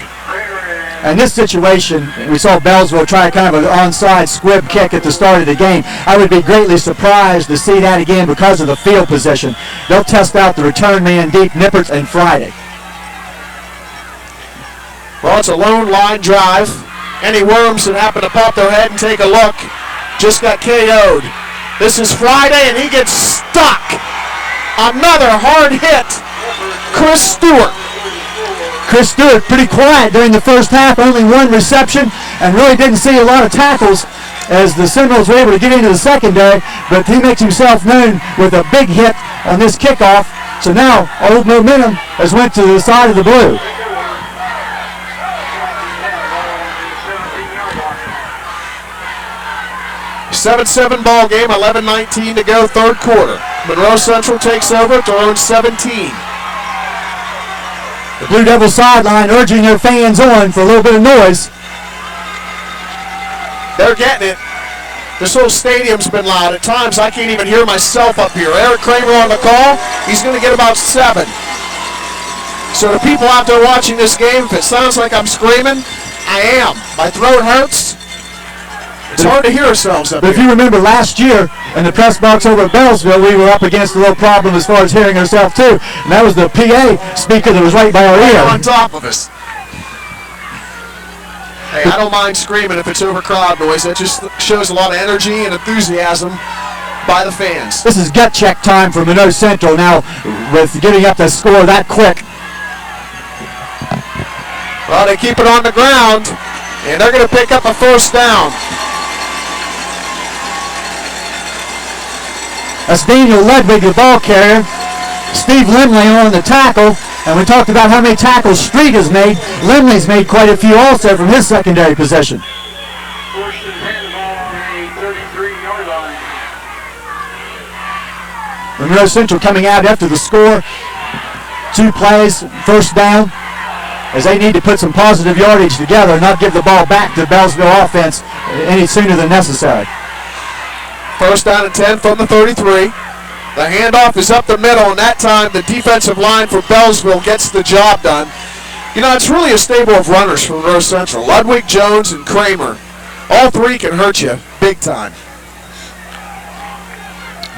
In this situation, we saw Beallsville try kind of an onside squib kick at the start of the game. I would be greatly surprised to see that again because of the field position. They'll test out the return man deep, Nippert, and Friday. Well, it's a lone line drive. Any worms that happen to pop their head and take a look just got KO'd. This is Friday, and he gets stuck. Another hard hit. Chris Stewart Chris Stewart pretty quiet during the first half, only one reception, and really didn't see a lot of tackles as the Seminoles were able to get into the secondary, but he makes himself known with a big hit on this kickoff. So now Old Momentum has went to the side of the blue. Seven ball game, 11:19 to go, third quarter. Monroe Central takes over at their own 17. The Blue Devils sideline urging their fans on for a little bit of noise. They're getting it. This whole stadium's been loud. At times, I can't even hear myself up here. Eric Kramer on the call. He's going to get about 7. So the people out there watching this game, if it sounds like I'm screaming, I am. My throat hurts. It's hard to hear ourselves up here. But if you remember last year in the press box over at Beallsville, we were up against a little problem as far as hearing ourselves too. And that was the PA speaker that was right by our ear. On top of us. Hey, I don't mind screaming if it's over crowd noise. That just shows a lot of energy and enthusiasm by the fans. This is gut check time for Monroe Central now with getting up the score that quick. Well, they keep it on the ground, and they're going to pick up a first down. That's Daniel Ludwig, the ball carrier. Steve Limley on the tackle. And we talked about how many tackles Street has made. Limley's made quite a few also from his secondary position. First and 10 on the 33-yard line. Monroe Central coming out after the score. 2 plays, first down, as they need to put some positive yardage together and not give the ball back to the Beallsville offense any sooner than necessary. First down and 10 from the 33. The handoff is up the middle, and that time the defensive line for Beallsville gets the job done. You know, it's really a stable of runners from Monroe Central. Ludwig, Jones, and Kramer. All 3 can hurt you big time.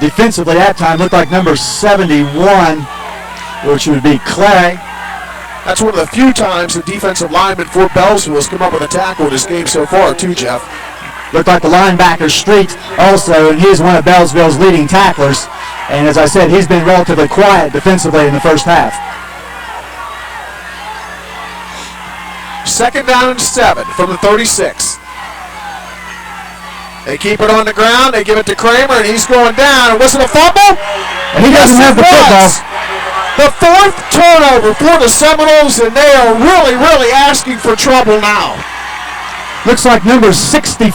Defensively, that time looked like number 71, which would be Clay. That's one of the few times the defensive lineman for Beallsville has come up with a tackle in this game so far, too, Jeff. Looked like the linebacker Street also, and he's one of Beallsville's leading tacklers. And as I said, he's been relatively quiet defensively in the first half. Second down and 7 from the 36. They keep it on the ground. They give it to Kramer, and he's going down. Was it a fumble? And he doesn't have the football. The 4th turnover for the Seminoles, and they are really, really asking for trouble now. Looks like number 65,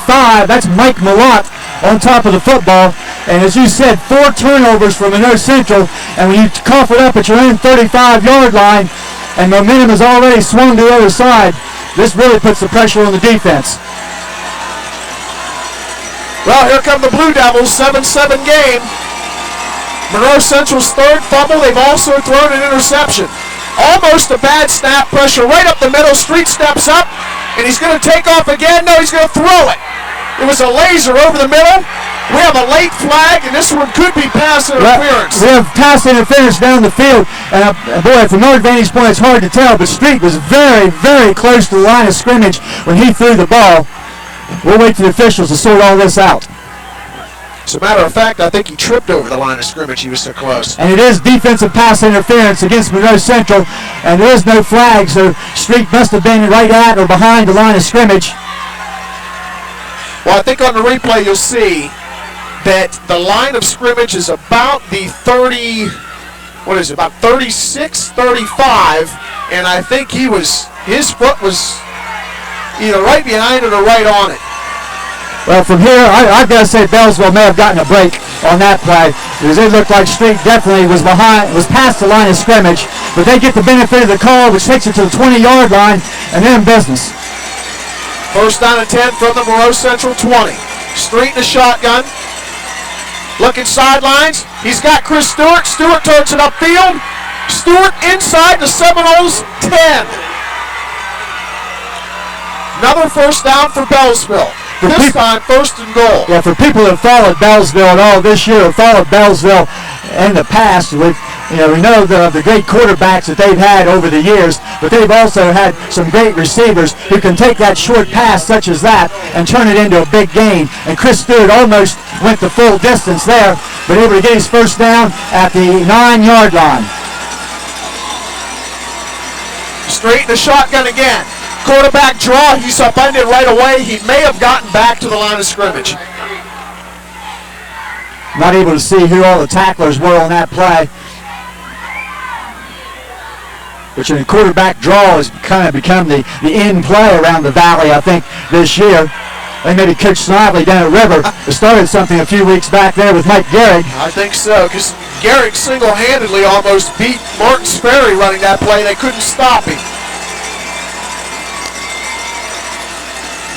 that's Mike Malott on top of the football. And as you said, 4 turnovers for Monroe Central. And when you cough it up at your own 35-yard line, and momentum has already swung to the other side, this really puts the pressure on the defense. Well, here come the Blue Devils, 7-7 game. Monroe Central's 3rd fumble. They've also thrown an interception. Almost a bad snap, pressure right up the middle. Street steps up, and he's going to take off again. No, he's going to throw it. It was a laser over the middle. We have a late flag, and this one could be pass interference. We have pass interference down the field. And boy, from our vantage point, it's hard to tell, but Street was very, very close to the line of scrimmage when he threw the ball. We'll wait for the officials to sort all this out. As a matter of fact, I think he tripped over the line of scrimmage. He was so close. And it is defensive pass interference against Monroe Central, and there is no flag, so Street must have been right at or behind the line of scrimmage. Well, I think on the replay you'll see that the line of scrimmage is about the 30, what is it, about 36, 35, and I think his foot was either right behind it or right on it. Well, from here, I've got to say Beallsville may have gotten a break on that play because it looked like Street definitely was past the line of scrimmage, but they get the benefit of the call, which takes it to the 20-yard line, and they're in business. First down and 10 from the Monroe Central 20. Street in the shotgun. Looking sidelines. He's got Chris Stewart. Stewart turns it upfield. Stewart inside the Seminoles 10. Another first down for Beallsville. This time, first and goal. Yeah, for people that followed Beallsville at all this year, followed Beallsville in the past, we know the great quarterbacks that they've had over the years, but they've also had some great receivers who can take that short pass such as that and turn it into a big gain. And Chris Stewart almost went the full distance there, but able to get his first down at the 9-yard line. Straight in the shotgun again. Quarterback draw. He's upended right away. He may have gotten back to the line of scrimmage. Not able to see who all the tacklers were on that play. Which in a quarterback draw has kind of become the in play around the Valley, I think, this year. I think maybe Coach Snively down at River started something a few weeks back there with Mike Garrick. I think so, because Garrick single-handedly almost beat Martin Sperry running that play. They couldn't stop him.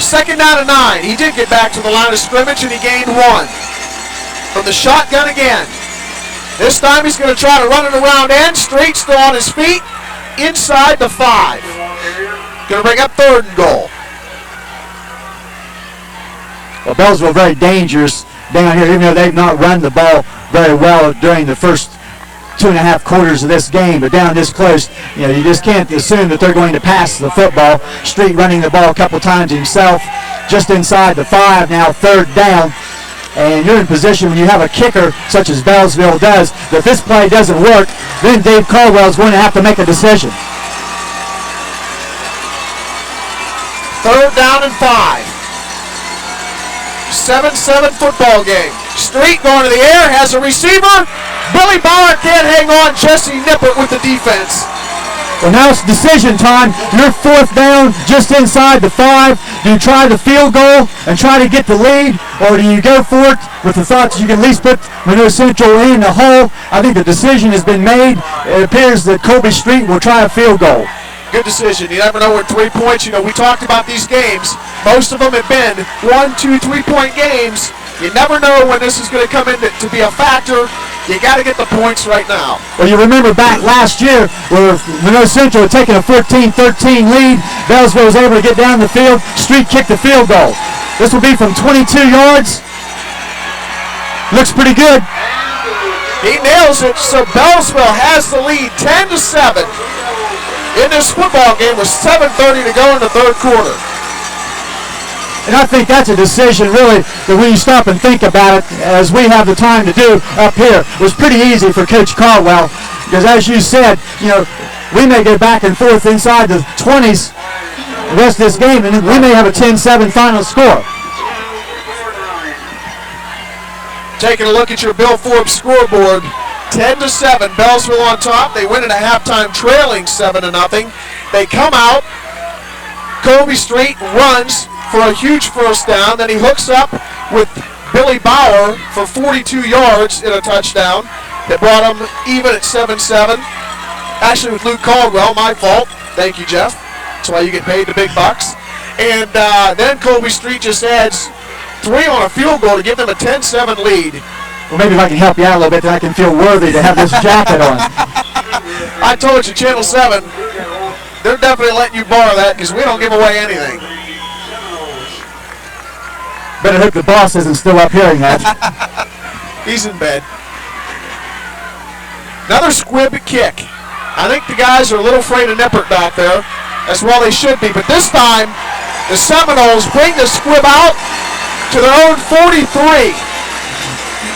Second down and 9. He did get back to the line of scrimmage, and he gained 1. From the shotgun again. This time he's going to try to run it around end. Straight still on his feet. Inside the 5. Going to bring up 3rd and goal. Well, Beallsville very dangerous down here, even though they've not run the ball very well during the first 2.5 quarters of this game, but down this close, you just can't assume that they're going to pass the football. Street running the ball a couple times himself, just inside the 5, now 3rd down. And you're in position when you have a kicker such as Beallsville does, that if this play doesn't work, then Dave Caldwell's going to have to make a decision. 3rd down and 5. 7-7 football game. Street going to the air, has a receiver. Billy Bauer can't hang on. Jesse Nippert with the defense. Well, now it's decision time. You're 4th down, just inside the 5. Do you try the field goal and try to get the lead, or do you go for it with the thoughts you can at least put Monroe Central in the hole? I think the decision has been made. It appears that Colby Street will try a field goal. Good decision. You never know with 3 points. We talked about these games. Most of them have been 1, 2, 3-point games. You never know when this is going to come in to be a factor. You got to get the points right now. Well, you remember back last year where Monroe Central had taken a 14-13 lead. Beallsville was able to get down the field. Street kicked the field goal. This will be from 22 yards. Looks pretty good. He nails it, so Beallsville has the lead 10-7 in this football game with 7:30 to go in the 3rd quarter. And I think that's a decision, really, that when you stop and think about it, as we have the time to do up here, was pretty easy for Coach Caldwell. Because as you said, we may go back and forth inside the 20s the rest of this game, and we may have a 10-7 final score. Taking a look at your Bill Forbes scoreboard, 10-7, Beallsville on top. They win at a halftime trailing 7-0. They come out, Colby Street runs for a huge 1st down, then he hooks up with Billy Bauer for 42 yards in a touchdown that brought him even at 7-7. Actually with Luke Caldwell, my fault. Thank you, Jeff. That's why you get paid the big bucks. And then Colby Street just adds 3 on a field goal to give them a 10-7 lead. Well, maybe if I can help you out a little bit, then I can feel worthy to have this jacket on. I told you, Channel 7, they're definitely letting you borrow that because we don't give away anything. Better hope the boss isn't still up hearing that. He's in bed. Another squib kick. I think the guys are a little afraid of Nippert back there. That's well they should be. But this time, the Seminoles bring the squib out to their own 43.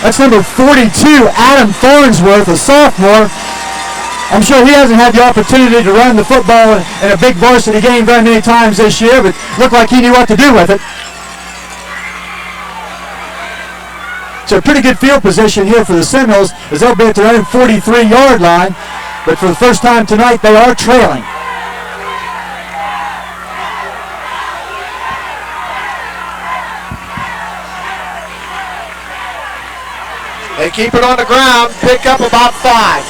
That's number 42, Adam Farnsworth, a sophomore. I'm sure he hasn't had the opportunity to run the football in a big varsity game very many times this year, but looked like he knew what to do with it. So a pretty good field position here for the Seminoles as they'll be at their own 43-yard line. But for the first time tonight, they are trailing. They keep it on the ground, pick up about 5.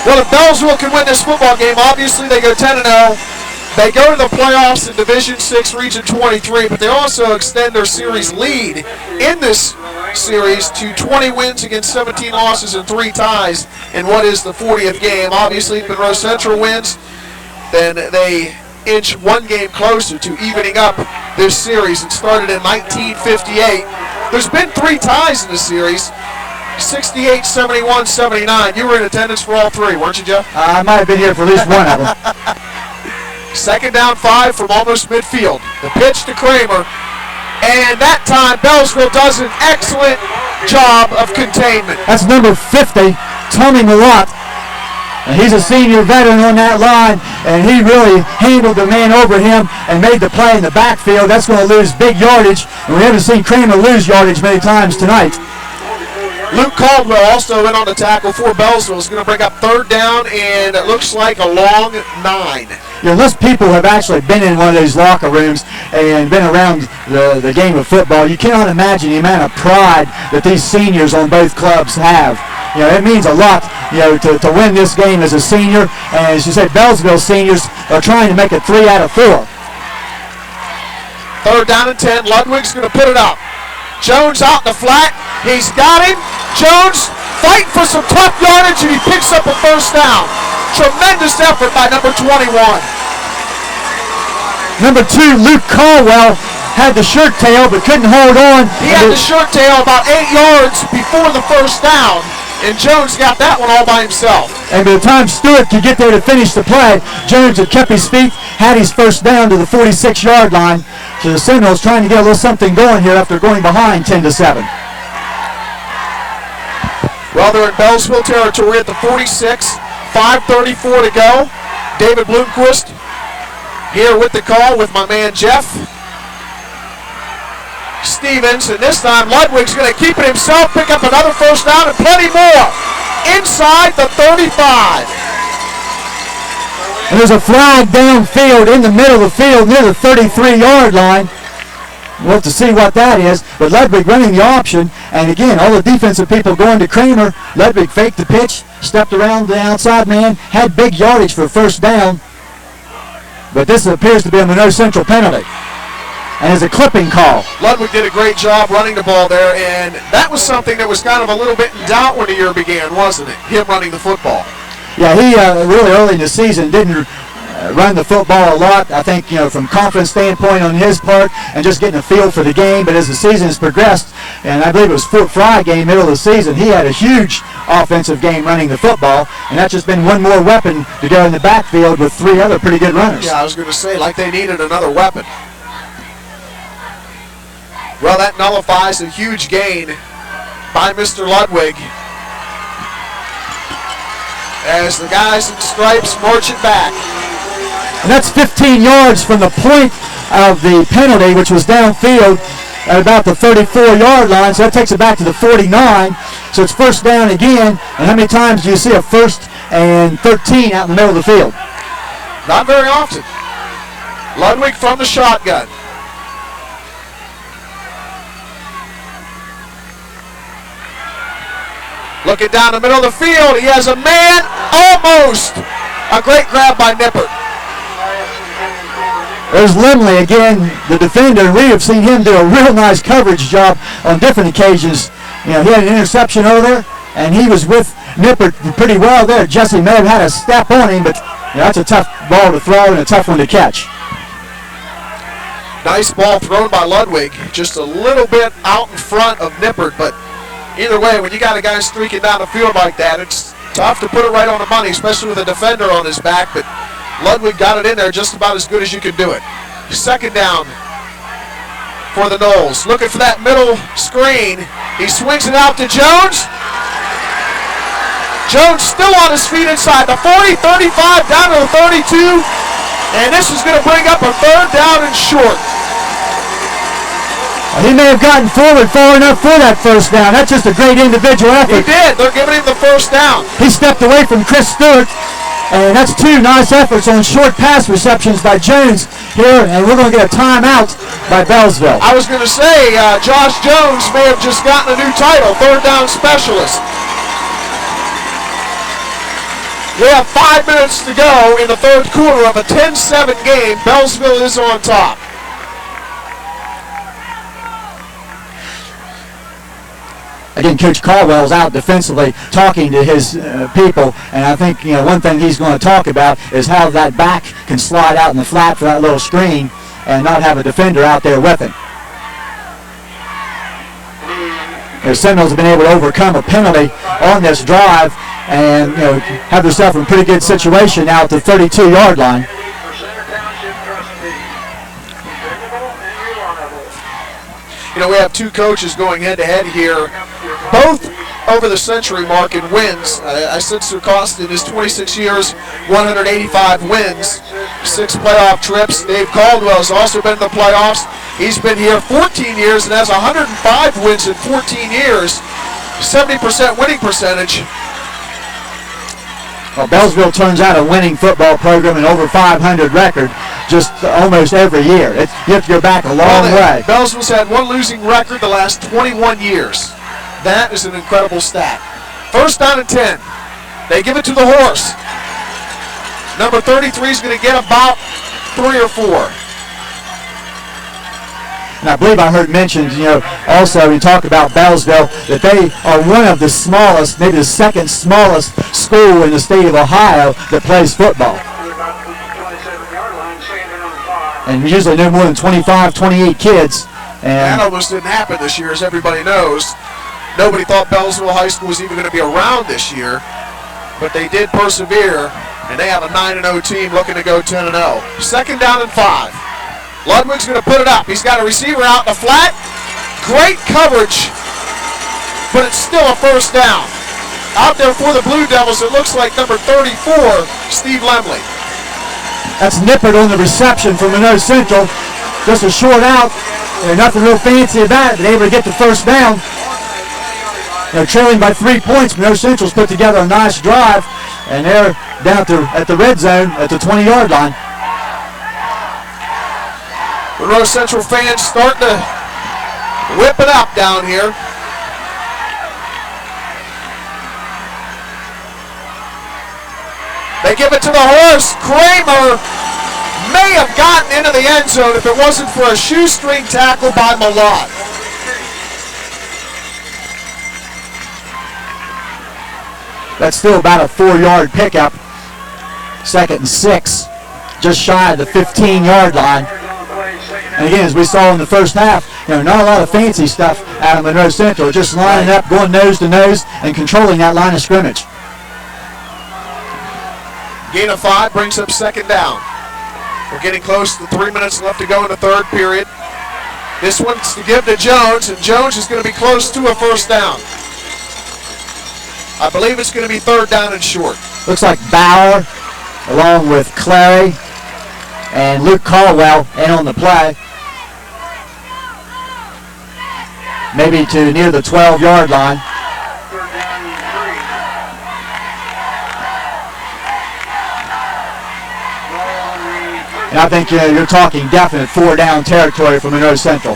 Well, if Beallsville can win this football game, obviously they go 10-0. They go to the playoffs in Division 6, Region 23, but they also extend their series lead in this series to 20 wins against 17 losses and 3 ties in what is the 40th game. Obviously, if Monroe Central wins, then they inch 1 game closer to evening up this series. It started in 1958. There's been 3 ties in this series. 68, 71, 79. You were in attendance for all 3, weren't you, Jeff? I might have been here for at least one of them. Second down 5 from almost midfield. The pitch to Kramer. And that time, Beallsville does an excellent job of containment. That's number 50, Tommy Malott. And he's a senior veteran on that line, and he really handled the man over him and made the play in the backfield. That's going to lose big yardage, and we haven't seen Kramer lose yardage many times tonight. Luke Caldwell also in on the tackle for Beallsville. Is going to bring up third down, and it looks like a long 9. Unless people have actually been in one of those locker rooms and been around the game of football, you cannot imagine the amount of pride that these seniors on both clubs have. It means a lot, to win this game as a senior. And as you said, Beallsville seniors are trying to make it 3 out of 4. Third down and 10. Ludwig's going to put it up. Jones out in the flat. He's got him. Jones fighting for some tough yardage, and he picks up a first down. Tremendous effort by number 21. Number 2, Luke Caldwell, had the shirt tail but couldn't hold on. He had the shirt tail about 8 yards before the first down, and Jones got that one all by himself. And by the time Stewart could get there to finish the play, Jones had kept his feet, had his first down to the 46-yard line. So the Seminoles trying to get a little something going here after going behind 10-7. Well, they're in Beallsville territory at the 46. 5:34 to go. David Bloomquist here with the call with my man Jeff Stevens, and this time Ludwig's going to keep it himself, pick up another first down and plenty more inside the 35. And there's a flag downfield in the middle of the field near the 33-yard line. We'll have to see what that is, but Ludwig running the option, and again, all the defensive people going to Kramer. Ludwig faked the pitch, stepped around the outside man, had big yardage for first down, but this appears to be a Monroe Central penalty, and is a clipping call. Ludwig did a great job running the ball there, and that was something that was kind of a little bit in doubt when the year began, wasn't it? Him running the football. Yeah, he really early in the season didn't run the football a lot. I think, from confidence standpoint on his part and just getting a feel for the game. But as the season has progressed, and I believe it was Fort Fry game, middle of the season, he had a huge offensive game running the football, and that's just been one more weapon to go in the backfield with 3 other pretty good runners. Yeah, I was going to say, like they needed another weapon. Well, that nullifies a huge gain by Mr. Ludwig as the guys in stripes march it back. And that's 15 yards from the point of the penalty, which was downfield at about the 34-yard line. So that takes it back to the 49. So it's first down again. And how many times do you see a 1st and 13 out in the middle of the field? Not very often. Ludwig from the shotgun. Looking down the middle of the field, he has a man, almost. A great grab by Nippert. There's Limley again, the defender, and we have seen him do a real nice coverage job on different occasions. He had an interception over there, and he was with Nippert pretty well there. Jesse may have had a step on him, but that's a tough ball to throw and a tough one to catch. Nice ball thrown by Ludwig, just a little bit out in front of Nippert, but either way, when you got a guy streaking down the field like that, it's tough to put it right on the money, especially with a defender on his back, but Ludwig got it in there just about as good as you could do it. Second down for the Noles. Looking for that middle screen. He swings it out to Jones. Jones still on his feet inside the 40, 35, down to the 32, and this is going to bring up a third down and short. He may have gotten forward far enough for that first down. That's just a great individual effort. He did. They're giving him the first down. He stepped away from Chris Stewart, and that's 2 nice efforts on short pass receptions by Jones here, and we're going to get a timeout by Beallsville. I was going to say, Josh Jones may have just gotten a new title, third down specialist. We have 5 minutes to go in the third quarter of a 10-7 game. Beallsville is on top. Again, Coach Caldwell's out defensively talking to his people, and I think one thing he's going to talk about is how that back can slide out in the flat for that little screen and not have a defender out there with it. The Seminoles have been able to overcome a penalty on this drive and have themselves in a pretty good situation now at the 32-yard line. We have 2 coaches going head-to-head here. Both over the century mark in wins. I said Sir Cost in his 26 years, 185 wins, 6 playoff trips. Dave Caldwell has also been in the playoffs. He's been here 14 years and has 105 wins in 14 years, 70% winning percentage. Well, Beallsville turns out a winning football program, and over 500 record just almost every year. You have to go back a long way. Beallsville's had one losing record the last 21 years. That is an incredible stat. First down and 10. They give it to the horse. Number 33 is going to get about 3 or 4. And I believe I heard mentioned, also we talk about Beallsville, that they are one of the smallest, maybe the second smallest school in the state of Ohio that plays football. And usually no more than 25, 28 kids. And that almost didn't happen this year, as everybody knows. Nobody thought Beallsville High School was even going to be around this year, but they did persevere, and they have a 9-0 team looking to go 10-0. Second down and 5. Ludwig's going to put it up. He's got a receiver out in the flat. Great coverage, but it's still a first down. Out there for the Blue Devils, it looks like number 34, Steve Lemley. That's Nippert on the reception from Monroe Central. Just a short out. Nothing real fancy about it, but able to get the first down. They're trailing by 3 points. Monroe Central's put together a nice drive, and they're down at the red zone at the 20-yard line. Monroe Central fans starting to whip it up down here. They give it to the horse. Kramer may have gotten into the end zone if it wasn't for a shoestring tackle by Malott. That's still about a 4-yard pickup. 2nd and 6, just shy of the 15-yard line. And again, as we saw in the first half, not a lot of fancy stuff out of Monroe Central. Just lining up, going nose to nose, and controlling that line of scrimmage. Gain of 5 brings up second down. We're getting close to 3 minutes left to go in the third period. This one's to give to Jones, and Jones is going to be close to a first down. I believe it's going to be third down and short. Looks like Bauer, along with Clary and Luke Caldwell, in on the play. Maybe to near the 12-yard line. And I think you're talking definite 4-down territory for Monroe Central.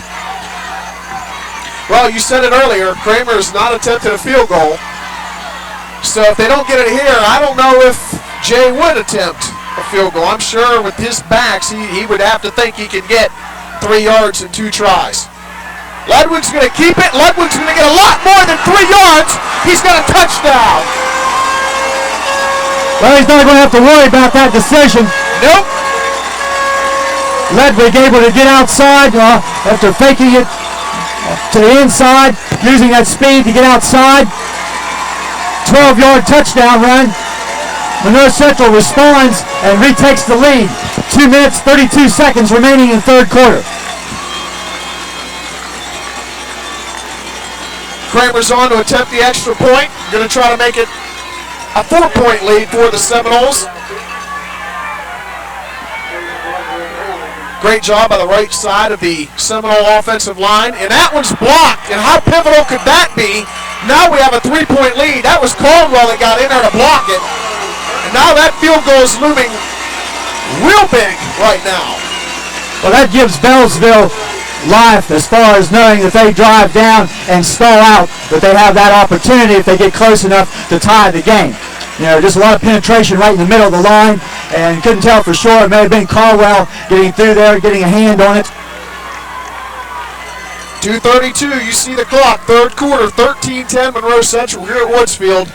Well, you said it earlier, Kramer has not attempted a field goal. So if they don't get it here, I don't know if Jay would attempt a field goal. I'm sure with his backs, he would have to think he can get 3 yards in 2 tries. Ludwig's going to keep it. Ludwig's going to get a lot more than 3 yards. He's got a touchdown. Well, he's not going to have to worry about that decision. Nope. Ludwig able to get outside after faking it to the inside, using that speed to get outside. 12-yard touchdown run. Monroe Central responds and retakes the lead. 2 minutes, 32 seconds remaining in the third quarter. Kramer's on to attempt the extra point. Going to try to make it a 4-point lead for the Seminoles. Great job by the right side of the Seminole offensive line. And that one's blocked. And how pivotal could that be? Now we have a 3-point lead. That was Caldwell that got in there to block it. And now that field goal is looming real big right now. Well, that gives Beallsville life as far as knowing that they drive down and stall out, that they have that opportunity if they get close enough to tie the game. Just a lot of penetration right in the middle of the line, and couldn't tell for sure. It may have been Caldwell getting through there, getting a hand on it. 2:32, you see the clock. Third quarter, 13-10 Monroe Central here at Woodsfield.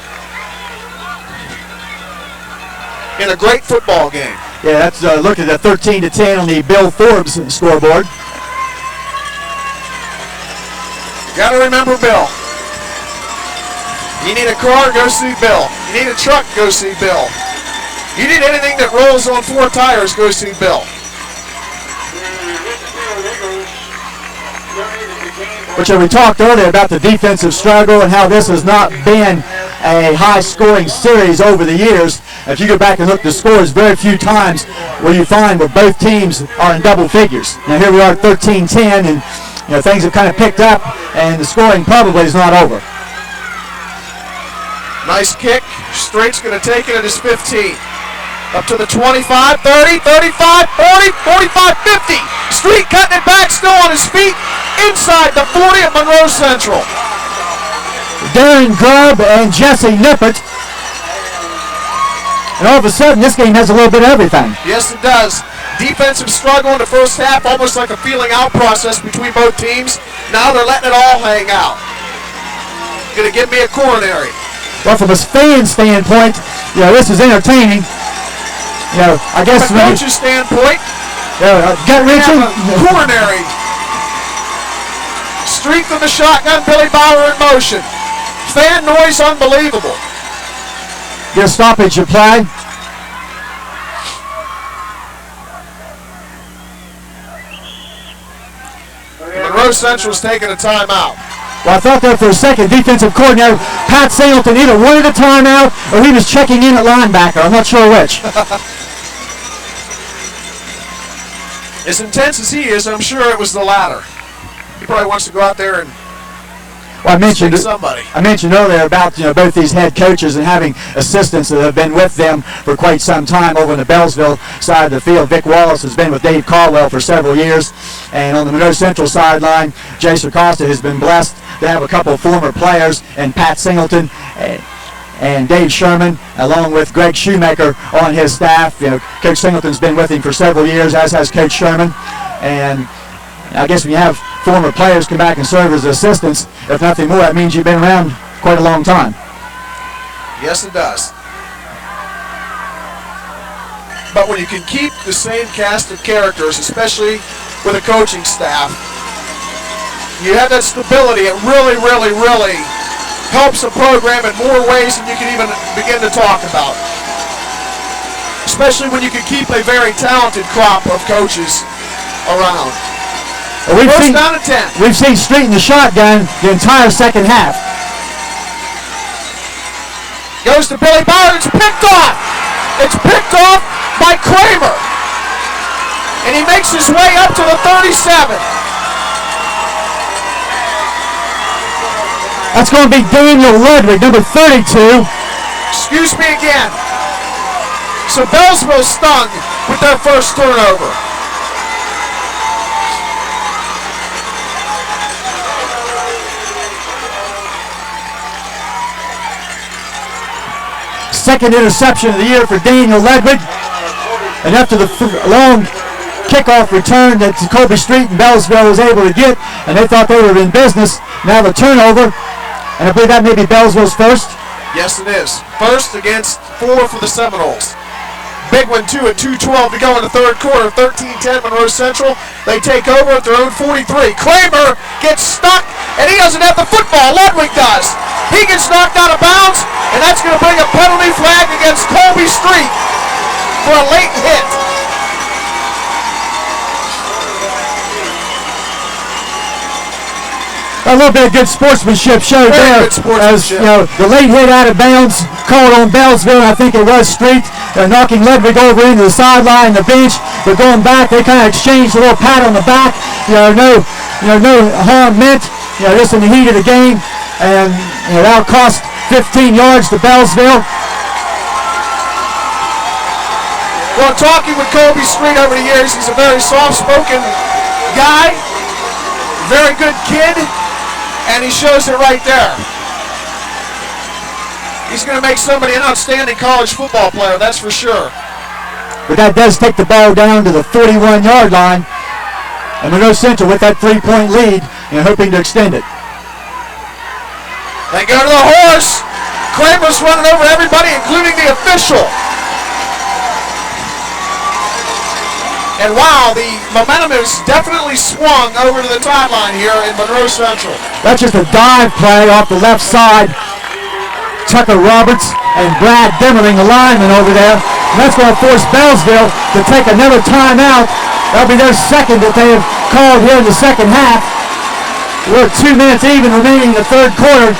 In a great football game. Yeah, that's look at that 13-10 on the Bill Forbes scoreboard. Got to remember Bill. You need a car, go see Bill. You need a truck, go see Bill. You need anything that rolls on 4 tires, go see Bill. which we talked earlier about the defensive struggle and how this has not been a high-scoring series over the years. If you go back and look at the scores, very few times where you find where both teams are in double figures. Now here we are at 13-10, and things have kind of picked up, and the scoring probably is not over. Nice kick. Straight's going to take it at his 15. Up to the 25, 30, 35, 40, 45, 50. Street cutting it back, still on his feet, inside the 40 of Monroe Central. Darren Grubb and Jesse Nippert. And all of a sudden, this game has a little bit of everything. Yes, it does. Defensive struggle in the first half, almost like a feeling out process between both teams. Now they're letting it all hang out. Going to give me a coronary. Well, from a fan standpoint, this is entertaining. I guess from a coach's standpoint, gut-wrenching. Coronary. Street from the shotgun, Billy Bauer in motion. Fan noise unbelievable. Get a stoppage applied. Monroe Central's taking a timeout. Well, I thought there for a second, defensive coordinator Pat Singleton either wanted a timeout or he was checking in at linebacker. I'm not sure which. As intense as he is, I'm sure it was the latter. He probably wants to go out there and I mentioned somebody. I mentioned earlier about both these head coaches and having assistants that have been with them for quite some time over in the Beallsville side of the field. Vic Wallace has been with Dave Caldwell for several years, and on the Monroe Central sideline, Jay Sarcosta has been blessed to have a couple of former players, and Pat Singleton and Dave Sherman, along with Greg Shoemaker on his staff. Coach Singleton's been with him for several years, as has Coach Sherman, and I guess when you have former players come back and serve as assistants, if nothing more, that means you've been around quite a long time. Yes, it does. But when you can keep the same cast of characters, especially with a coaching staff, you have that stability. It really, really, really helps a program in more ways than you can even begin to talk about. Especially when you can keep a very talented crop of coaches around. We've seen Street in the shotgun the entire second half. Goes to Billy Bauer. It's picked off. It's picked off by Kramer. And he makes his way up to the 37. That's going to be Daniel Ludwig, number 32. Excuse me again. So Beallsville stung with their first turnover. Second interception of the year for Daniel Ludwig. And after the long kickoff return that Colby Street and Beallsville was able to get, and they thought they were in business, now the turnover, and I believe that may be Beallsville's first. Yes, it is. First against 4 for the Seminoles. Big one, too, at 2:12 to go in the third quarter. 13-10 Monroe Central. They take over at their own 43. Kramer gets stuck, and he doesn't have the football. Ludwig does. He gets knocked out of bounds, and that's going to bring a penalty flag against Colby Street for a late hit. A little bit of good sportsmanship showed there. As the late hit out of bounds called on Beallsville, I think it was Street, knocking Ludwig over into the sideline, the bench. But going back, they kind of exchanged a little pat on the back. No harm meant. Just in the heat of the game, and that'll cost 15 yards to Beallsville. Well, talking with Colby Street over the years, he's a very soft-spoken guy, very good kid, and he shows it right there. He's going to make somebody an outstanding college football player, that's for sure. But that does take the ball down to the 41-yard line, and Monroe Central with that 3-point lead and hoping to extend it. They go to the horse. Kramer's running over everybody, including the official. And wow, the momentum has definitely swung over to the timeline here in Monroe Central. That's just a dive play off the left side. Tucker Roberts and Brad Demmerling, the lineman over there. And that's going to force Beallsville to take another timeout. That'll be their second that they have called here in the second half. We're 2 minutes even remaining in the third quarter.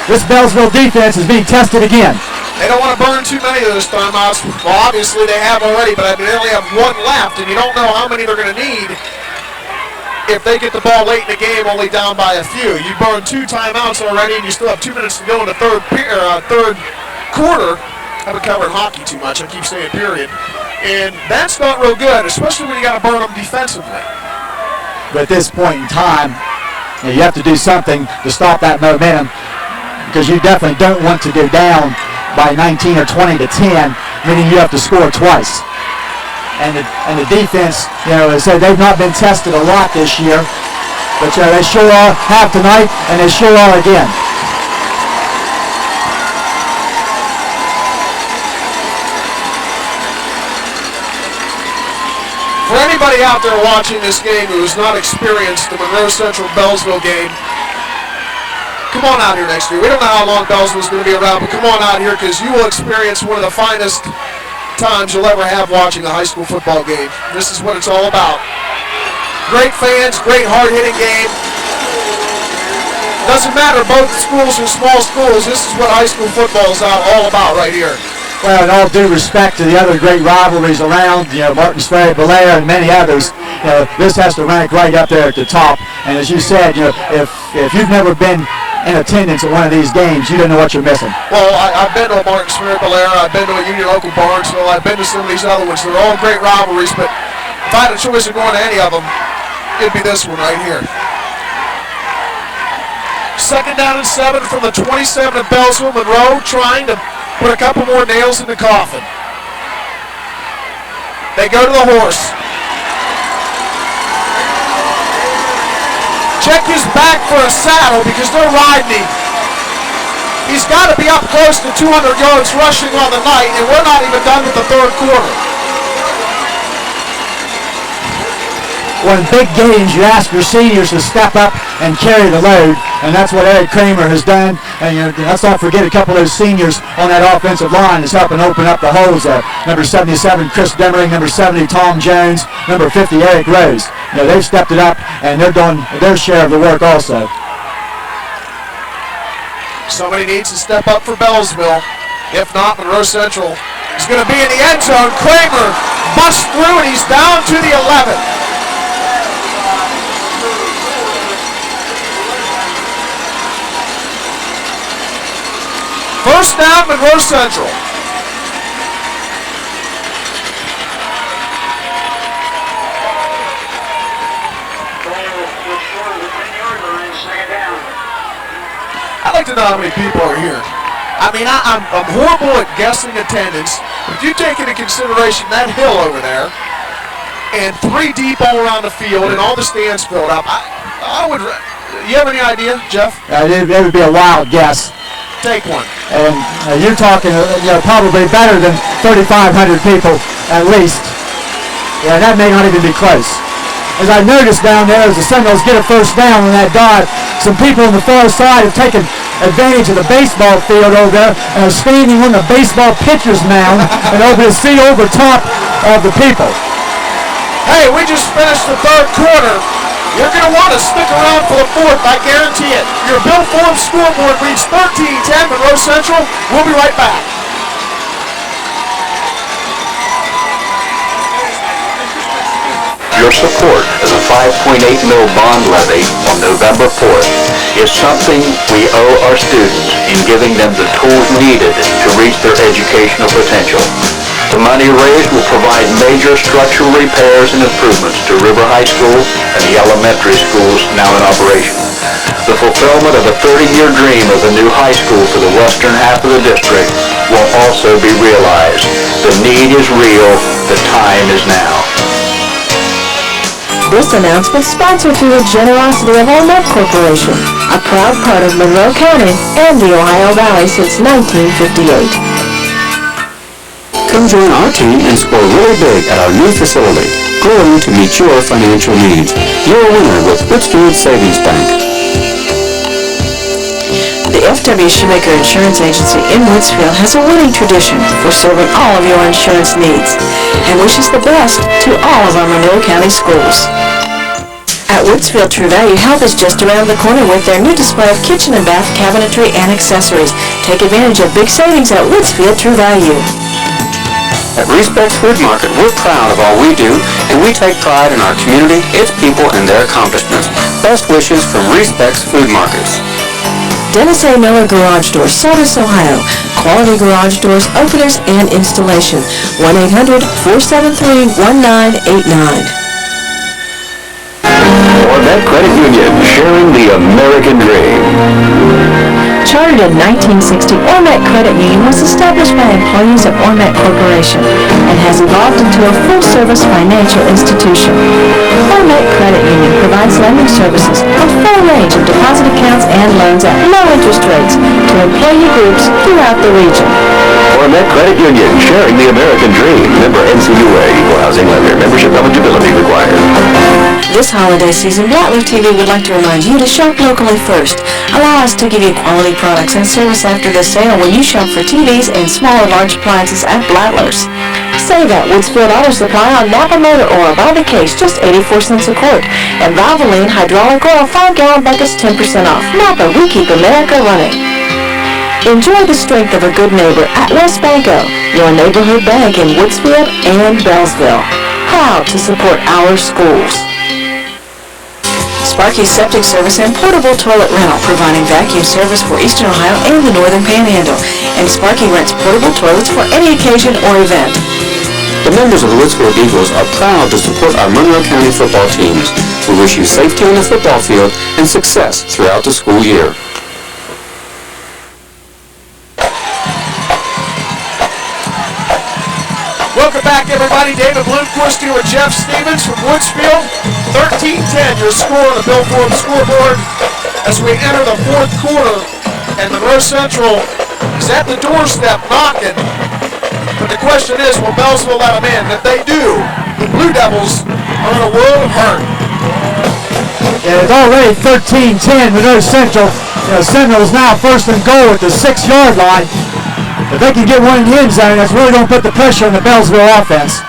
This Beallsville defense is being tested again. They don't want to burn too many of those timeouts. Well, obviously they have already, but they only have one left, and you don't know how many they're going to need if they get the ball late in the game, only down by a few. You burn 2 timeouts already, and you still have 2 minutes to go in the third quarter. I haven't covered hockey too much. I keep saying period. And that's not real good, especially when you got to burn them defensively. But at this point in time, you have to do something to stop that momentum, because you definitely don't want to go down by 19 or 20 to 10, meaning you have to score twice. And the defense, as I said, they've not been tested a lot this year, but they sure have tonight, and they sure are again. For anybody out there watching this game who has not experienced the Monroe Central Beallsville game, come on out here next year. We don't know how long Beallsville is going to be around, but come on out here, because you will experience one of the finest times you'll ever have watching a high school football game. This is what it's all about. Great fans, great hard-hitting game. Doesn't matter, both schools are small schools. This is what high school football is all about right here. Well, in all due respect to the other great rivalries around, Martinsville, Bellaire, and many others, this has to rank right up there at the top. And as you said, if you've never been in attendance at one of these games, you don't know what you're missing. Well, I've been to a Martinsville, Bellaire, I've been to a Union Local Barnesville, I've been to some of these other ones. They're all great rivalries, but if I had a choice of going to any of them, it'd be this one right here. 2nd down and 7 from the 27 of Beallsville. Monroe trying to put a couple more nails in the coffin. They go to the horse. Check his back for a saddle because they're riding him. He's got to be up close to 200 yards rushing on the night, and we're not even done with the third quarter. Well, in big games, you ask your seniors to step up and carry the load, and that's what Eric Kramer has done. And let's not forget a couple of those seniors on that offensive line is helping open up the holes. Number 77, Chris Demering, number 70, Tom Jones, number 50, Eric Rose. They've stepped it up, and they're doing their share of the work also. Somebody needs to step up for Beallsville. If not, Monroe Central is going to be in the end zone. Kramer busts through, and he's down to the 11. First down, Monroe Central. I'd like to know how many people are here. I mean, I'm horrible at guessing attendance. If you take into consideration that hill over there, and 3 deep all around the field, and all the stands filled up, I would. You have any idea, Jeff? It would be a wild guess. Take one. And you're talking, probably better than 3,500 people at least. Yeah, that may not even be close. As I noticed down there, as the Seminoles get a first down on that dive, some people on the far side have taken advantage of the baseball field over there and are standing on the baseball pitcher's mound and able to see over top of the people. Hey, we just finished the third quarter. You're going to want to stick around for the fourth, I guarantee it. Your Bill Forbes scoreboard reads 13-10 Monroe Central. We'll be right back. Your support of the $5.8 million bond levy on November 4th is something we owe our students in giving them the tools needed to reach their educational potential. The money raised will provide major structural repairs and improvements to River High School and the elementary schools now in operation. The fulfillment of a 30-year dream of a new high school for the western half of the district will also be realized. The need is real. The time is now. This announcement sponsored through the generosity of Monroe Corporation, a proud part of Monroe County and the Ohio Valley since 1958. Come join our team and score really big at our new facility, growing to meet your financial needs. You're a winner with Woodsfield Savings Bank. The F.W. Shoemaker Insurance Agency in Woodsfield has a winning tradition for serving all of your insurance needs and wishes the best to all of our Monroe County schools. At At Woodsfield True Value, help is just around the corner with their new display of kitchen and bath cabinetry and accessories. Take advantage of big savings at Woodsfield True Value. At Respects Food Market, we're proud of all we do, and we take pride in our community, its people, and their accomplishments. Best wishes from Respects Food Markets. Dennis A. Miller Garage Doors, Sardis, Ohio. Quality garage doors, openers, and installation. 1-800-473-1989. Ormet Credit Union, sharing the American dream. Chartered in 1960, Ormet Credit Union was established by employees of Ormet Corporation and has evolved into a full-service financial institution. Ormet Credit Union provides lending services, a full range of deposit accounts and loans at low interest rates to employee groups throughout the region. Ormet Credit Union, sharing the American dream. Member NCUA, equal housing lender. Membership eligibility required. This holiday season, Blattler TV would like to remind you to shop locally first. Allow us to give you quality products and service after the sale when you shop for TVs and small and large appliances at Blattler's. Save at Woodsfield Auto Supply on Napa Motor Oil by the case, just 84 cents a quart. And Valvoline Hydraulic Oil 5-gallon buckets, 10% off. Napa, we keep America running. Enjoy the strength of a good neighbor at West Banco, your neighborhood bank in Woodsfield and Beallsville. Proud to support our schools. Sparky's Septic Service and Portable Toilet Rental, providing vacuum service for Eastern Ohio and the Northern Panhandle. And Sparky rents portable toilets for any occasion or event. The members of the Woodsfield Eagles are proud to support our Monroe County football teams. We wish you safety on the football field and success throughout the school year. Welcome back, everybody. David Bloomquist here with Jeff Stevens from Woodsfield. 13-10, your score on the Bill Forbes scoreboard as we enter the fourth quarter. And Monroe Central is at the doorstep knocking. But the question is, will Beallsville let them in? If they do, the Blue Devils are in a world of hurt. Yeah, it's already 13-10, Monroe Central. Seminoles now first and goal at the 6-yard line. If they can get one in the end zone, that's really going to put the pressure on the Beallsville offense.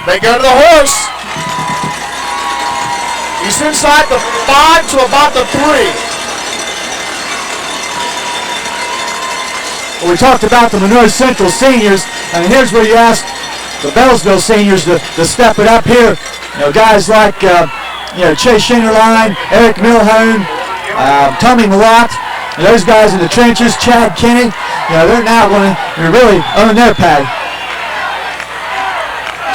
They go to the horse. He's inside the 5 to about the 3. Well, we talked about the Monroe Central seniors, and here's where you ask the Beallsville seniors to step it up here. Guys like Chase Schinderline, Eric Milhone, Tommy Malott. And those guys in the trenches, Chad Kenny, they're now going to really own their pad.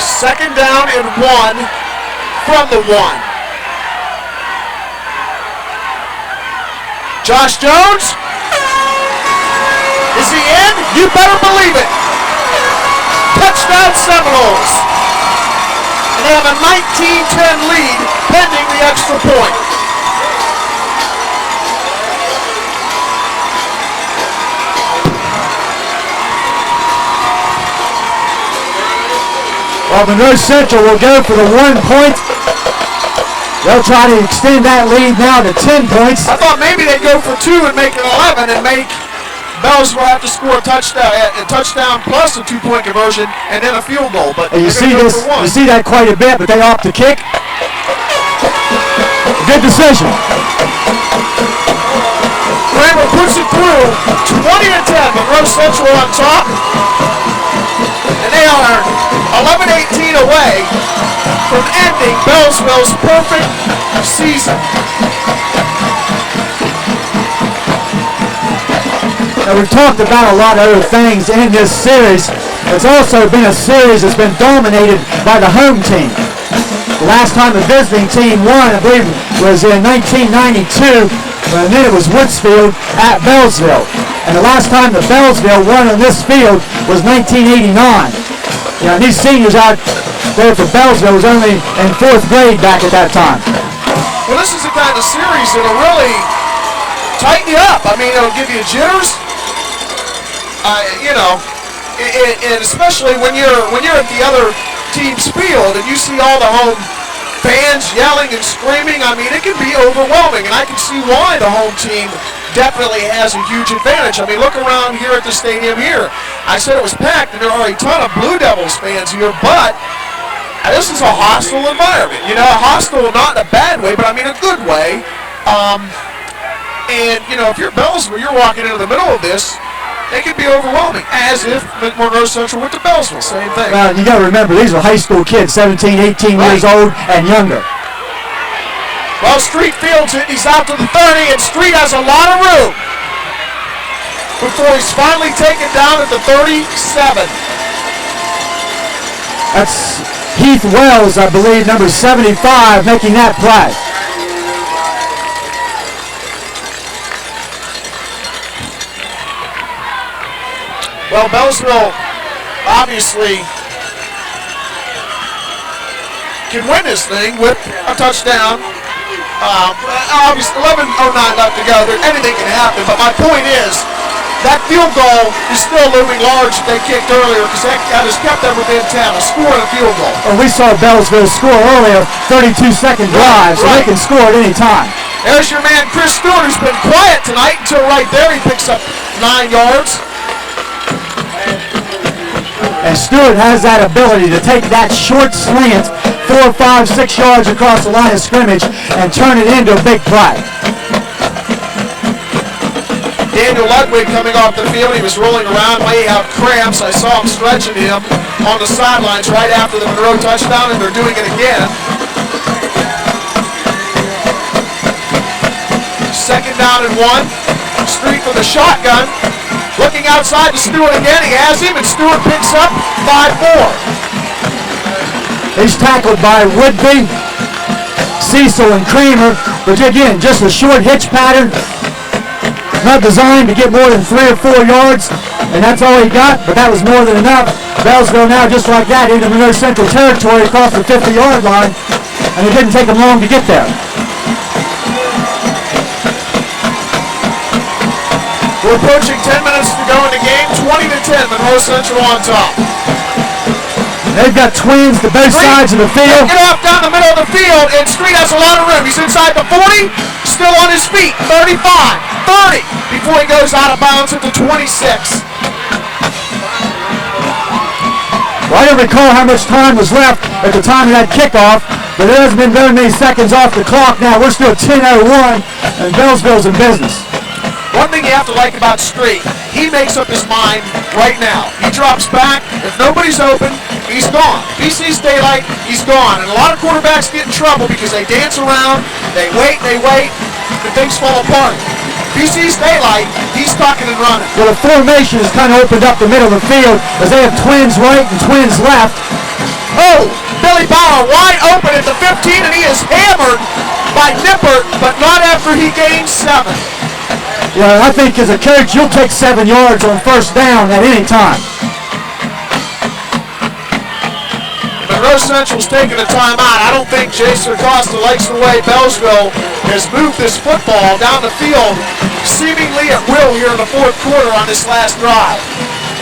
Second down and 1 from the 1. Josh Jones. Is he in? You better believe it. Touchdown Seminoles. And they have a 19-10 lead pending the extra point. Well, Monroe Central will go for the 1 point. They'll try to extend that lead now to 10 points. I thought maybe they'd go for 2 and make it 11 and make Beallsville have to score a touchdown plus a 2-point conversion and then a field goal. But you see this, you see that quite a bit, but they opt to kick. Good decision. Kramer puts it through, 20-10, Monroe Central on top. And they are 11-18 away from ending Beallsville's perfect season. Now, we've talked about a lot of other things in this series. It's also been a series that's been dominated by the home team. The last time the visiting team won, I believe, was in 1992, and then it was Woodsfield at Beallsville. And the last time that Beallsville won on this field was 1989. And these seniors out there for Beallsville was only in 4th grade back at that time. Well, this is the kind of series that'll really tighten you up. I mean, it'll give you jitters. And especially when you're at the other team's field and you see all the home fans yelling and screaming. I mean, it can be overwhelming, and I can see why the home team definitely has a huge advantage. I mean, look around here at the stadium here. I said it was packed, and there are a ton of Blue Devils fans here, but this is a hostile environment. You know, hostile not in a bad way, but I mean a good way. And, you know, if you're Beallsville, you're walking into the middle of this, it can be overwhelming, as if Monroe Central went to Beallsville. Same thing. Well, you got to remember, these are high school kids, 17, 18 years old and younger. Well, Street fields it. He's out to the 30, and Street has a lot of room before he's finally taken down at the 37. That's Heath Wells, I believe, number 75, making that play. Well, Beallsville obviously can win this thing with a touchdown. Obviously, 11:09 left to go. Anything can happen, but my point is, that field goal is still looming large that they kicked earlier because that has kept them within 10, a score and a field goal. Well, we saw Beallsville score earlier, 32-second drive, so they can score at any time. There's your man Chris Stewart, who's been quiet tonight until right there he picks up 9 yards. And Stewart has that ability to take that short slant 4, 5, 6 yards across the line of scrimmage and turn it into a big play. Daniel Ludwig coming off the field. He was rolling around, may have cramps. I saw him stretching him on the sidelines right after the Monroe touchdown, and they're doing it again. Second down and 1. Street with a shotgun. Looking outside to Stewart again. He has him, and Stewart picks up 5 more. He's tackled by Woodby, Cecil, and Kramer, but again, just a short hitch pattern. Not designed to get more than 3 or 4 yards, and that's all he got, but that was more than enough. Beallsville now just like that into Monroe Central territory across the 50-yard line, and it didn't take them long to get there. We're approaching 10 minutes to go in the game, 20-10, Monroe Central on top. They've got twins to both sides of the field. Get off down the middle of the field, and Street has a lot of room. He's inside the 40, still on his feet, 35, 30, before he goes out of bounds at the 26. Well, I don't recall how much time was left at the time of that kickoff, but there hasn't been very many seconds off the clock now. We're still 10:01, and Beallsville's in business. One thing you have to like about Street, he makes up his mind right now. He drops back. If nobody's open, he's gone. If he sees daylight, he's gone. And a lot of quarterbacks get in trouble because they dance around, they wait, and things fall apart. If he sees daylight, he's tucking and running. Well, the formation has kind of opened up the middle of the field as they have twins right and twins left. Oh, Billy Bauer wide open at the 15, and he is hammered by Nippert, but not after he gains 7. Yeah, I think as a coach, you'll take 7 yards on first down at any time. Monroe Central's taking a timeout. I don't think Jason Acosta likes the way Beallsville has moved this football down the field, seemingly at will here in the 4th quarter on this last drive.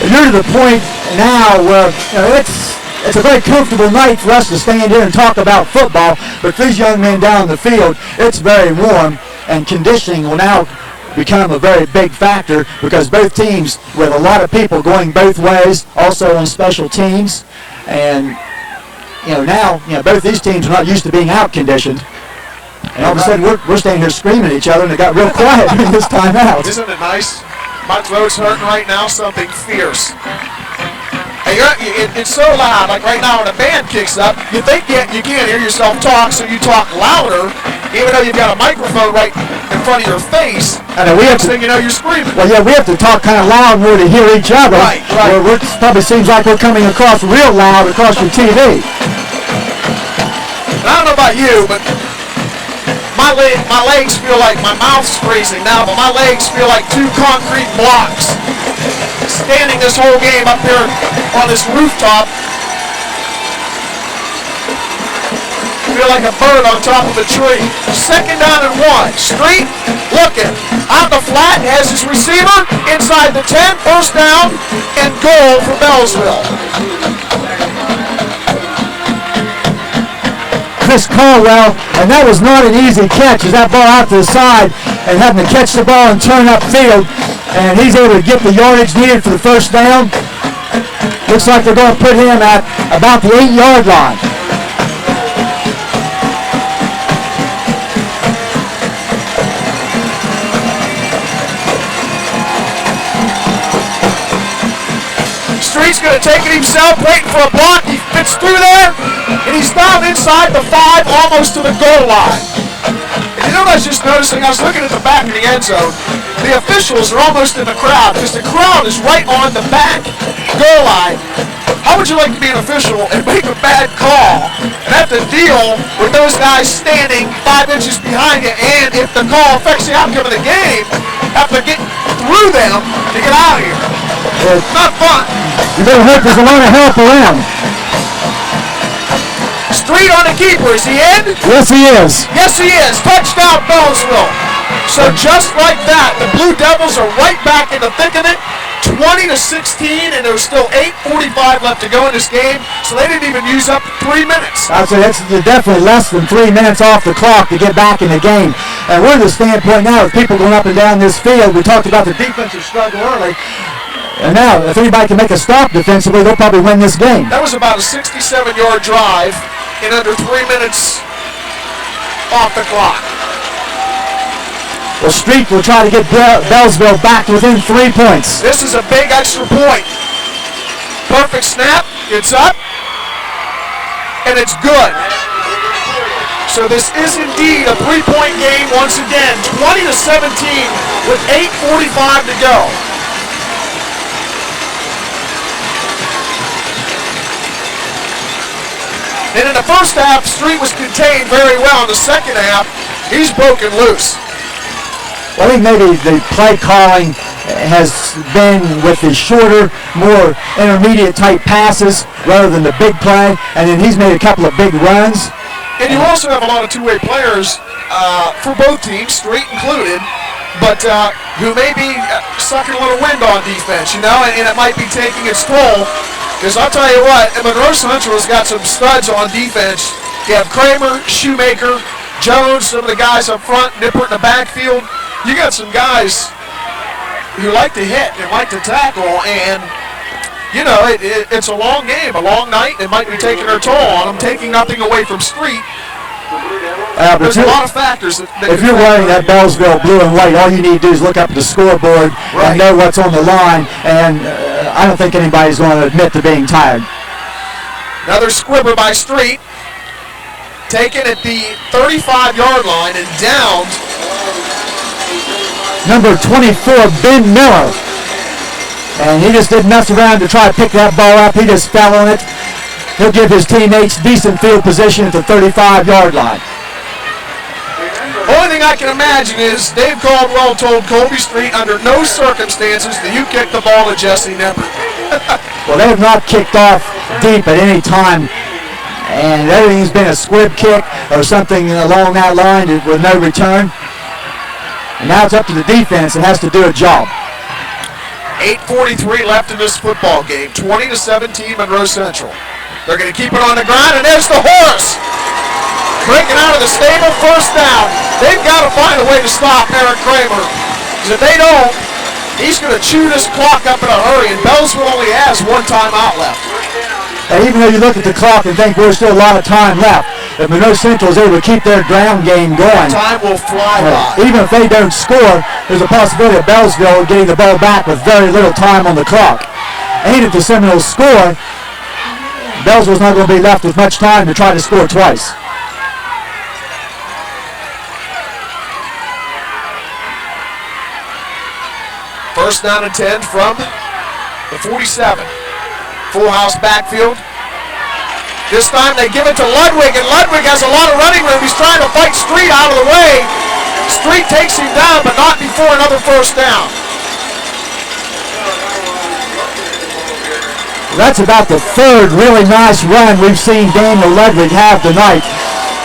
You're to the point now where it's a very comfortable night for us to stand here and talk about football, but for these young men down the field, it's very warm, and conditioning will now become a very big factor because both teams, with a lot of people going both ways, also on special teams, and now both these teams are not used to being out conditioned, and all of a sudden we're standing here screaming at each other, and it got real quiet during this timeout. Isn't it nice? My throat's hurting right now. Something fierce. Hey, it's so loud. Like right now, when a band kicks up, you think you can't hear yourself talk, so you talk louder, even though you've got a microphone right in front of your face. And we have next thing you know, you're screaming. Well, yeah, we have to talk kind of loud more to hear each other. Right. It probably seems like we're coming across real loud across your TV. I don't know about you, but my legs feel like my mouth's freezing now, but my legs feel like 2 concrete blocks. Standing this whole game up here on this rooftop, feel like a bird on top of a tree. Second down and 1. Street looking out the flat, has his receiver inside the 10. First down and goal for Beallsville. Chris Caldwell, and that was not an easy catch as that ball out to the side and having to catch the ball and turn upfield, and he's able to get the yardage needed for the 1st down. Looks like they're going to put him at about the 8-yard line. going to take it himself, waiting for a block. He fits through there, and he's down inside the 5, almost to the goal line. And you know what I was just noticing? I was looking at the back of the end zone. The officials are almost in the crowd, because the crowd is right on the back goal line. How would you like to be an official and make a bad call and have to deal with those guys standing 5 inches behind you, and if the call affects the outcome of the game, have to get through them to get out of here? It's not fun. You better hope there's a lot of help around. Street on the keeper. Is he in? Yes, he is. Yes, he is. Touchdown, Beallsville. So just like that, the Blue Devils are right back in the thick of it. 20-16, and there's still 8:45 left to go in this game, so they didn't even use up 3 minutes. I'd say that's definitely less than 3 minutes off the clock to get back in the game. And we're at the standpoint now of people going up and down this field. We talked about the defensive struggle early. And now, if anybody can make a stop defensively, they'll probably win this game. That was about a 67-yard drive in under 3 minutes off the clock. Well, Street will try to get Beallsville back within 3 points. This is a big extra point. Perfect snap. It's up. And it's good. So this is indeed a 3-point game once again. 20-17 with 8:45 to go. And in the first half, Street was contained very well. In the second half, he's broken loose. Well, I think maybe the play calling has been with the shorter, more intermediate type passes rather than the big play, and then he's made a couple of big runs. And you also have a lot of two-way players for both teams, Street included, but who may be sucking a little wind on defense, you know, and it might be taking its toll. Because I'll tell you what, Monroe Central has got some studs on defense. You have Kramer, Shoemaker, Jones, some of the guys up front, Nippert in the backfield. You got some guys who like to hit and like to tackle, and, you know, it's a long game, a long night. It might be taking their toll on them, taking nothing away from Street. There's a lot of factors. If you're wearing that Beallsville blue and white, all you need to do is look up at the scoreboard and know what's on the line, and I don't think anybody's going to admit to being tired. Another squibber by Street, taken at the 35-yard line and downed. Number 24, Ben Miller. And he just didn't mess around to try to pick that ball up. He just fell on it. He'll give his teammates decent field position at the 35-yard line. Only thing I can imagine is Dave Caldwell told Colby Street under no circumstances that you kick the ball to Jesse Nippert. Well, they have not kicked off deep at any time, and everything's been a squib kick or something along that line with no return. And now it's up to the defense. It has to do a job. 8:43 left in this football game. 20-17 Monroe Central. They're going to keep it on the ground, and there's the horse. Breaking out of the stable, first down. They've got to find a way to stop Eric Kramer. Because if they don't, he's going to chew this clock up in a hurry, and Beallsville only has one timeout left. And even though you look at the clock and think there's still a lot of time left, if Monroe Central is able to keep their ground game going, time will fly by. Even if they don't score, there's a possibility of Beallsville getting the ball back with very little time on the clock. And if the Seminoles score, Beallsville's not going to be left with much time to try to score twice. First down and 10 from the 47. Full house backfield. This time they give it to Ludwig, and Ludwig has a lot of running room. He's trying to fight Street out of the way. Street takes him down, but not before another first down. That's about the third really nice run we've seen Daniel Ludwig have tonight.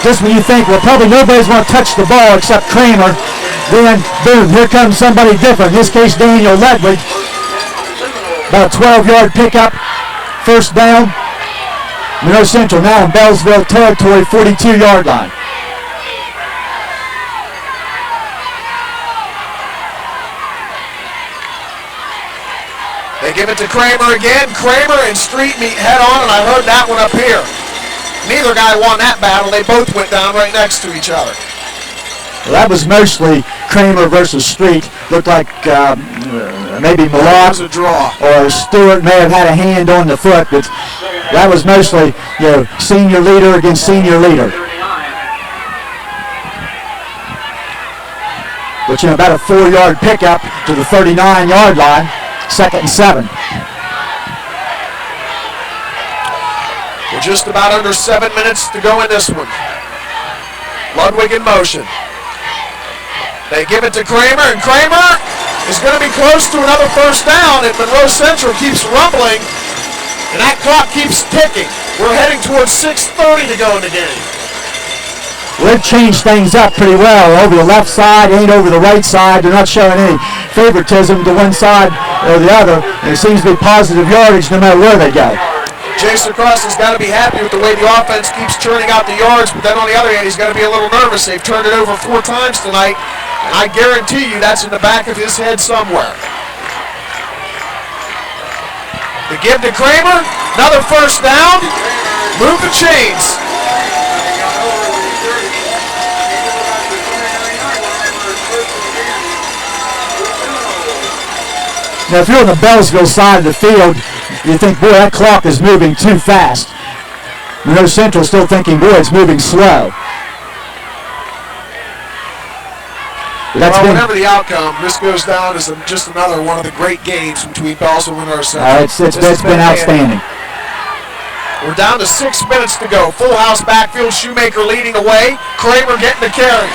Just when you think, well, probably nobody's going to touch the ball except Kramer, then boom, here comes somebody different. In this case, Daniel Ludwig. About a 12-yard pickup, first down. Monroe Central now in Beallsville territory, 42-yard line. They give it to Kramer again. Kramer and Street meet head on, and I heard that one up here. Neither guy won that battle. They both went down right next to each other. Well, that was mostly Kramer versus Street. Looked like maybe Malott was a draw. or Stewart may have had a hand on the foot, but that was mostly, senior leader against senior leader. But, about a 4-yard pickup to the 39-yard line, 2nd and 7. We're just about under 7 minutes to go in this one. Ludwig in motion. They give it to Kramer, and Kramer is going to be close to another first down if Monroe Central keeps rumbling, and that clock keeps ticking. We're heading towards 6:30 to go in the game. They've changed things up pretty well. Over the left side, ain't over the right side. They're not showing any favoritism to one side or the other. And it seems to be positive yardage no matter where they go. Jason Cross has got to be happy with the way the offense keeps churning out the yards, but then on the other hand, he's got to be a little nervous. They've turned it over 4 times tonight, and I guarantee you that's in the back of his head somewhere. The give to Kramer, another first down, move the chains. Now, if you're on the Beallsville side of the field, you think, boy, that clock is moving too fast. Monroe Central still thinking, boy, it's moving slow. Well, whatever the outcome, this goes down as just another one of the great games between Beallsville and Monroe Central. It's been outstanding. We're down to 6 minutes to go. Full house backfield, Shoemaker leading the way. Kramer getting the carry.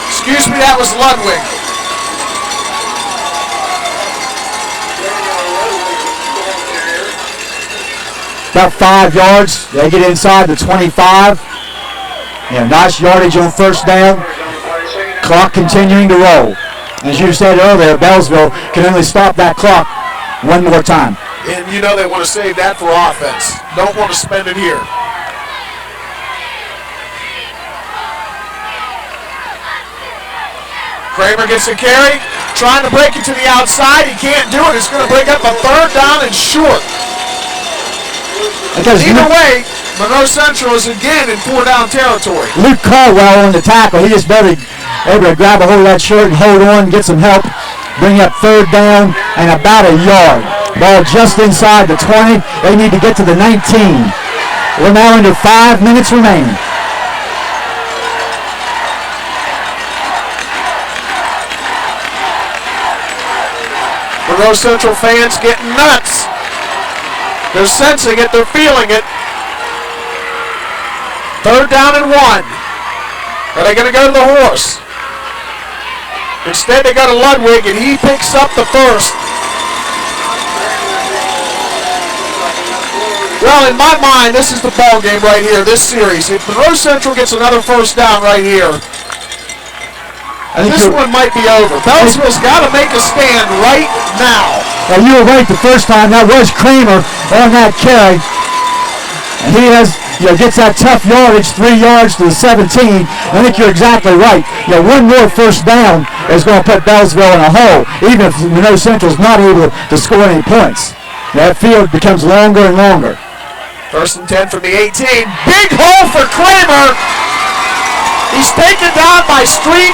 Excuse me, that was Ludwig. About 5 yards. They get inside the 25. Nice yardage on first down. Clock continuing to roll. As you said earlier, Beallsville can only stop that clock one more time. And they want to save that for offense. Don't want to spend it here. Kramer gets a carry, trying to break it to the outside. He can't do it. It's going to break up a 3rd down and short. Either way, Monroe Central is again in 4-down territory. Luke Caldwell on the tackle. He just better able to grab a hold of that shirt and hold on, get some help, bring up 3rd down and about a yard. Ball just inside the 20. They need to get to the 19. We're now under 5 minutes remaining. Monroe Central fans getting nuts. They're sensing it. They're feeling it. 3rd down and 1. Are they going to go to the horse? Instead, they go to Ludwig, and he picks up the first. Well, in my mind, this is the ball game right here, this series. If Monroe Central gets another first down right here, this one might be over. Beallsville's got to make a stand right now. Well, you were right the first time. That was Kramer on that carry. And he gets that tough yardage, 3 yards to the 17. I think you're exactly right. One more first down is going to put Beallsville in a hole, even if Monroe Central's not able to score any points. That field becomes longer and longer. 1st and 10 from the 18. Big hole for Kramer. He's taken down by Street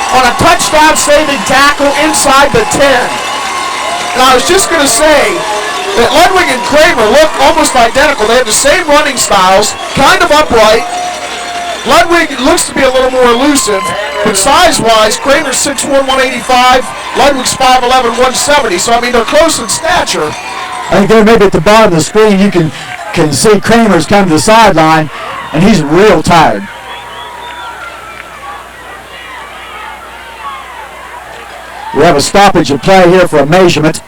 on a touchdown-saving tackle inside the 10. And I was just going to say that Ludwig and Kramer look almost identical. They have the same running styles, kind of upright. Ludwig looks to be a little more elusive, but size-wise, Kramer's 6'1", 185, Ludwig's 5'11", 170. So, they're close in stature. I think there maybe at the bottom of the screen you can see Kramer's come to the sideline, and he's real tired. We have a stoppage of play here for a measurement.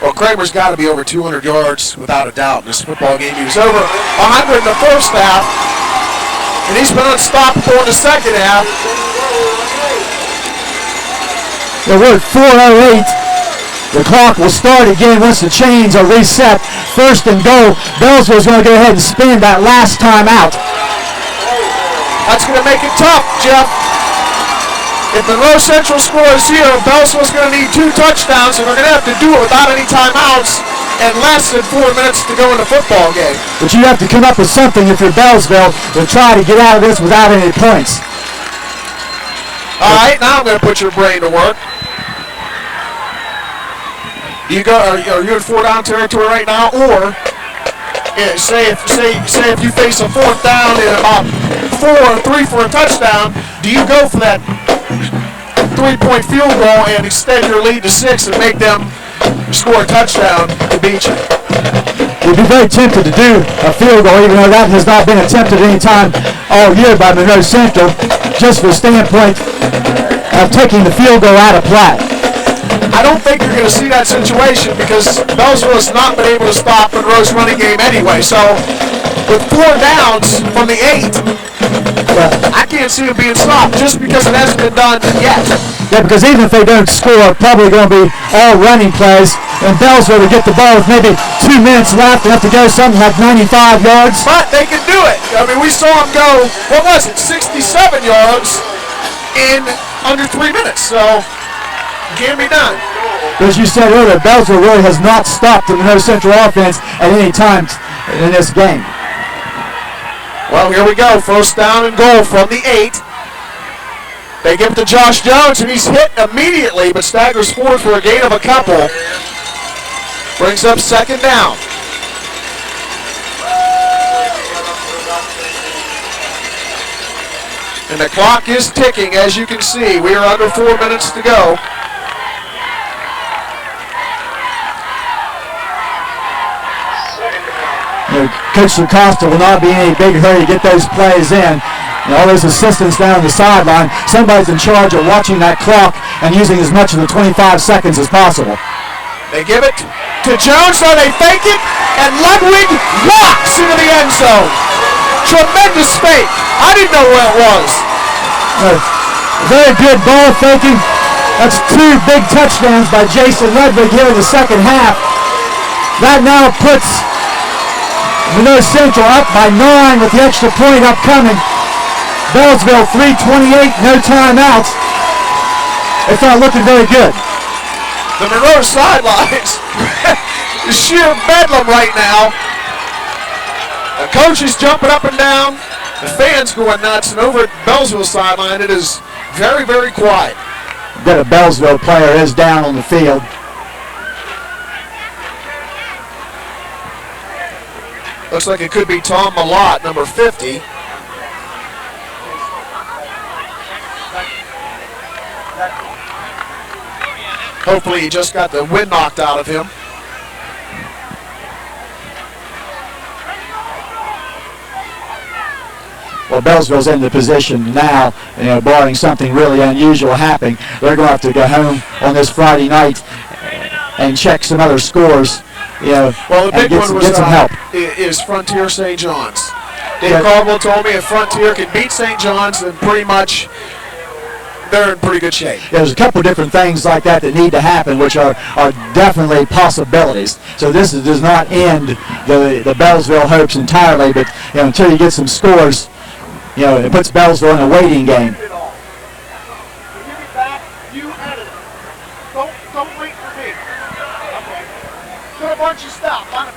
Well, Kramer's got to be over 200 yards without a doubt in this football game. He was over 100 in the first half, and he's been unstoppable in the second half. We're at 4:08. The clock will start again once the chains are reset. 1st and goal. Beallsville's going to go ahead and spin that last time out. That's going to make it tough, Jeff. If Monroe Central scores here, Beallsville's going to need 2 touchdowns, and they're going to have to do it without any timeouts. and less than 4 minutes to go in the football game. But you have to come up with something if you're Beallsville to try to get out of this without any points. All right, now I'm going to put your brain to work. You go. Are you in 4-down territory right now, or say if you face a 4th down and about 4 or 3 for a touchdown, do you go for that 3-point field goal and extend your lead to 6 and make them score a touchdown to beat you? We'd be very tempted to do a field goal, even though that has not been attempted any time all year by Monroe Central, just from the standpoint of taking the field goal out of play. I don't think you're going to see that situation because Beallsville has not been able to stop Monroe's running game anyway. So with 4 downs from the 8, I can't see it being stopped just because it hasn't been done yet. Yeah, because even if they don't score, probably going to be all running plays, and Beallsville to get the ball with maybe 2 minutes left and have to go something like 95 yards. But they can do it. I mean, we saw them go, what was it, 67 yards in under 3 minutes. So can be done. As you said earlier, Beallsville really has not stopped the Monroe Central offense at any time in this game. Well, here we go. 1st down and goal from the 8. They give it to Josh Jones, and he's hit immediately, but staggers forward for a gain of a couple. Brings up 2nd down. And the clock is ticking, as you can see. We are under 4 minutes to go. Coach Acosta will not be in any big hurry to get those plays in. All those assistants down on the sideline, somebody's in charge of watching that clock and using as much of the 25 seconds as possible. They give it to Jones, so they fake it, and Ludwig walks into the end zone. Tremendous fake. I didn't know where it was. Very good ball faking. That's 2 big touchdowns by Jason Ludwig here in the second half. That now puts Monroe Central up by 9 with the extra point upcoming. Beallsville 3:28, no timeouts. It's not looking very good. The Monroe sidelines, sheer bedlam right now. The coach is jumping up and down. The fans going nuts. And over at Beallsville sideline, it is very, very quiet. That a Beallsville player is down on the field. Looks like it could be Tom Malott, number 50. Hopefully he just got the wind knocked out of him. Well, Beallsville's in the position now, barring something really unusual happening. They're going to have to go home on this Friday night and check some other scores. Well, the big one was get some help. Is Frontier St. John's. Dave Caldwell told me if Frontier can beat St. John's, then pretty much they're in pretty good shape. There's a couple different things like that need to happen, which are definitely possibilities. So this does not end the Beallsville hopes entirely, but until you get some scores, it puts Beallsville in a waiting game. Don't wait for me. Okay. Put a bunch of stuff on it.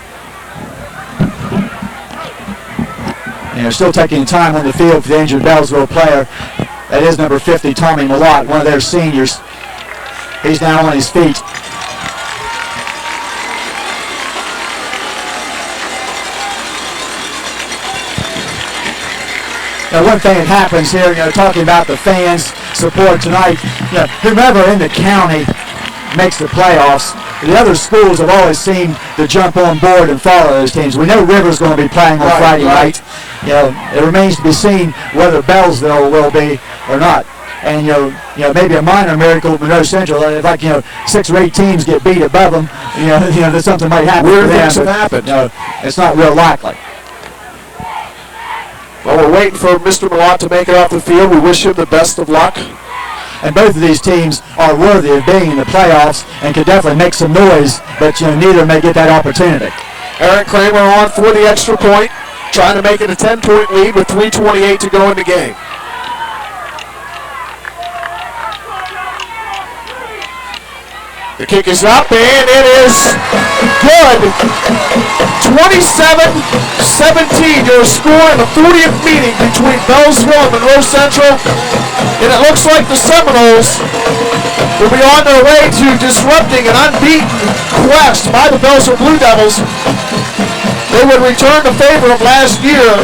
Still taking time on the field for the injured Beallsville player. That is number 50, Tommy Malott, one of their seniors. He's now on his feet. Now, one thing that happens here, talking about the fans' support tonight, whomever in the county makes the playoffs, the other schools have always seemed to jump on board and follow those teams. We know River's going to be playing on Friday night. It remains to be seen whether Beallsville will be or not. And maybe a minor miracle with Monroe Central, if 6 or 8 teams get beat above them, that something might happen. Weird things have happened. It's not real likely. Well, we're waiting for Mr. Malott to make it off the field. We wish him the best of luck. And both of these teams are worthy of being in the playoffs and could definitely make some noise, but neither may get that opportunity. Eric Kramer on for the extra point, trying to make it a 10-point lead with 3:28 to go in the game. The kick is up, and it is good. 27-17, your score in the 40th meeting between Beallsville and Monroe Central. And it looks like the Seminoles will be on their way to disrupting an unbeaten quest by the Beallsville Blue Devils. They would return the favor of last year.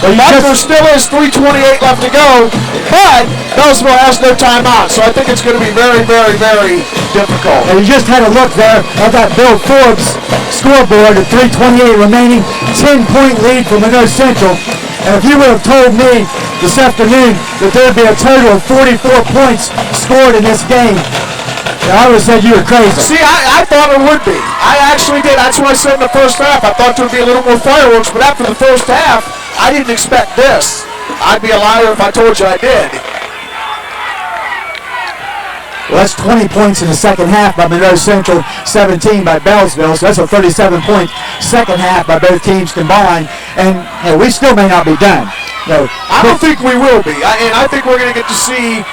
But there still is 3:28 left to go, but Beallsville has no timeout, so I think it's going to be very, very, very difficult. And you just had a look there at that Bill Forbes scoreboard at 3:28 remaining, 10-point lead for Monroe Central. And if you would have told me this afternoon that there would be a total of 44 points scored in this game, I would have said you were crazy. See, I thought it would be. I actually did. That's what I said in the first half. I thought there would be a little more fireworks, but after the first half, I didn't expect this. I'd be a liar if I told you I did. Well, that's 20 points in the second half by Monroe Central, 17 by Beallsville, so that's a 37-point second half by both teams combined, and we still may not be done. I don't think we will be, and I think we're going to get to see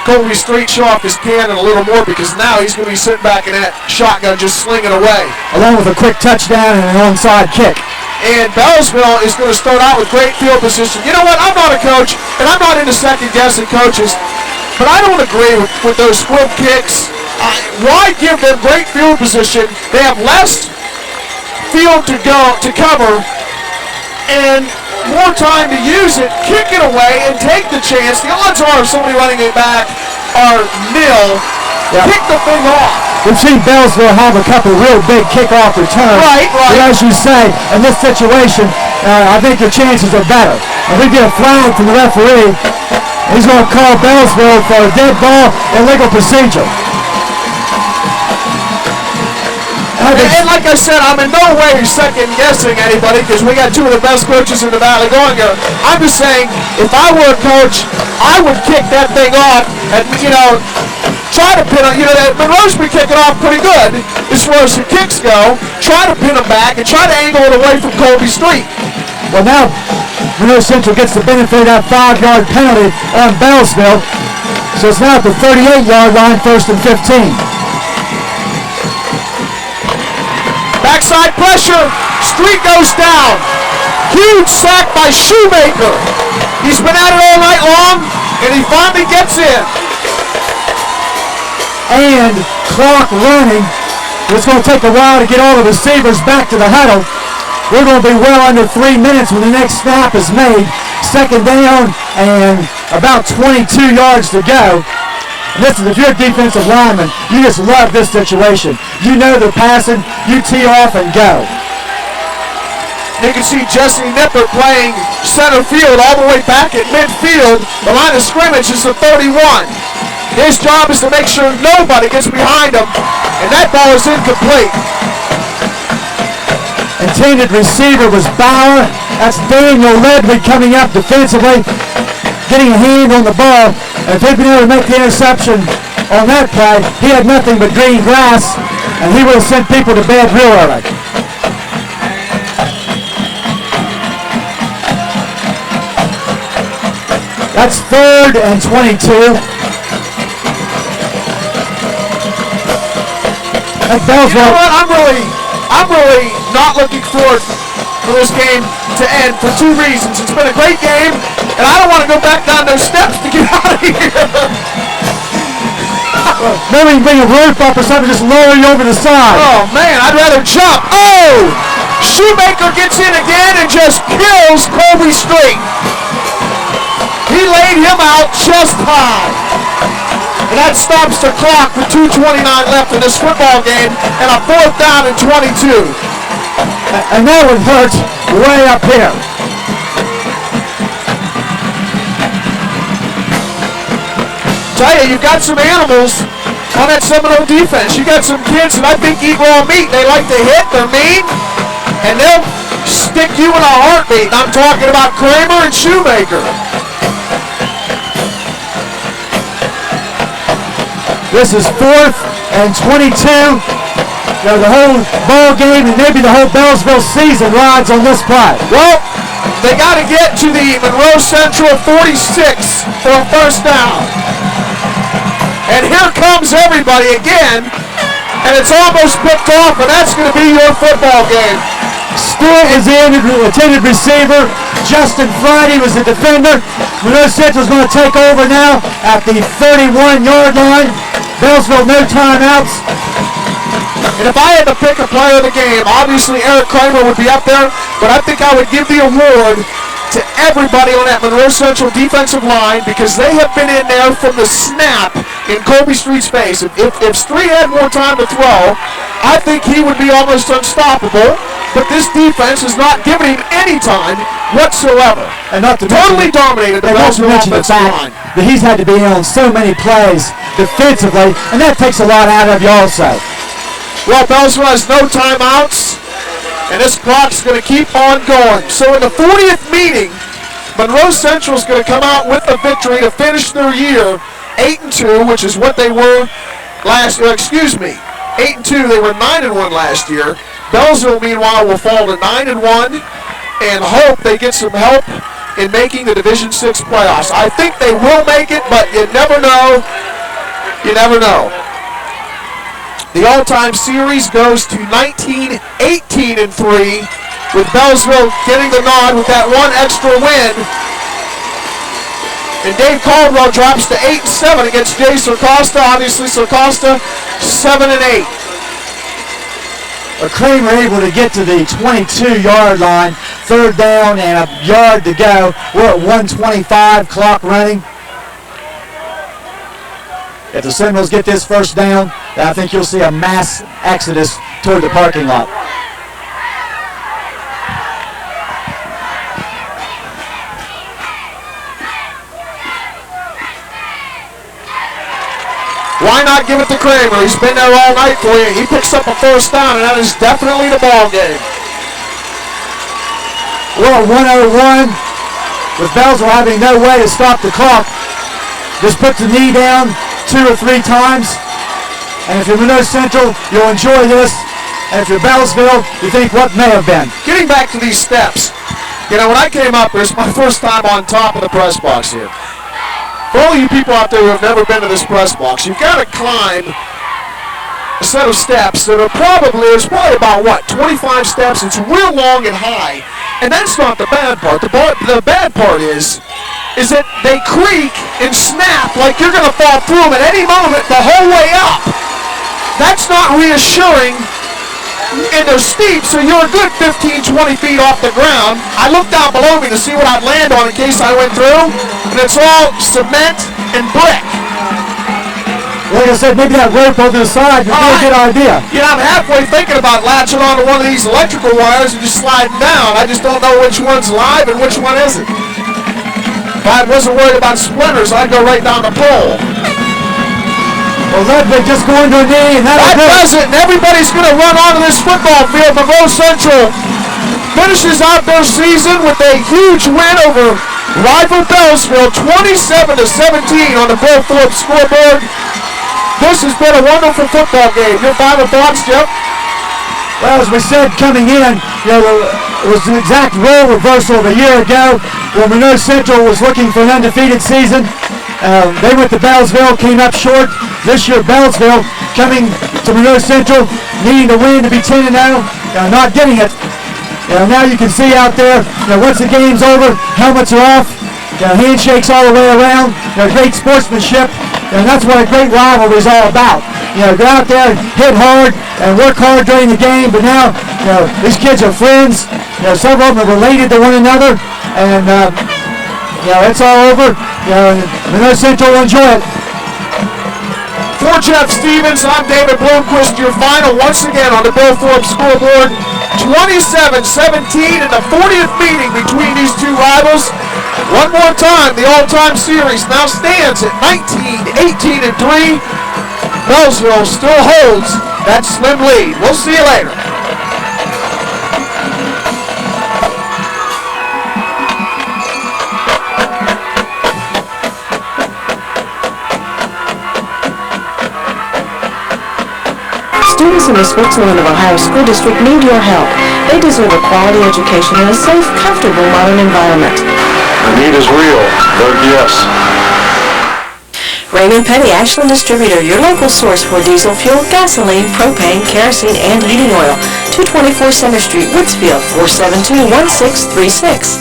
Colby Street show off his cannon a little more, because now he's going to be sitting back in that shotgun just slinging away. Along with a quick touchdown and an onside kick. And Beallsville is going to start out with great field position. You know what? I'm not a coach, and I'm not into second-guessing coaches, but I don't agree with those squib kicks. Why give them great field position? They have less field to cover and more time to use it. Kick it away and take the chance. The odds are if somebody running it back are nil. Kick the thing off. We've seen Beallsville have a couple real big kickoff returns. Right. But as you say, in this situation, I think your chances are better. And we get a flag from the referee. He's going to call Beallsville for a dead ball illegal procedure. And like I said, I'm in no way second-guessing anybody, because we got two of the best coaches in the Valley going here. I'm just saying, if I were a coach, I would kick that thing off and, try to pin it. Monroe's been kicking off pretty good as far as the kicks go. Try to pin them back and try to angle it away from Colby Street. Well, now Monroe Central gets the benefit of that 5-yard penalty on Beallsville. So it's now at the 38-yard line, 1st and 15. Backside pressure. Street goes down. Huge sack by Shoemaker. He's been at it all night long, and he finally gets in. And clock running. It's going to take a while to get all the receivers back to the huddle. We're going to be well under 3 minutes when the next snap is made. Second down and about 22 yards to go. Listen, if you're a defensive lineman, you just love this situation. You know they're passing, you tee off and go. You can see Jesse Nipper playing center field all the way back at midfield. The line of scrimmage is the 31. His job is to make sure nobody gets behind him, and that ball is incomplete. Intended receiver was Bauer. That's Daniel Ledwig coming up defensively, getting a hand on the ball. And if he'd been able to make the interception on that play, he had nothing but green grass, and he would have sent people to bed real early. That's 3rd and 22. That Beallsville. You know what? I'm really not looking forward for this game to end for 2 reasons. It's been a great game, and I don't want to go back down those steps to get out of here. Maybe you can bring a rope up or something, just lower you over the side. Oh, man, I'd rather jump. Oh! Shoemaker gets in again and just kills Colby Street. He laid him out chest high. And that stops the clock with 2:29 left in this football game and a 4th down and 22. And that would hurt way up here. Tell you, you've got some animals on that Seminole defense. You got some kids that I think eat raw meat. They like to hit, they're mean, and they'll stick you in a heartbeat. I'm talking about Kramer and Shoemaker. This is 4th and 22. The whole ball game and maybe the whole Beallsville season rides on this play. Well, they got to get to the Monroe Central 46 for a 1st down. And here comes everybody again. And it's almost picked off, and that's going to be your football game. Stewart was the intended receiver. Justin Friday was the defender. Monroe Central is going to take over now at the 31-yard line. Beallsville, no timeouts. And if I had to pick a player of the game, obviously Eric Kramer would be up there, but I think I would give the award to everybody on that Monroe Central defensive line because they have been in there from the snap in Colby Street's face. If Street had more time to throw, I think he would be almost unstoppable, but this defense is not giving him any time whatsoever. And not to totally dominated the Beallsville offensive line. That he's had to be in on so many plays defensively, and that takes a lot out of you also. Well, Beallsville has no timeouts, and this clock's going to keep on going. So in the 40th meeting, Monroe Central is going to come out with a victory to finish their year 8-2, which is what they were last year. 8-2. They were 9-1 last year. Beallsville, meanwhile, will fall to 9-1 and hope they get some help in making the Division VI playoffs. I think they will make it, but you never know. You never know. The all-time series goes to 19-18-3, with Beallsville getting the nod with that one extra win. And Dave Caldwell drops to 8-7 against Jay Sircosta. Obviously, Sircosta 7-8. Kramer able to get to the 22-yard line, third down and a yard to go. We're at 1:25, clock running. If the Seminoles get this first down, then I think you'll see a mass exodus toward the parking lot. Why not give it to Kramer? He's been there all night for you. He picks up a first down, and that is definitely the ball game. We're at 1:01 with Beallsville having no way to stop the clock. Just put the knee down 2 or 3 times. And if you're Monroe Central, you'll enjoy this. And if you're Beallsville, you think what may have been. Getting back to these steps, you know, when I came up here, it's my first time on top of the press box here. For all you people out there who have never been to this press box, you've got to climb a set of steps that are there's probably about, 25 steps. It's real long and high. And that's not the bad part. The bad part is that they creak and snap like you're going to fall through them at any moment the whole way up. That's not reassuring, and they're steep, so you're a good 15, 20 feet off the ground. I looked down below me to see what I'd land on in case I went through, and it's all cement and brick. Like I said, maybe that rope over the side would be a good idea. You know, I'm halfway thinking about latching onto one of these electrical wires and just sliding down. I just don't know which one's live and which one isn't. If I wasn't worried about splinters, I'd go right down the pole. Well, Ludwig just going to a knee, and that does it, and everybody's going to run onto this football field. Monroe Central finishes out their season with a huge win over rival Beallsville, 27-17 on the Bill Phillips scoreboard. This has been a wonderful football game. Your final thoughts, Jeff? Well, as we said coming in, you know, it was an exact role reversal of a year ago where Monroe Central was looking for an undefeated season. They went to Beallsville, came up short. This year, Beallsville coming to Monroe Central, needing to win to be 10-0, not getting it. Now you can see out there, once the game's over, helmets are off, handshakes all the way around, great sportsmanship, and that's what a great rivalry is all about. Go out there, hit hard, and work hard during the game, but now, these kids are friends. Several of them are related to one another, and it's all over. Monroe Central will enjoy it. For Jeff Stevens, I'm David Bloomquist, your final once again on the Bill Phillips scoreboard. 27-17 in the 40th meeting between these two rivals. One more time, the all-time series now stands at 19-18-3. Beallsville still holds that slim lead. We'll see you later. Students in the Switzerland of Ohio School District need your help. They deserve a quality education in a safe, comfortable, modern environment. The need is real. Vote yes. Raymond Petty Ashland Distributor, your local source for diesel fuel, gasoline, propane, kerosene, and heating oil. 224 Center Street, Woodsville, 472-1636.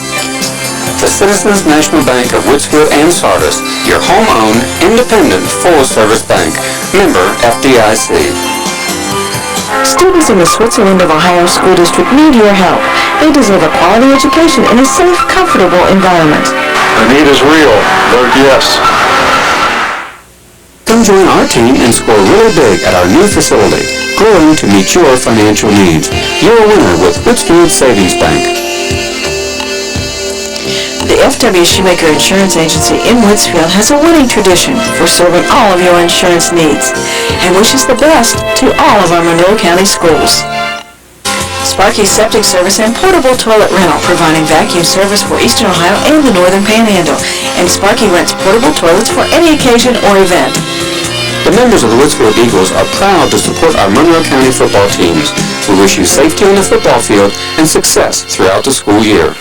The Citizens National Bank of Woodsville and Sardis, your home-owned, independent, full-service bank. Member FDIC. Students in the Switzerland of Ohio School District need your help. They deserve a quality education in a safe, comfortable environment. The need is real. Vote yes. Come join our team and score really big at our new facility, growing to meet your financial needs. You're a winner with Woodsfield Savings Bank. The F.W. Shoemaker Insurance Agency in Woodsfield has a winning tradition for serving all of your insurance needs and wishes the best to all of our Monroe County schools. Sparky's Septic Service and Portable Toilet Rental, providing vacuum service for Eastern Ohio and the Northern Panhandle. And Sparky rents portable toilets for any occasion or event. The members of the Woodsfield Eagles are proud to support our Monroe County football teams. We wish you safety on the football field and success throughout the school year.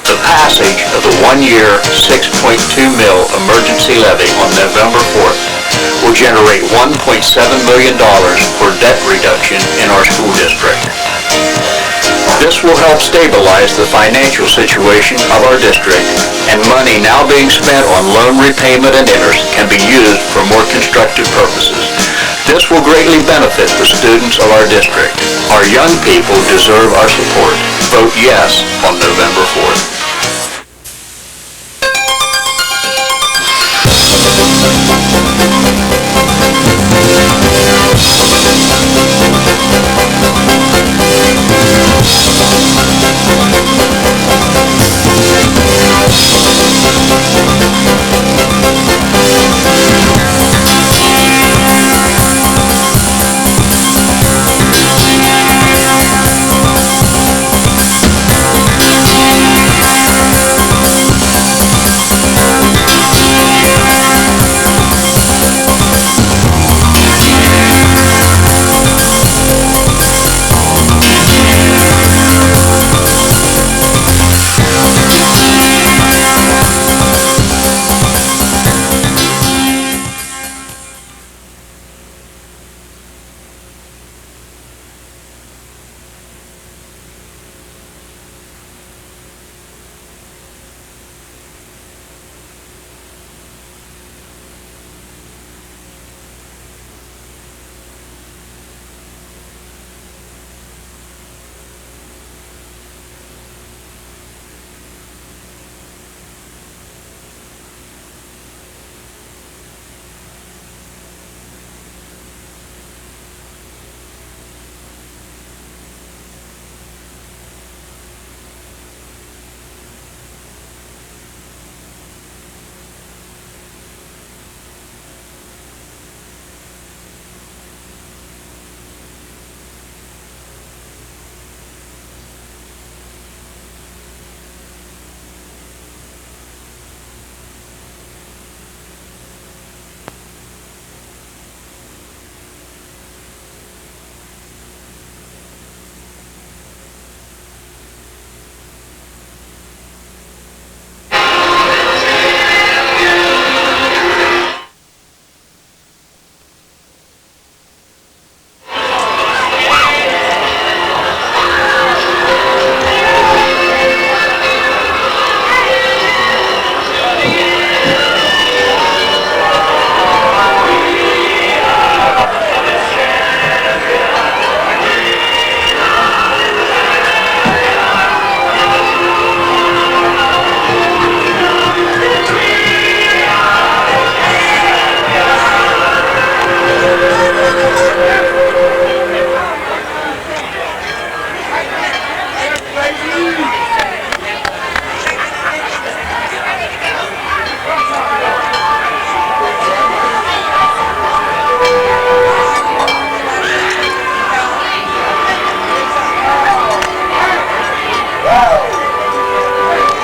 The passage of the one-year $6.2 million emergency levy on November 4th will generate $1.7 million for debt reduction in our school district. This will help stabilize the financial situation of our district, and money now being spent on loan repayment and interest can be used for more constructive purposes. This will greatly benefit the students of our district. Our young people deserve our support. Vote yes on November 4th.